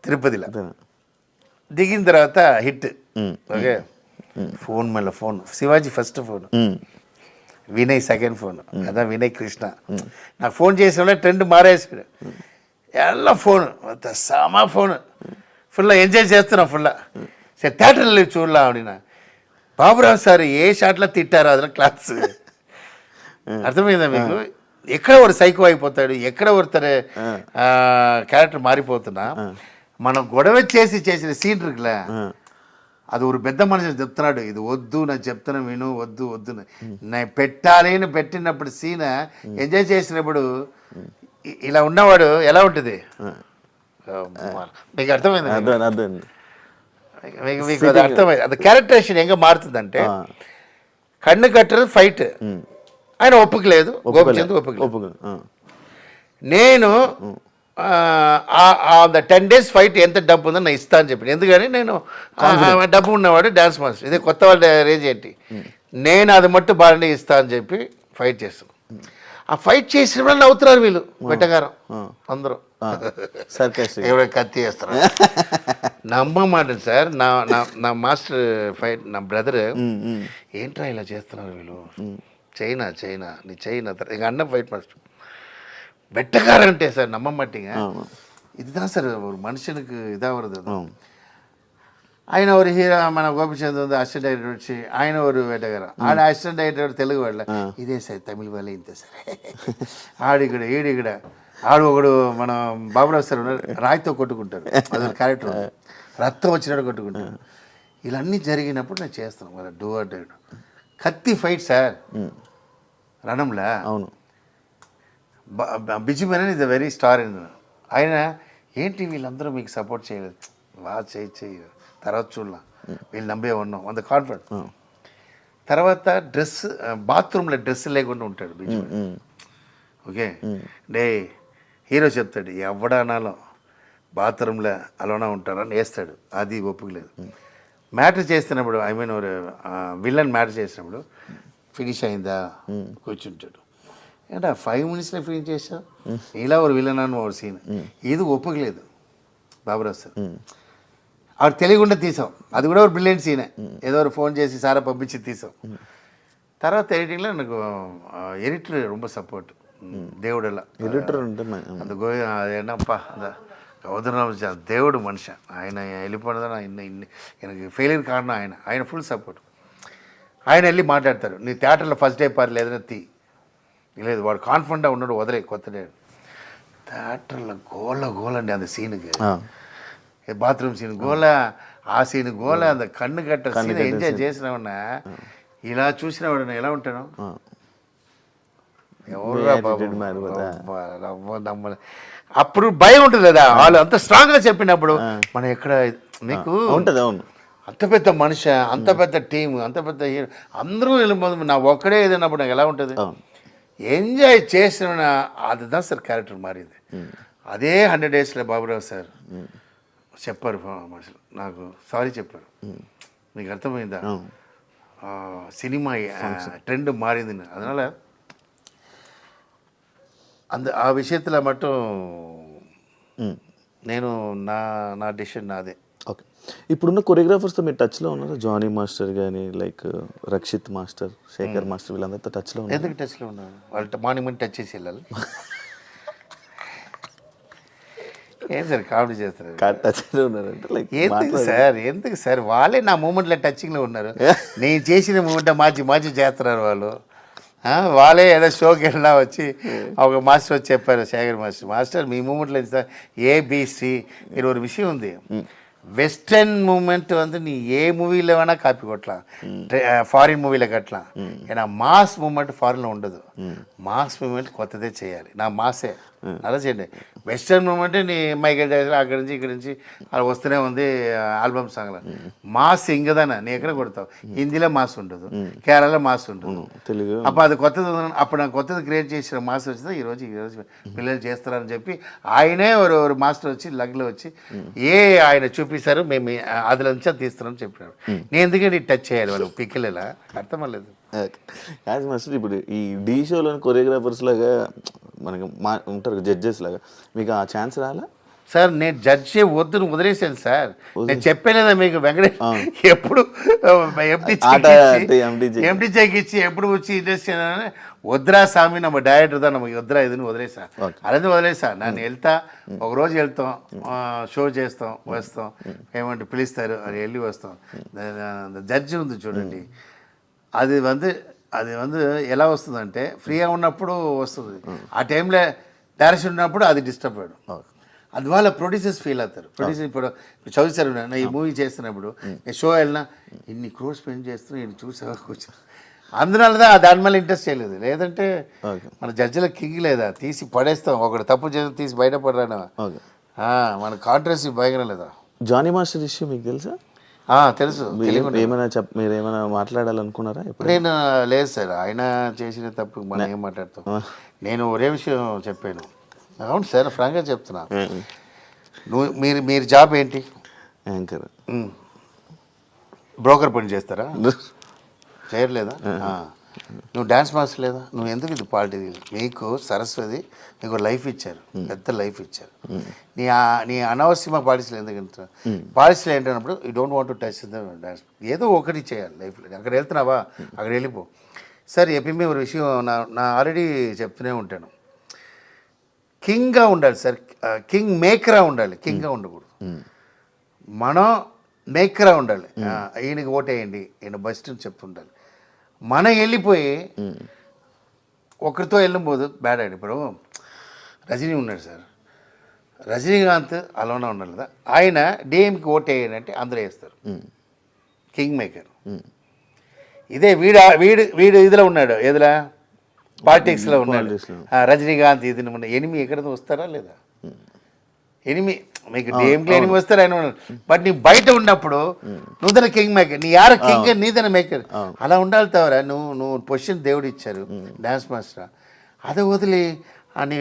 తిరుపతిలో. దిగిన తర్వాత హిట్ ఓకే, ఫోన్ మళ్ళీ phone Shivaji first phone, Vinay second phone, అదా వినయ్ కృష్ణ. నాకు ఫోన్ చేసిన ట్రెండ్ మారేసాడు, ఎలా ఫోన్ సమా ఫోన్ ఫుల్లా ఎంజాయ్ చేస్తున్నాం ఫుల్లా. సరే థియేటర్లో చూడలా ఆవిడ బాబురావు సార్ ఏ షాట్లో తిట్టారు అదిలో క్లాస్. అర్థమైందా మీకు? ఎక్కడ ఒక సైకో అయిపోతాడు, ఎక్కడ ఒకరు క్యారెక్టర్ మారిపోతున్నా. మనం గొడవ చేసిన సీన్ இருக்குல்ல, అది ఒక పెద్ద మనిషి చెప్తున్నాడు ఇది వద్దు నాకు చెప్తున్నా విను వద్దు నేను పెట్టాలి అని పెట్టినప్పుడు సీన్ ఎంజాయ్ చేసినప్పుడు ఇలా ఉన్నవాడు ఎలా ఉంటుంది మీకు అర్థమైంది? మీకు అది అర్థమైంది. అది క్యారెక్టరేషన్ ఎంగ మారుతుందంటే కన్ను కట్టరు ఫైట్ ఆయన ఒప్పుకోలేదు, గోపిచంద్ ఒప్పుకోలేదు. నేను ద 10 days ఫైట్ ఎంత డబ్బు ఉందో నేను ఇస్తా అని చెప్పి. ఎందుకని నేను డబ్బు ఉన్నవాడు డాన్స్ మాస్టర్, ఇదే కొత్త వాళ్ళ రేంజ్ ఏంటి, నేను అది మట్టు బాగానే ఇస్తా అని చెప్పి ఫైట్ చేస్తాను. ఆ ఫైట్ చేసిన వాళ్ళు నవ్వుతున్నారు వీళ్ళు వెట్టగారం అందరూ, ఎవరైనా కత్తి వేస్తారు. నమ్మమాట సార్. నా మాస్టర్ ఫైట్ నా బ్రదర్, ఏంట్రా ఇలా చేస్తున్నారు వీళ్ళు, చైనా నీ చైనా ఇక అన్న ఫైట్ మాస్టర్ வெட்டக்காரன்ட்டே சார் நம்ப மாட்டீங்க. இதுதான் சார் ஒரு மனுஷனுக்கு இதாக வருது. ఆయన ஒரு హీరో మన గోపిచంద్ ఉంది అసిస్టెంట్ డైరెక్టర్ వచ్చి ఆయన ஒரு వేటగారం, ఆడ అసిస్టెంట్ డైరెక్టర్ తెలుగు వాళ్ళ, ఇదే సార్ తమిళ వాళ్ళే ఇంతే సార్. ఆడిక్కడ ఈడిక్కడ ఆడు ఒకడు మన బాబురావు సార్ ఉన్నారు, రాయితో కొట్టుకుంటారు, అదొక క్యారెక్టర్, రక్తం వచ్చినట్టు కొట్టుకుంటారు. ఇలా అన్నీ జరిగినప్పుడు నేను చేస్తాను వాళ్ళ డూ ఆర్ డై. కత్తి ఫైట్ సార్ రణంలా. అవును, busy Menon is the very star in. ఆయన ఏంటి వీళ్ళందరూ మీకు సపోర్ట్ చేయలేదు, చేయి తర్వాత చూడలా, వీళ్ళు నమ్మే ఉన్నాం అంత కాన్ఫిడెంట్. తర్వాత డ్రెస్, బాత్రూంలో డ్రెస్ లేకుండా ఉంటాడు busy Menon. Okay day hero చెప్తాడు ఎవడానాలో బాత్రూంలో అలోనా ఉంటారని వేస్తాడు, అది ఒప్పుకోలేదు. మ్యాటర్ చేస్తున్నప్పుడు ఐ మీన్ విలన్ మ్యాటర్ చేసినప్పుడు ఫినిష్ అయిందా కూర్చుంటాడు. ஏன்டா 5 minutesல ஃபினிஷ் చేసా, ఇలా ஒரு విలనాన్ని ஒரு సీన్, ఇది ఒప్పుకోలేదు బాబురావు సార్. ఆవిడ తెలియకుండా తీసాం, అది కూడా ఒక బ్రిలియంట్ సీనే, ఏదో ఒక ఫోన్ చేసి సారా పంపించి తీసాం. తర్వాత ఎడిటింగ్లో నాకు ఎడిటర్ ரொம்ப సపోర్ట్, దేవుడెல்லாம் ఎడిటర్ అంటే அந்த அது என்னப்பா அந்த கௌதரராம் దేవుడు మనిషి, ఆయన వెళ్ళిపోయినదా எனக்கு ఫెయిలియర్ కారణం ఆయన ఫుల్ సపోర్ట్. ఆయన వెళ్ళి మాట్లాడతారు, నీ థియేటర్లో ఫస్ట్ డే పార్టీ లేదని తీ, లేదు వాడు కాన్ఫిడెంట్గా ఉన్నాడు వదిలే కొత్త డే. థియేటర్లో గోల అండి அந்த సీనుకి, బాత్రూమ్ సీన్ గోల, ఆ సీన్ గోల, அந்த కన్ను కట్ట సీన్ ఎంజాయ్ చేసినామన్నా. ఇలా చూసినావాడు ఎలా ఉంటాను, అప్పుడు భయం ఉంటుంది కదా, వాళ్ళు అంత స్ట్రాంగ్గా చెప్పినప్పుడు మనం ఎక్కడ నీకు ఉంటుంది. అవును, అంత పెద్ద మనిషి, అంత పెద్ద టీం, అంత పెద్ద హీరో, అందరూ వెళ్ళిపోతుంది, నా ఒక్కడే ఏదైనప్పుడు నాకు ఎలా ఉంటుంది. ఎంజాయ్ చేసిన அதுதான் సార్ క్యారెక్టర్ మారింది. అదే 100 daysలో బాబురావు సార్ చెప్పారు, నాకు సారీ చెప్పారు, నీకు అర్థమైందా సినిమా ట్రెండ్ మారింది. அதனால ఆ విషయத்தில் மட்டும் నేను నా డిసిషన్ నాదే. ఓకే, ఇప్పుడున్న కొరియోగ్రాఫర్స్తో మీరు టచ్లో ఉన్నారా? జానీ మాస్టర్ కానీ, like Rakshit master, Sekhar master, వీళ్ళందరితో టచ్లో ఉన్నారు? ఎందుకు టచ్లో ఉన్నారు? వాళ్ళు మార్నింగ్ మంది టచ్ చేసి వెళ్ళాలి. ఏం సార్ కామెడీ చేస్తారు, టచ్లో ఉన్నారంటే లైక్ ఎందుకు సార్ వాళ్ళే నా మూమెంట్లో టచింగ్లో ఉన్నారు. నేను చేసిన మూమెంట్ మార్చి చేస్తున్నారు వాళ్ళు. వాళ్ళే ఏదో షోకి వెళ్ళినా వచ్చి ఒక మాస్టర్ వచ్చి చెప్పారు, శేఖర్ మాస్టర్ మీ మూమెంట్లో సార్ ఏబిసి. మీరు ఒక విషయం ఉంది, வெஸ்டர்ன் மூமெண்ட் வந்து நீ ஏ மூவியில் வேணால் காப்பி கொட்டலாம், ఫారిన్ మూవీలకు అట్లా. ఏనా మాస్ మూమెంట్ ఫారిన్లో ఉండదు, మాస్ మూమెంట్ కొత్తదే చేయాలి. నా మాసే అలా చేయండి. వెస్టర్న్ మూమెంట్ నీ మైకేల్ జాక్సన్ అక్కడి నుంచి ఇక్కడి నుంచి అలా వస్తూనే ఉంది ఆల్బమ్ సాంగ్లో. మాస్ ఇంకదానా నీ ఎక్కడ కొడతావు, హిందీలో మాస్ ఉండదు, కేరళలో మాస్ ఉండదు, తెలుగు. అప్పుడు అది కొత్తది, అప్పుడు నాకు కొత్తది క్రియేట్ చేసిన మాస్ వచ్చిందా ఈరోజు పిల్లలు చేస్తారని చెప్పి ఆయనే ఒక మాస్టర్ వచ్చి లగ్లో వచ్చి ఆయన చూపిస్తారు, మేము అదిలో నుంచి తీస్తున్నాం చెప్పినాడు. నేను ఎందుకంటే టచ్ చేయాలి వాళ్ళు పిక్కిలేలా అర్థమలేదు. యాజ్ మాస్టర్ ఇప్పుడు ఈ డీ షోలోని కొరియోగ్రాఫర్స్ లాగా మనకి ఉంటారు జడ్జెస్ లాగా, మీకు ఆ ఛాన్స్ రాలా? సార్ నేను జడ్జి వదిలేసాను సార్. నేను చెప్పలేదా మీకు వెంకటేష్ ఎప్పుడు ఎంటీ చెక్ ఇచ్చి ఎప్పుడు వచ్చి ఇండస్ట్రీ వద్రా స్వామి நம்ம డైరెక్టర్ தான் நமக்கு వద్రా ఇదని వదిలేసా. అలాగే వదిలేసా, నేను వెళ్తా, ఒకరోజు వెళ్తాం, షో చేస్తాం, వస్తాం, ఏమంటే పిలుస్తారు, అది వెళ్ళి వస్తాం. జడ్జి ఉంది చూడండి, అది ఎలా వస్తుందంటే ఫ్రీగా ఉన్నప్పుడు వస్తుంది, ఆ టైంలో డైరెక్షన్ ఉన్నప్పుడు అది డిస్టర్బ్ అయ్యాడు. అది వాళ్ళ ప్రొడ్యూసర్స్ ఫీల్ అవుతారు. ప్రొడ్యూసర్ ఇప్పుడు చదువుతారు, నేను ఈ మూవీ చేస్తున్నప్పుడు నేను షో వెళ్ళినా ఇన్ని క్రోర్స్ స్పెండ్ చేస్తున్నా ఇన్ని చూసా కూర్చో, అందువల్ల దాని మళ్ళీ ఇంట్రెస్ట్ చేయలేదు. లేదంటే మన జడ్జిల కింగ్ లేదా తీసి పడేస్తాం, ఒకటి తప్పు చేసి తీసి బయటపడరాను, మన కాంట్రవర్సీ భయంకరం లేదా. జానీ మాస్టర్ ఇష్యూ మీకు తెలుసా? తెలుసు. మీరు ఏమైనా మాట్లాడాలనుకున్నారా? నేను లేదు సార్, ఆయన చేసిన తప్పు మనం ఏం మాట్లాడతాం. నేను ఒరే విషయం చెప్పాను, అవును సార్, ఫ్రాంక్గా చెప్తున్నా. మీరు జాబ్ ఏంటి? యాంకర్. బ్రోకర్ పని చేస్తారా? చేయట్లేదా? నువ్వు డ్యాన్స్ మాస్టర్ లేదా? నువ్వు ఎందుకు ఇది పాలిటిక్స్? మీకు సరస్వతి మీకు లైఫ్ ఇచ్చారు, పెద్ద లైఫ్ ఇచ్చారు. నీ అనవసరమైన పాలిటిక్స్లో ఎందుకు? పాలిటిక్స్లో ఏంటన్నప్పుడు you don't want to touch the dance. ఏదో ఒకటి చేయాలి లైఫ్లో. అక్కడ వెళ్తున్నావా, అక్కడ వెళ్ళిపో. సార్ ఎప్పుడు ఒక విషయం నా ఆల్రెడీ చెప్తూనే ఉంటాను. కింగ్గా ఉండాలి సార్, కింగ్ మేకరా ఉండాలి, కింగ్గా ఉండకూడదు. మనం మేకరా ఉండాలి. ఈయనకి ఓటేయండి, ఈయన బెస్ట్ అని చెప్తుండాలి. మనం వెళ్ళిపోయి ఒకరితో వెళ్ళిపోదు బ్యాడ్ అండి. ఇప్పుడు రజనీ ఉన్నాడు సార్, రజనీకాంత్ అలానే ఉండాలి కదా. ఆయన డిఎంకి ఓటేయండి అంటే అందరూ వేస్తారు, కింగ్ మేకర్. ఇదే వీడు ఇదిలో ఉన్నాడు, ఏదిలా పాలిటిక్స్లో ఉన్నాడు రజనీకాంత్. ఇది ఎనిమి ఎక్కడ వస్తారా లేదా? ఎనిమి మీకు డిఎంకే ఎనిమి వస్తారు ఆయన. బట్ నీ బయట ఉన్నప్పుడు నువ్వు కింగ్ మేకర్, నీ యార కింగ్ నీదన మేకర్. అలా ఉండాలి తవరా. నువ్వు పొజిషన్ దేవుడు ఇచ్చారు, డ్యాన్స్ మాస్టర్. అదే వదిలి అని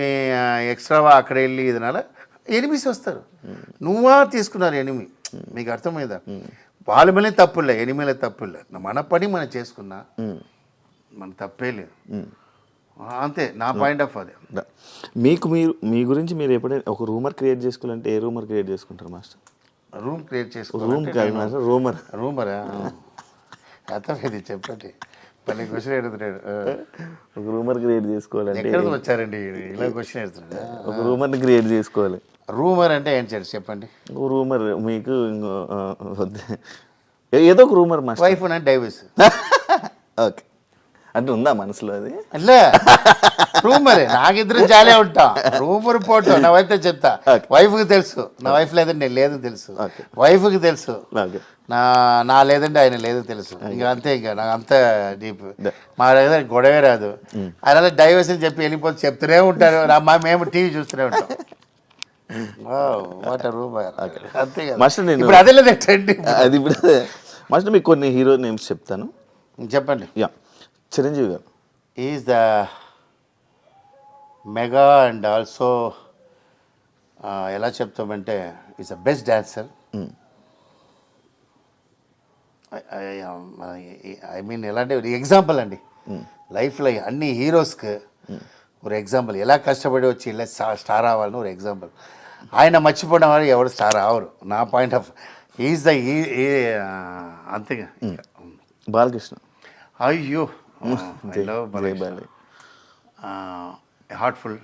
ఎక్స్ట్రావా అక్కడ వెళ్ళి ఇదనాల ఎనిమిస్ వస్తారు. నువ్వా తీసుకున్నారు ఎనిమి. మీకు అర్థమైందా? వాళ్ళ మీద తప్పులే, ఎనిమిలే తప్పులే. మన పని మనం చేసుకున్నా మన తప్పే లేదు. అంతే నా పాయింట్ ఆఫ్ అది. మీ గురించి మీరు ఎప్పుడైనా ఒక రూమర్ క్రియేట్ చేసుకోవాలంటే ఏ రూమర్ క్రియేట్ చేసుకుంటారు మాస్టర్? రూమ్ క్రియేట్ చేసుకోవాలి. రూమ్ కాదు మాస్టర్, రూమరా? అర్థమైంది, చెప్పండి. పని క్వశ్చన్ ఎడుతున్నాడు. ఒక రూమర్ క్రియేట్ చేసుకోవాలంటే ఎక్కడ వచ్చారండి ఇలా క్వశ్చన్ ఎడుతున్నాడు? ఒక రూమర్ని క్రియేట్ చేసుకోవాలి. రూమర్ అంటే ఏంటి సార్ చెప్పండి? ఒక రూమర్ మీకు ఏదో ఒక రూమర్ మాస్టర్. వైఫ్ నా డైవర్స్. ఓకే అంటే ఉందా మనసులో అది? అట్లే రూమరే. నాకిద్దరు జాలే ఉంటా. రూమర్ పోటు నా వైఫ్ చెప్తా. వైఫ్కి తెలుసు నా వైఫ్ లేదండి, నేను లేదు తెలుసు. వైఫ్కి తెలుసు నా లేదండి, ఆయన లేదు తెలుసు. ఇంకా అంతే, ఇంకా నాకు అంత డీప్. మా దగ్గర గొడవే రాదు. ఆయన డైవర్స్ అని చెప్పి వెళ్ళిపోతే చెప్తూనే ఉంటారు. మేము టీవీ చూస్తూనే ఉంటాం. What rumour. అంతే కదా ఇప్పుడు అదే లేదు ట్రెండ్. అది ఇప్పుడు మాస్టర్ మీకు కొన్ని హీరో నేమ్స్ చెప్తాను, చెప్పండి. Yeah. Chiranjeevi garu is the mega and also ఎలా చెప్తామంటే is the best dancer. I mean ఎలాంటి ఎగ్జాంపుల్ అండి లైఫ్లో అన్ని హీరోస్కి ఒక ఎగ్జాంపుల్. ఎలా కష్టపడి వచ్చి ఇలా స్టార్ అవ్వాలని ఒక ఎగ్జాంపుల్. ఆయన మర్చిపోవడం వల్ల ఎవరు స్టార్ అవ్వరు నా పాయింట్ ఆఫ్. ఈజ్ ద అంతేగా. బాలకృష్ణ. అయ్యో హార్ట్ఫుల్,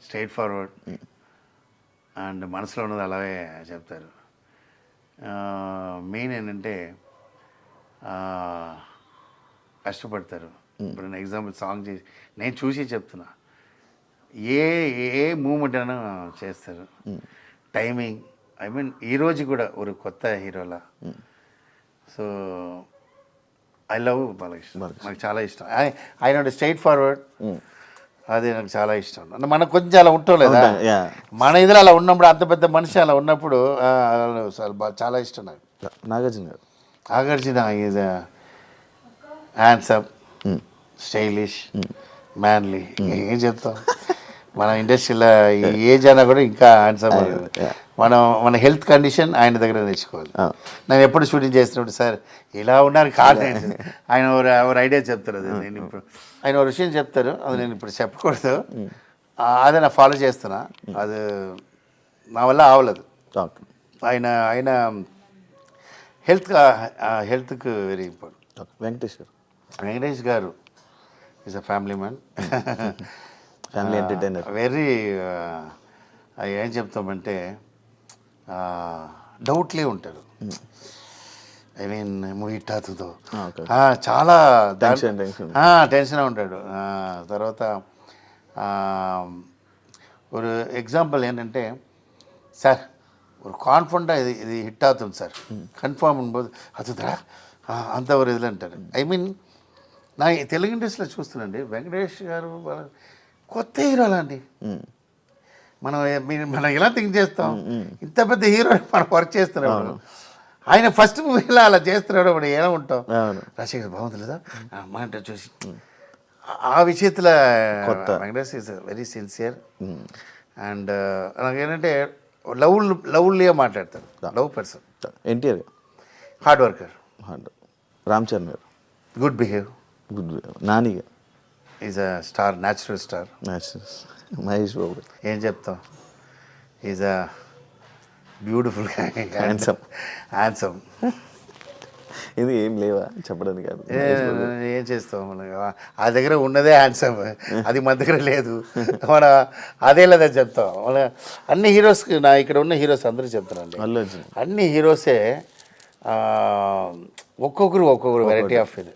స్ట్రైట్ ఫార్వర్డ్ అండ్ మనసులో ఉన్నది అలాగే చెప్తారు. మెయిన్ ఏంటంటే కష్టపడతారు. ఇప్పుడు నేను ఎగ్జాంపుల్ సాంగ్ చేసి నేను చూసి చెప్తున్నా, ఏ మూమెంట్ అయినా చేస్తారు. టైమింగ్, ఐ మీన్ ఈరోజు కూడా ఒక కొత్త హీరోలా. So I love Balakrishna. నాకు చాలా ఇష్టం ఆయన స్ట్రైట్ ఫార్వర్డ్. అది నాకు చాలా ఇష్టం. మనకు కొంచెం అలా ఉంటాం లేదా, మన ఇదిలో అలా ఉన్నప్పుడు, అంత పెద్ద మనిషి అలా ఉన్నప్పుడు చాలా ఇష్టం నాకు. నాగార్జున గారు. Nagarjuna is handsome, stylish, manly. ఏం చెప్తాం, మన ఇండస్ట్రీలో ఏజ్ అయినా కూడా ఇంకా హ్యాండ్సమ్. మన హెల్త్ కండిషన్ ఆయన దగ్గర నేర్చుకోవాలి. నేను ఎప్పుడు షూటింగ్ చేస్తున్నప్పుడు సార్ ఇలా ఉన్నారు కాదు, ఆయన ఒక ఐడియా చెప్తారు. అది నేను ఇప్పుడు ఆయన ఒక విషయం చెప్తారు, అది నేను ఇప్పుడు చెప్పకూడదు. అదే నా ఫాలో చేస్తున్నా. అది నా వల్ల అవలేదు. ఆయన హెల్త్కి very important. Venkatesh garu is a family man, family entertainer. Very ఏం చెప్తామంటే డౌట్లే ఉంటారు. ఐ మీన్ మూవీ హిట్ చాలా టెన్షన్ ఉంటాడు. తర్వాత ఒక ఎగ్జాంపుల్ ఏంటంటే సార్ ஒரு கான்ஃபிடண்ட்டாக இது ஹிட் ஆகுது சார் கன்ஃபார்ம் பண்ணும்போது அதுதா అంత ఒక ఇదిలో అంటారు. ఐ మీన్ నా తెలుగు ఇండస్ట్రీలో చూస్తున్నాండి వెంకటేష్ గారు కొత్త హీరోలా అండి. మనం ఎలా థింక్ చేస్తాం, ఇంత పెద్ద హీరో మనం వర్క్ చేస్తున్నాడు. ఆయన ఫస్ట్ మూవీలో అలా చేస్తున్నాడు, మనం ఎలా ఉంటాం. రాజశేఖర్ బాగుంది లేదా మా అంటే చూసి ఆ విషయத்தில் కొత్త. Venkatesh is very sincere and నాకేంటంటే లవ్లీగా మాట్లాడతారు, love person, NTR hard worker, Ram Charan garu good behave, good Nani garu is a star, natural star. Mahesh Babu garu ఏం చెప్తాం, ఈజ్ అ బ్యూటిఫుల్ హ్యాండ్సమ్. ఇది ఏం లేవా చెప్పడానికి కాదు. ఏం చేస్తాం మనకి ఆ దగ్గర ఉన్నదే హ్యాండ్సమ్, అది మన దగ్గర లేదు, మన అదే లేదని చెప్తాం. మన అన్ని హీరోస్కి నా ఇక్కడ ఉన్న హీరోస్ అందరూ చెప్తానండి, అల్లు అర్జున్ అన్ని హీరోసే ఒక్కొక్కరు వెరైటీ ఆఫ్ ఇది.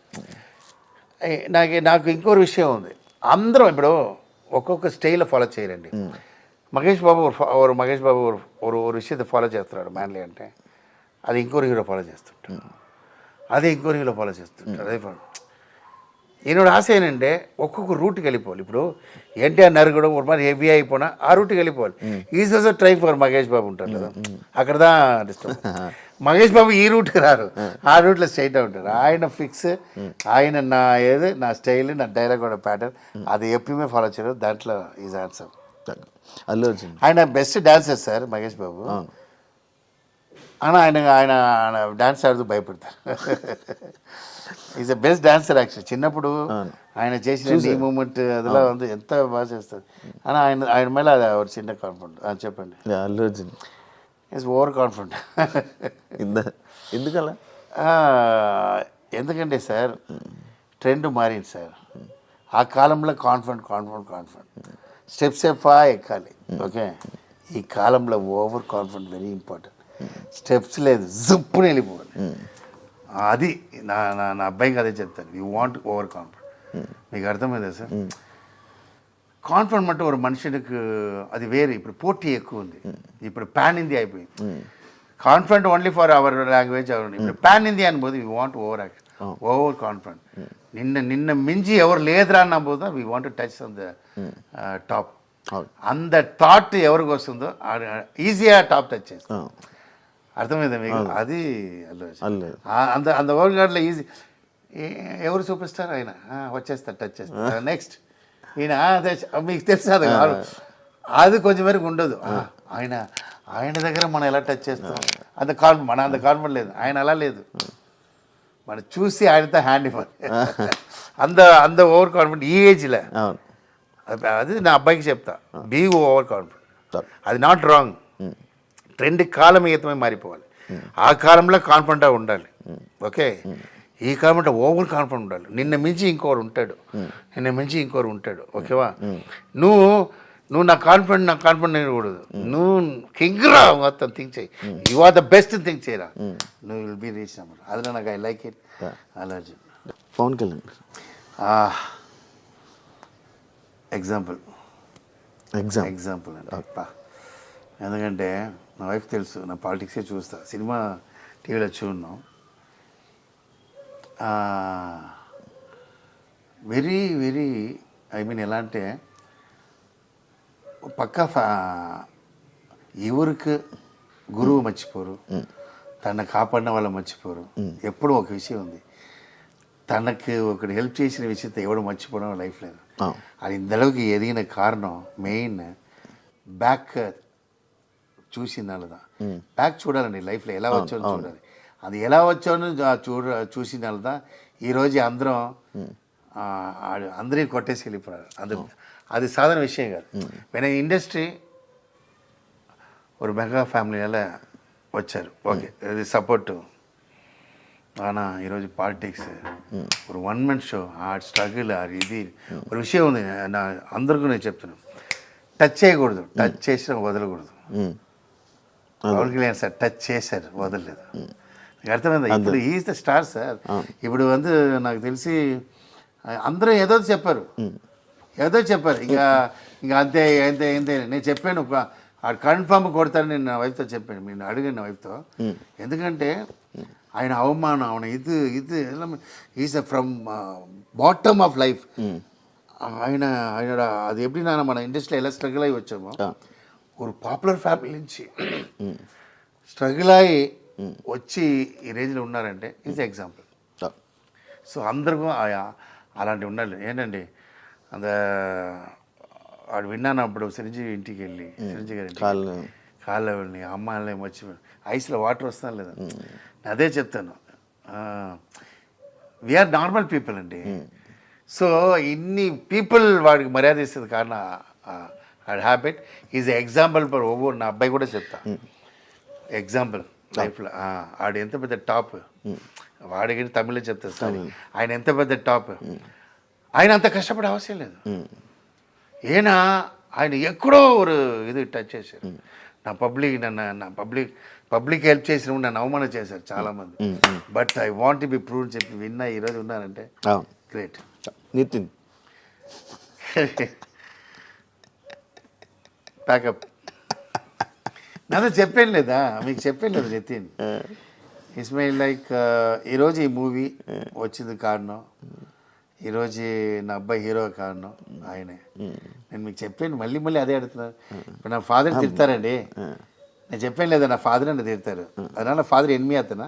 నాకు ఇంకో విషయం ఉంది, అందరం ఇప్పుడు ఒక్కొక్క స్టైల్ ఫాలో చేయరండి. మహేష్ బాబు ஒரு விஷயத்தை ఫాలో చేస్తున్నాడు మ్యాన్లీ అంటే, అది ఇంకోరు హీరో ఫాలో చేస్తుంటాడు, అదే ఇంకోరు హీరో ఫాలో చేస్తుంటాడు. అదే என்னோட ஆசை ఏంటంటే ఒక్కొక్క రూట్కి వెళ్ళిపోవాలి. ఇప్పుడు ఎన్టీఆర్ నరగడం ఒక மாதிரி హెవీ అయిపోయినా ఆ రూట్కి వెళ్ళిపోవాలి. Is also try for Mahesh Babu ఉంటారు కదా, అక్కడ దా డిస్టర్బ్. మహేష్ బాబు ఈ రూట్కి రారు, ఆ రూట్లో స్ట్రైట్ ఉంటారు. ఆయన ఫిక్స్, ఆయన నా స్టైల్, నా డైలాగ్ ప్యాటర్న్ అది ఎప్పుడూ ఫాలో చేయరు. దాంట్లో ఈజ్ ఆన్సర్. అల్లు అర్జున్ ఆయన best dancer sir Mahesh Babu. ఆయన డాన్స్ ఆడుతూ భయపడతారు. Is the best dancer actually. చిన్నప్పుడు ఆయన చేసిన నీ మూమెంట్ అదిలా ఉంది, ఎంత బాగా చేస్తారు. అని ఆయన మీద ఒక చిన్న కాన్ఫిడెంట్. చెప్పండి. Allu Arjun is over confident. ఎందుకలా? ఎందుకంటే సార్ ట్రెండ్ మారింది సార్. ఆ కాలంలో కాన్ఫిడెంట్ స్టెప్స్ ఎక్కాలి. ఓకే, ఈ కాలంలో over confident very important. Steps లేదు, జుప్పుని వెళ్ళిపోవాలి. అది నా అబ్బాయికి అదే చెప్తాను, యూ వాంట్ ఓవర్ కాన్ఫిడెంట్. మీకు అర్థమైందా సార్? కాన్ఫిడెంట్ అంటే ఒక మనుషులకు అది వేరే. ఇప్పుడు పోటీ ఎక్కువ ఉంది, ఇప్పుడు పాన్ ఇండియా అయిపోయింది. Confident only for our language. ఇప్పుడు పాన్ ఇండియా అనిపోదు, we want over action, over confident. నిన్న మించి ఎవరు లేదురా అన్న పోదా, we want touch on the top. అంత థాట్ ఎవరికి వస్తుందో ఈజీగా టాప్ టచ్ చేస్తాం. అర్థమైందా మీకు? అది అంత వరల్డ్ గార్డ్లో ఈజీ. ఎవరు సూపర్ స్టార్ ఆయన వచ్చేస్తారు, టచ్ చేస్తారు. నెక్స్ట్ ఈయన మీకు తెలుసు అది కాదు, అది కొంచెం వరకు ఉండదు. ఆయన దగ్గర మనం ఎలా టచ్ చేస్తాం అంత కాన్ఫిడెంట్ లేదు. ఆయన అలా లేదు, మనం చూసి ఆయనతో హ్యాండ్ ఇవ్వాలి. అంత ఓవర్ కాన్ఫిడెంట్ ఈ ఏజ్లో. అది నా అబ్బాయికి చెప్తా, బీ ఓవర్ కాన్ఫిడెంట్. అది నాట్ రాంగ్. ట్రెండ్ కాలమేతమై మారిపోవాలి. ఆ కాలంలో కాన్ఫిడెంట్గా ఉండాలి. ఓకే, ఈ కాలంలో ఓవర్ కాన్ఫిడెంట్ ఉండాలి. నిన్న మించి ఇంకోరు ఉంటాడు. ఓకేవా? నువ్వు నా కాన్ఫిడెంట్ కూడదు. నువ్వు కింగ్రా మొత్తం థింక్ చేయి, you are the best think చేయరా, నువ్వు విల్ బీ రీచ్ నెంబర్. అది నాకు I like it. Allu Arjun. Pawan Kalyan example అండి అప్ప. ఎందుకంటే నా వైఫ్ తెలుసు, నా పాలిటిక్సే చూస్తా, సినిమా టీవీలో చూడను. వెరీ వెరీ ఎలా అంటే పక్కా ఎవరికి గురువు మర్చిపోరు, తనను కాపాడిన వాళ్ళు మర్చిపోరు. ఎప్పుడూ ఒక విషయం ఉంది, తనకు ఒకటి హెల్ప్ చేసిన విషయంతో ఎవడు మర్చిపోవడం లైఫ్ లేదు. అది ఇంతలోకి ఎదిగిన కారణం మెయిన్ బ్యాక్ చూసిన వాళ్ళదా. బ్యాక్ చూడాలండి లైఫ్లో, ఎలా వచ్చానో చూడాలి. అది ఎలా వచ్చానో చూసిన వాళ్ళదా. ఈరోజు అందరినీ కొట్టేసి వెళ్ళిపోయారు. అది సాధారణ విషయం కాదు. మన ఇండస్ట్రీ ఒక మెగా ఫ్యామిలీలో వచ్చారు. ఓకే, అది సపోర్టు. ஆனால் ఈరోజు పాలిటిక్స్ ఒక వన్ మన్ షో, ఆ స్ట్రగుల్, ఇది ఒక విషయం ఉంది. అందరికీ నేను చెప్తున్నాను, టచ్ చేయకూడదు, టచ్ చేసినా వదలకూడదు. పవన్ కళ్యాణ్ సార్ టచ్ చేశారు, వదలలేదు. నాకు అర్థమైందా? ఇప్పుడు ఈజ్ ద స్టార్ సార్. ఇప్పుడు నాకు తెలిసి అందరూ ఏదో చెప్పారు. ఇంకా అంతే నేను చెప్పాను, కన్ఫర్మ్ కొడతాను. నేను నా వైఫ్తో చెప్పాను, నేను అడిగాను నా వైఫ్తో. ఎందుకంటే ఆయన అవమానం, ఇది is from bottom of life. ఆయన అది எப்படின்னா మన ఇండస్ట్రీలో ఎలా స్ట్రగుల్ అయ్యి వచ్చామో, ఒక పాపులర్ ఫ్యామిలీ నుంచి స్ట్రగుల్ అయ్యి వచ్చి ఈ రేంజ్లో ఉన్నారంటే ఈజ్ ఎగ్జాంపుల్. సో అందరికీ అలాంటివి ఉండాలి. ఏంటంటే அந்த వాడు విన్నాను అప్పుడు చిరంజీవి ఇంటికి వెళ్ళి చిరంజీవి గారి కాళ్ళ వెళ్ళి అమ్మాయిని వచ్చి ఐస్లో వాటర్ వస్తాను లేదా అదే చెప్తాను. వీఆర్ నార్మల్ పీపుల్ అండి. సో ఇన్ని పీపుల్ వాడికి మర్యాద ఇస్తుంది కారణం వాడి habit is example for over. నా అబ్బాయి కూడా చెప్తా ఎగ్జాంపుల్ లైఫ్లో. ఆడు ఎంత పెద్ద టాప్, వాడికి తమిళ్లో చెప్తారు సార్, ఆయన ఎంత పెద్ద టాప్, ఆయన అంత కష్టపడే అవసరం లేదు. ఆయన ఎక్కడో ஒரு ఇది టచ్ చేశారు. నా పబ్లిక్ హెల్ప్ చేసిన నన్ను అవమానం చేశారు చాలామంది. But I want to be prove చెప్పి విన్నా ఈరోజు ఉన్నానంటే గ్రేట్. నితిన్ ప్యాకప్ నాతో చెప్పాను లేదా, మీకు చెప్పాను లేదా నితిన్. ఇస్మాయిల్ లైక్ ఈరోజు ఈ మూవీ వచ్చింది కారణం, ఈరోజు నా అబ్బాయి హీరో కారణం ఆయనే. నేను మీకు చెప్పాను, మళ్ళీ అదే అడుగుతున్నాను. ఇప్పుడు నా ఫాదర్ తిడతారండి, నేను చెప్పాను లేదా నా ఫాదర్ అని తిడతారు. அதனால ఫాదర్ ఎనిమి అతను,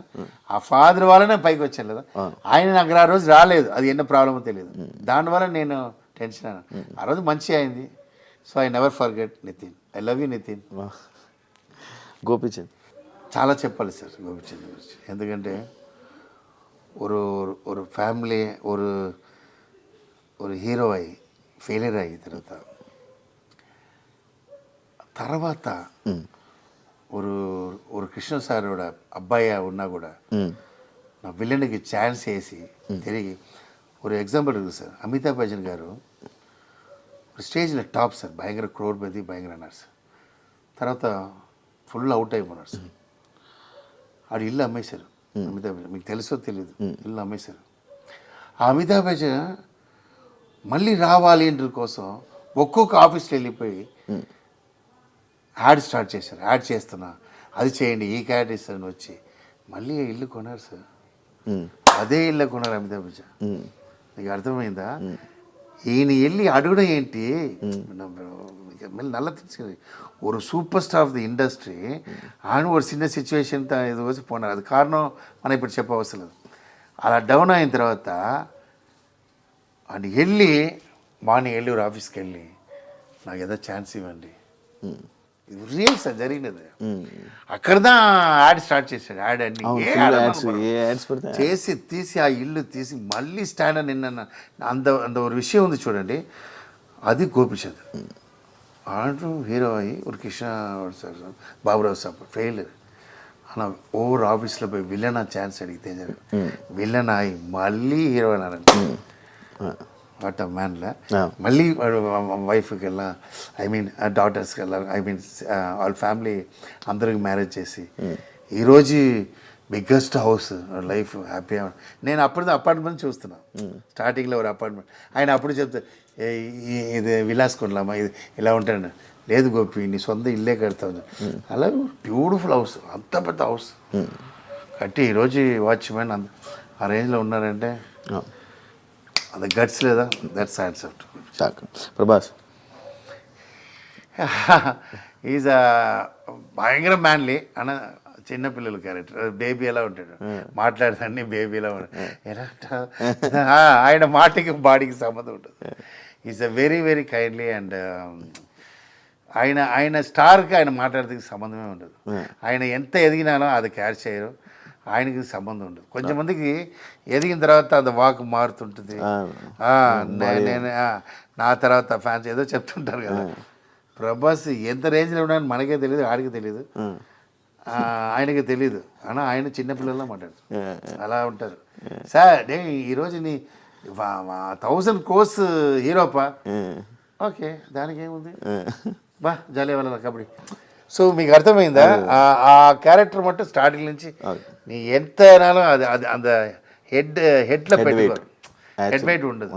ఆ ఫాదర్ వల్లనే పైకి వచ్చాను లేదా. ఆయన నాకు ఆ రోజు రాలేదు, అది ఎన్నో ప్రాబ్లమో తెలియదు, దానివల్ల నేను టెన్షన్ అయ్యాను. ఆ రోజు మంచి అయింది. So I never forget Nitin. I love you Nitin. Gopichand చాలా చెప్పాలి సార్ గోపీచంద్ గురించి. ఎందుకంటే ஒரு ఫ్యామిలీ ஒரு హీరో అయ్యి ఫెయిలియర్ అయ్యి తర్వాత ஒரு కృష్ణ సారోட అబ్బాయి ఉన్నా కూడా నా విలన్కి ఛాన్స్ వేసి తిరిగి ஒரு ఎగ్జాంపుల్ இருக்குது సార్. అమితాబ్ బచ్చన్ గారు ఒక స్టేజ్లో టాప్ సార్, భయంకర క్రోడ్పతి భయంకర అన్నారు సార్. తర్వాత ఫుల్ అవుట్ అయిపోయినారు సార్. ఆడు ఇల్లు అమ్మేశారు అమితాబ్ బచ్చన్, మీకు తెలుసో తెలియదు, ఇల్లు అమ్మేశారు. ఆ అమితాబ్ బచ్చన్ మళ్ళీ రావాలి ఇంటర్ కోసం ఒక్కొక్క ఆఫీస్కి వెళ్ళిపోయి యాడ్ స్టార్ట్ చేశారు. యాడ్ చేస్తున్నా, అది చేయండి, ఈ క్యారెట్ ఇస్తాను వచ్చి మళ్ళీ ఇల్లు కొన్నారు సార్. అదే ఇల్లు కొన్నారు అమితాబ్ బచ్చన్. నీకు అర్థమైందా? ఈయన వెళ్ళి అడగడం ఏంటి, நல்லா தெரிஞ்சு ஒரு super star of the industry ఆయన ఒక చిన్న సిచ్యువేషన్ ఇది వచ్చి పోయినారు. అది కారణం మనం ఇప్పుడు చెప్పవలసిన లేదు. అలా డౌన్ అయిన తర్వాత ఆయన వెళ్ళి మార్నింగ్ వెళ్ళి ఒక ఆఫీస్కి వెళ్ళి నాకు ఏదో ఛాన్స్ ఇవ్వండి, ఇది రియల్ సార్ జరిగినది. అక్కడదా యాడ్ స్టార్ట్ చేశాడు. యాడ్ అన్ని చేసి తీసి ఆ ఇల్లు తీసి మళ్ళీ స్టాండ్ అని నిన్న అంత ఒక విషయం ఉంది చూడండి. అది గోపిచంద్ ఆడు హీరో అయ్యి ఒక Krishna sir Baburao sir failure అన్న ఓవర్ ఆఫీస్లో పోయి విలన్ ఛాన్స్ అడిగితే విలన్ అయ్యి మళ్ళీ హీరో అన్నారంట. వాట్ ఆ మ్యాన్లా మళ్ళీ వైఫ్కి వెళ్ళా, ఐ మీన్ డాటర్స్కి వెళ్ళా, ఐ మీన్ వాళ్ళ ఫ్యామిలీ అందరికి మ్యారేజ్ చేసి ఈరోజు బిగ్గెస్ట్ హౌస్ లైఫ్ హ్యాపీ. నేను అపార్ట్మెంట్ చూస్తున్నా, స్టార్టింగ్లో ఒక అపార్ట్మెంట్. ఆయన అప్పుడు చెప్తా ఇది విలాస్ కొనలామా, ఇది ఇలా ఉంటాను. లేదు గోపి నీ సొంత ఇల్లే కడతావు. అలా బ్యూటిఫుల్ హౌస్, అంత పెద్ద హౌస్ కట్టి ఈరోజు వాచ్మెన్ ఆ రేంజ్లో ఉన్నారంటే అది గట్స్ లేదా, దట్స్ యాక్సెప్ట్. ప్రభాస్ ఈజ్ భయంకర మ్యాన్లీ అన్న, చిన్నపిల్లల క్యారెక్టర్, బేబీ ఎలా ఉంటాడు, మాట్లాడేదాన్ని బేబీ ఎలా ఉంటాడు, ఎలా ఆయన మాటకి బాడీకి సంబంధం ఉంటుంది. Is a very very kindly and ఆయన స్టార్కి ఆయన మాట్లాడేందుకు సంబంధమే ఉండదు. ఆయన ఎంత ఎదిగినానో అది క్యాచ్ చేయరు, ఆయనకి సంబంధం ఉండదు. కొంచెంమందికి ఎదిగిన తర్వాత అది వాక్ మారుతుంటుంది. నేను నా తర్వాత ఫ్యాన్స్ ఏదో చెప్తుంటారు కదా. ప్రభాస్ ఎంత రేంజ్లో ఉన్నాయని మనకే తెలియదు, ఆడికి తెలియదు, ఆయనకి తెలీదు. అన్నా ఆయన చిన్నపిల్లల్లో మాట్లాడుతారు, అలా ఉంటారు. సార్ నేను ఈరోజు నీ 1000 crores హీరోపా, ఓకే దానికి ఏముంది బా జాలీ వాళ్ళ కబడ్డీ. సో మీకు అర్థమైందా? ఆ క్యారెక్టర్ మట్టు స్టార్టింగ్ నుంచి నీ ఎంత అయినాలో అది అది అంత హెడ్లో పెట్టుకోరు, హెడ్ వెయిట్ ఉండదు.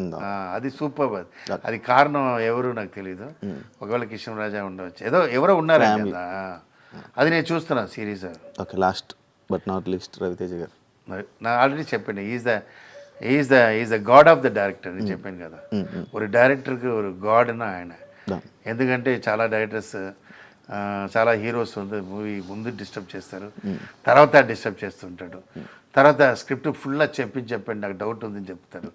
అది సూపర్. అది కారణం ఎవరు నాకు తెలీదు. ఒకవేళ కృష్ణరాజా ఉండవచ్చు, ఎవరో ఉన్నారు కదా, అది నేను చూస్తున్నా series. Okay, last but not least Raviteja గారు. నా ఆల్రెడీ చెప్పండి, is the god of the director అని చెప్పాను కదా. ఒక డైరెక్టర్కి ఒక గాడ్ అన్న ఆయన. ఎందుకంటే చాలా డైరెక్టర్స్ చాలా హీరోస్ మూవీ ముందు డిస్టర్బ్ చేస్తారు, తర్వాత డిస్టర్బ్ చేస్తుంటాడు. తర్వాత స్క్రిప్ట్ ఫుల్గా చెప్పండి నాకు డౌట్ ఉందని చెప్తాడు.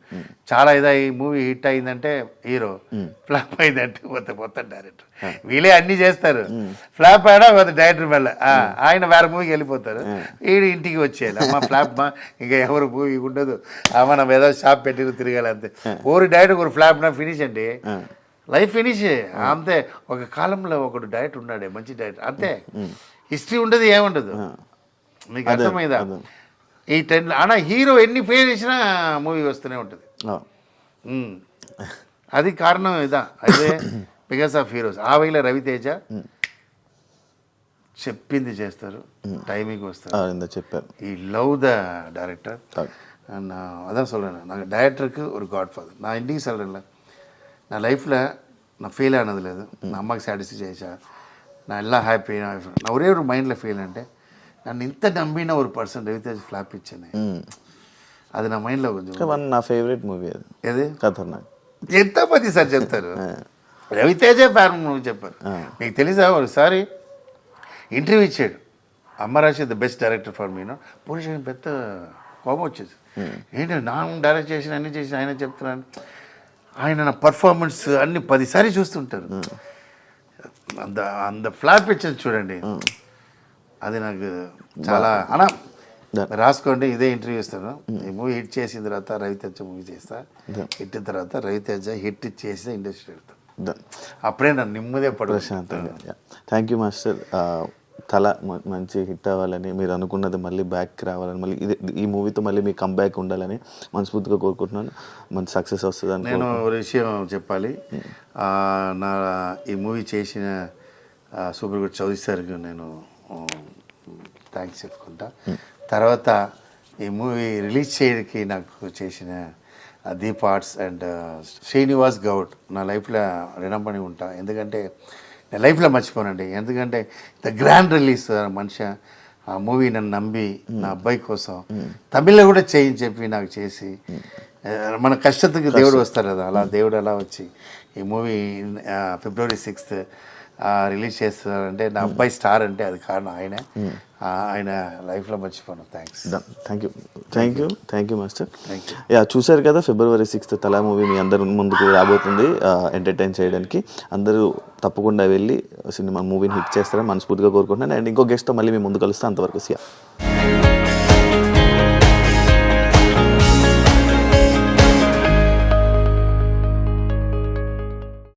చాలా ఈ మూవీ హిట్ అయిందంటే హీరో, ఫ్లాప్ అయిందంటే మొత్తం డైరెక్టర్. వీళ్ళే అన్నీ చేస్తారు. ఫ్లాప్ అయినా డైరెక్టర్ మళ్ళీ ఆయన వేరే మూవీకి వెళ్ళిపోతారు, వీడు ఇంటికి వచ్చేయాలి. అమ్మ ఫ్లాప్ మా ఇంకా ఎవరు మూవీ ఉండదు, మనం ఏదో షాప్ పెట్టి తిరగాలి అంతే. ఓరి డైరెక్టర్ ఒక ఫ్లాప్ నా ఫినిష్ అండి, లైఫ్ ఫినిష్ అంతే. ఒక కాలంలో ఒకడు డైరెక్టర్ ఉన్నాడే మంచి డైరెక్టర్ అంతే, హిస్టరీ ఉండదు ఏముండదు. మీకు అర్థమైందా? ఈ ట్రెండ్ అలా హీరో ఎన్ని ఫెయిల్ చేసినా మూవీ వస్తూనే ఉంటుంది. అది కారణం ఇదా, అదే బికాస్ ఆఫ్ హీరోస్. ఆ వేళ రవితేజ చెప్పింది చేస్తారు, టైమింగ్ వస్తారు. చెప్పారు ఈ లవ్ ద డైరెక్టర్. அதான் சொல்கிறேன், நாங்கள் டேரக்டருக்கு ஒரு காட் ஃபாதர். நான் இன்றைக்கி சொல்கிறேன்ல, నా లైఫ్లో నా ఫెయిల్ అన్నది లేదు. నా అమ్మకి సాటిస్ఫై చేసా, నా ఎలా హ్యాపీ. నా ఒరే ఒక మైండ్లో ఫెయిల్ అంటే నన్ను ఇంత నమ్మిన ఒక పర్సన్ రవితేజ ఫ్లాప్ ఇచ్చాను. అది నా మైండ్లో కొంచెం నా ఫేవరెట్ మూవీ అది. ఏది? ఖతర్నాక్. ఎంతమంది సార్ చెప్తారు రవితేజే ఫ్యాన్ నువ్వు చెప్పారు. మీకు తెలుసా ఒకసారి ఇంటర్వ్యూ ఇచ్చాడు, Ammarasi the best director for మీనో. పోలీస్ పెద్ద కోపం వచ్చేది, ఏంటి నా డైరెక్ట్ చేసిన అన్ని చేసిన ఆయన చెప్తున్నాను. ఆయన నా పర్ఫార్మెన్స్ అన్ని 10 సార్లు చూస్తుంటారు. అంత ఫ్లాప్ ఇచ్చేది చూడండి, అది నాకు చాలా అనా రాసుకోండి. ఇదే ఇంటర్వ్యూ ఇస్తాను. ఈ మూవీ హిట్ చేసిన తర్వాత రవితేజ మూవీ చేస్తా, హిట్ తర్వాత రవితేజ హిట్ చేసి ఇండస్ట్రీ వెళ్తాను. అప్పుడే నన్ను నిమ్మదే ప్రశాంతంగా. Thank you master. తల మంచి హిట్ అవ్వాలని, మీరు అనుకున్నది మళ్ళీ బ్యాక్ రావాలని, మళ్ళీ ఈ మూవీతో మళ్ళీ మీ కంబ్యాక్ ఉండాలని మనస్ఫూర్తిగా కోరుకుంటున్నాను. మంచి సక్సెస్ వస్తుందని. నేను ఒక విషయం చెప్పాలి, నా ఈ మూవీ చేసిన సూపర్ గుడ్ చౌదరి సార్కి నేను థ్యాంక్స్ చెప్పుకుంటా. తర్వాత ఈ మూవీ రిలీజ్ చేయడానికి నాకు చేసిన దీప్ ఆర్ట్స్ అండ్ శ్రీనివాస్ గౌడ్ నా లైఫ్లో రుణపడి ఉంటా. ఎందుకంటే నేను లైఫ్లో మర్చిపోనండి. ఎందుకంటే ద గ్రాండ్ రిలీజ్ మనిషి ఆ మూవీ నన్ను నమ్మి నా అబ్బాయి కోసం తమిళ్లో కూడా చేయని చెప్పి నాకు చేసి, మన కష్టத்துக்கு దేవుడు వస్తారు కదా, అలా దేవుడు అలా వచ్చి ఈ మూవీ February 6th రిలీజ్ చేస్తున్నారంటే నా అబ్బాయి స్టార్ అంటే అది కారణం ఆయనే. ఆయన లైఫ్లో మర్చిపోను. Thank you master. యా, చూశారు కదా, February 6th తలా మూవీ మీ అందరి ముందుకు రాబోతుంది ఎంటర్టైన్ చేయడానికి. అందరూ తప్పకుండా వెళ్ళి సినిమా మూవీని హిట్ చేస్తారని మనస్ఫూర్తిగా కోరుకుంటున్నాను. అండ్ ఇంకో గెస్ట్తో మళ్ళీ మీ ముందు కలుస్తాను. అంతవరకు సియా.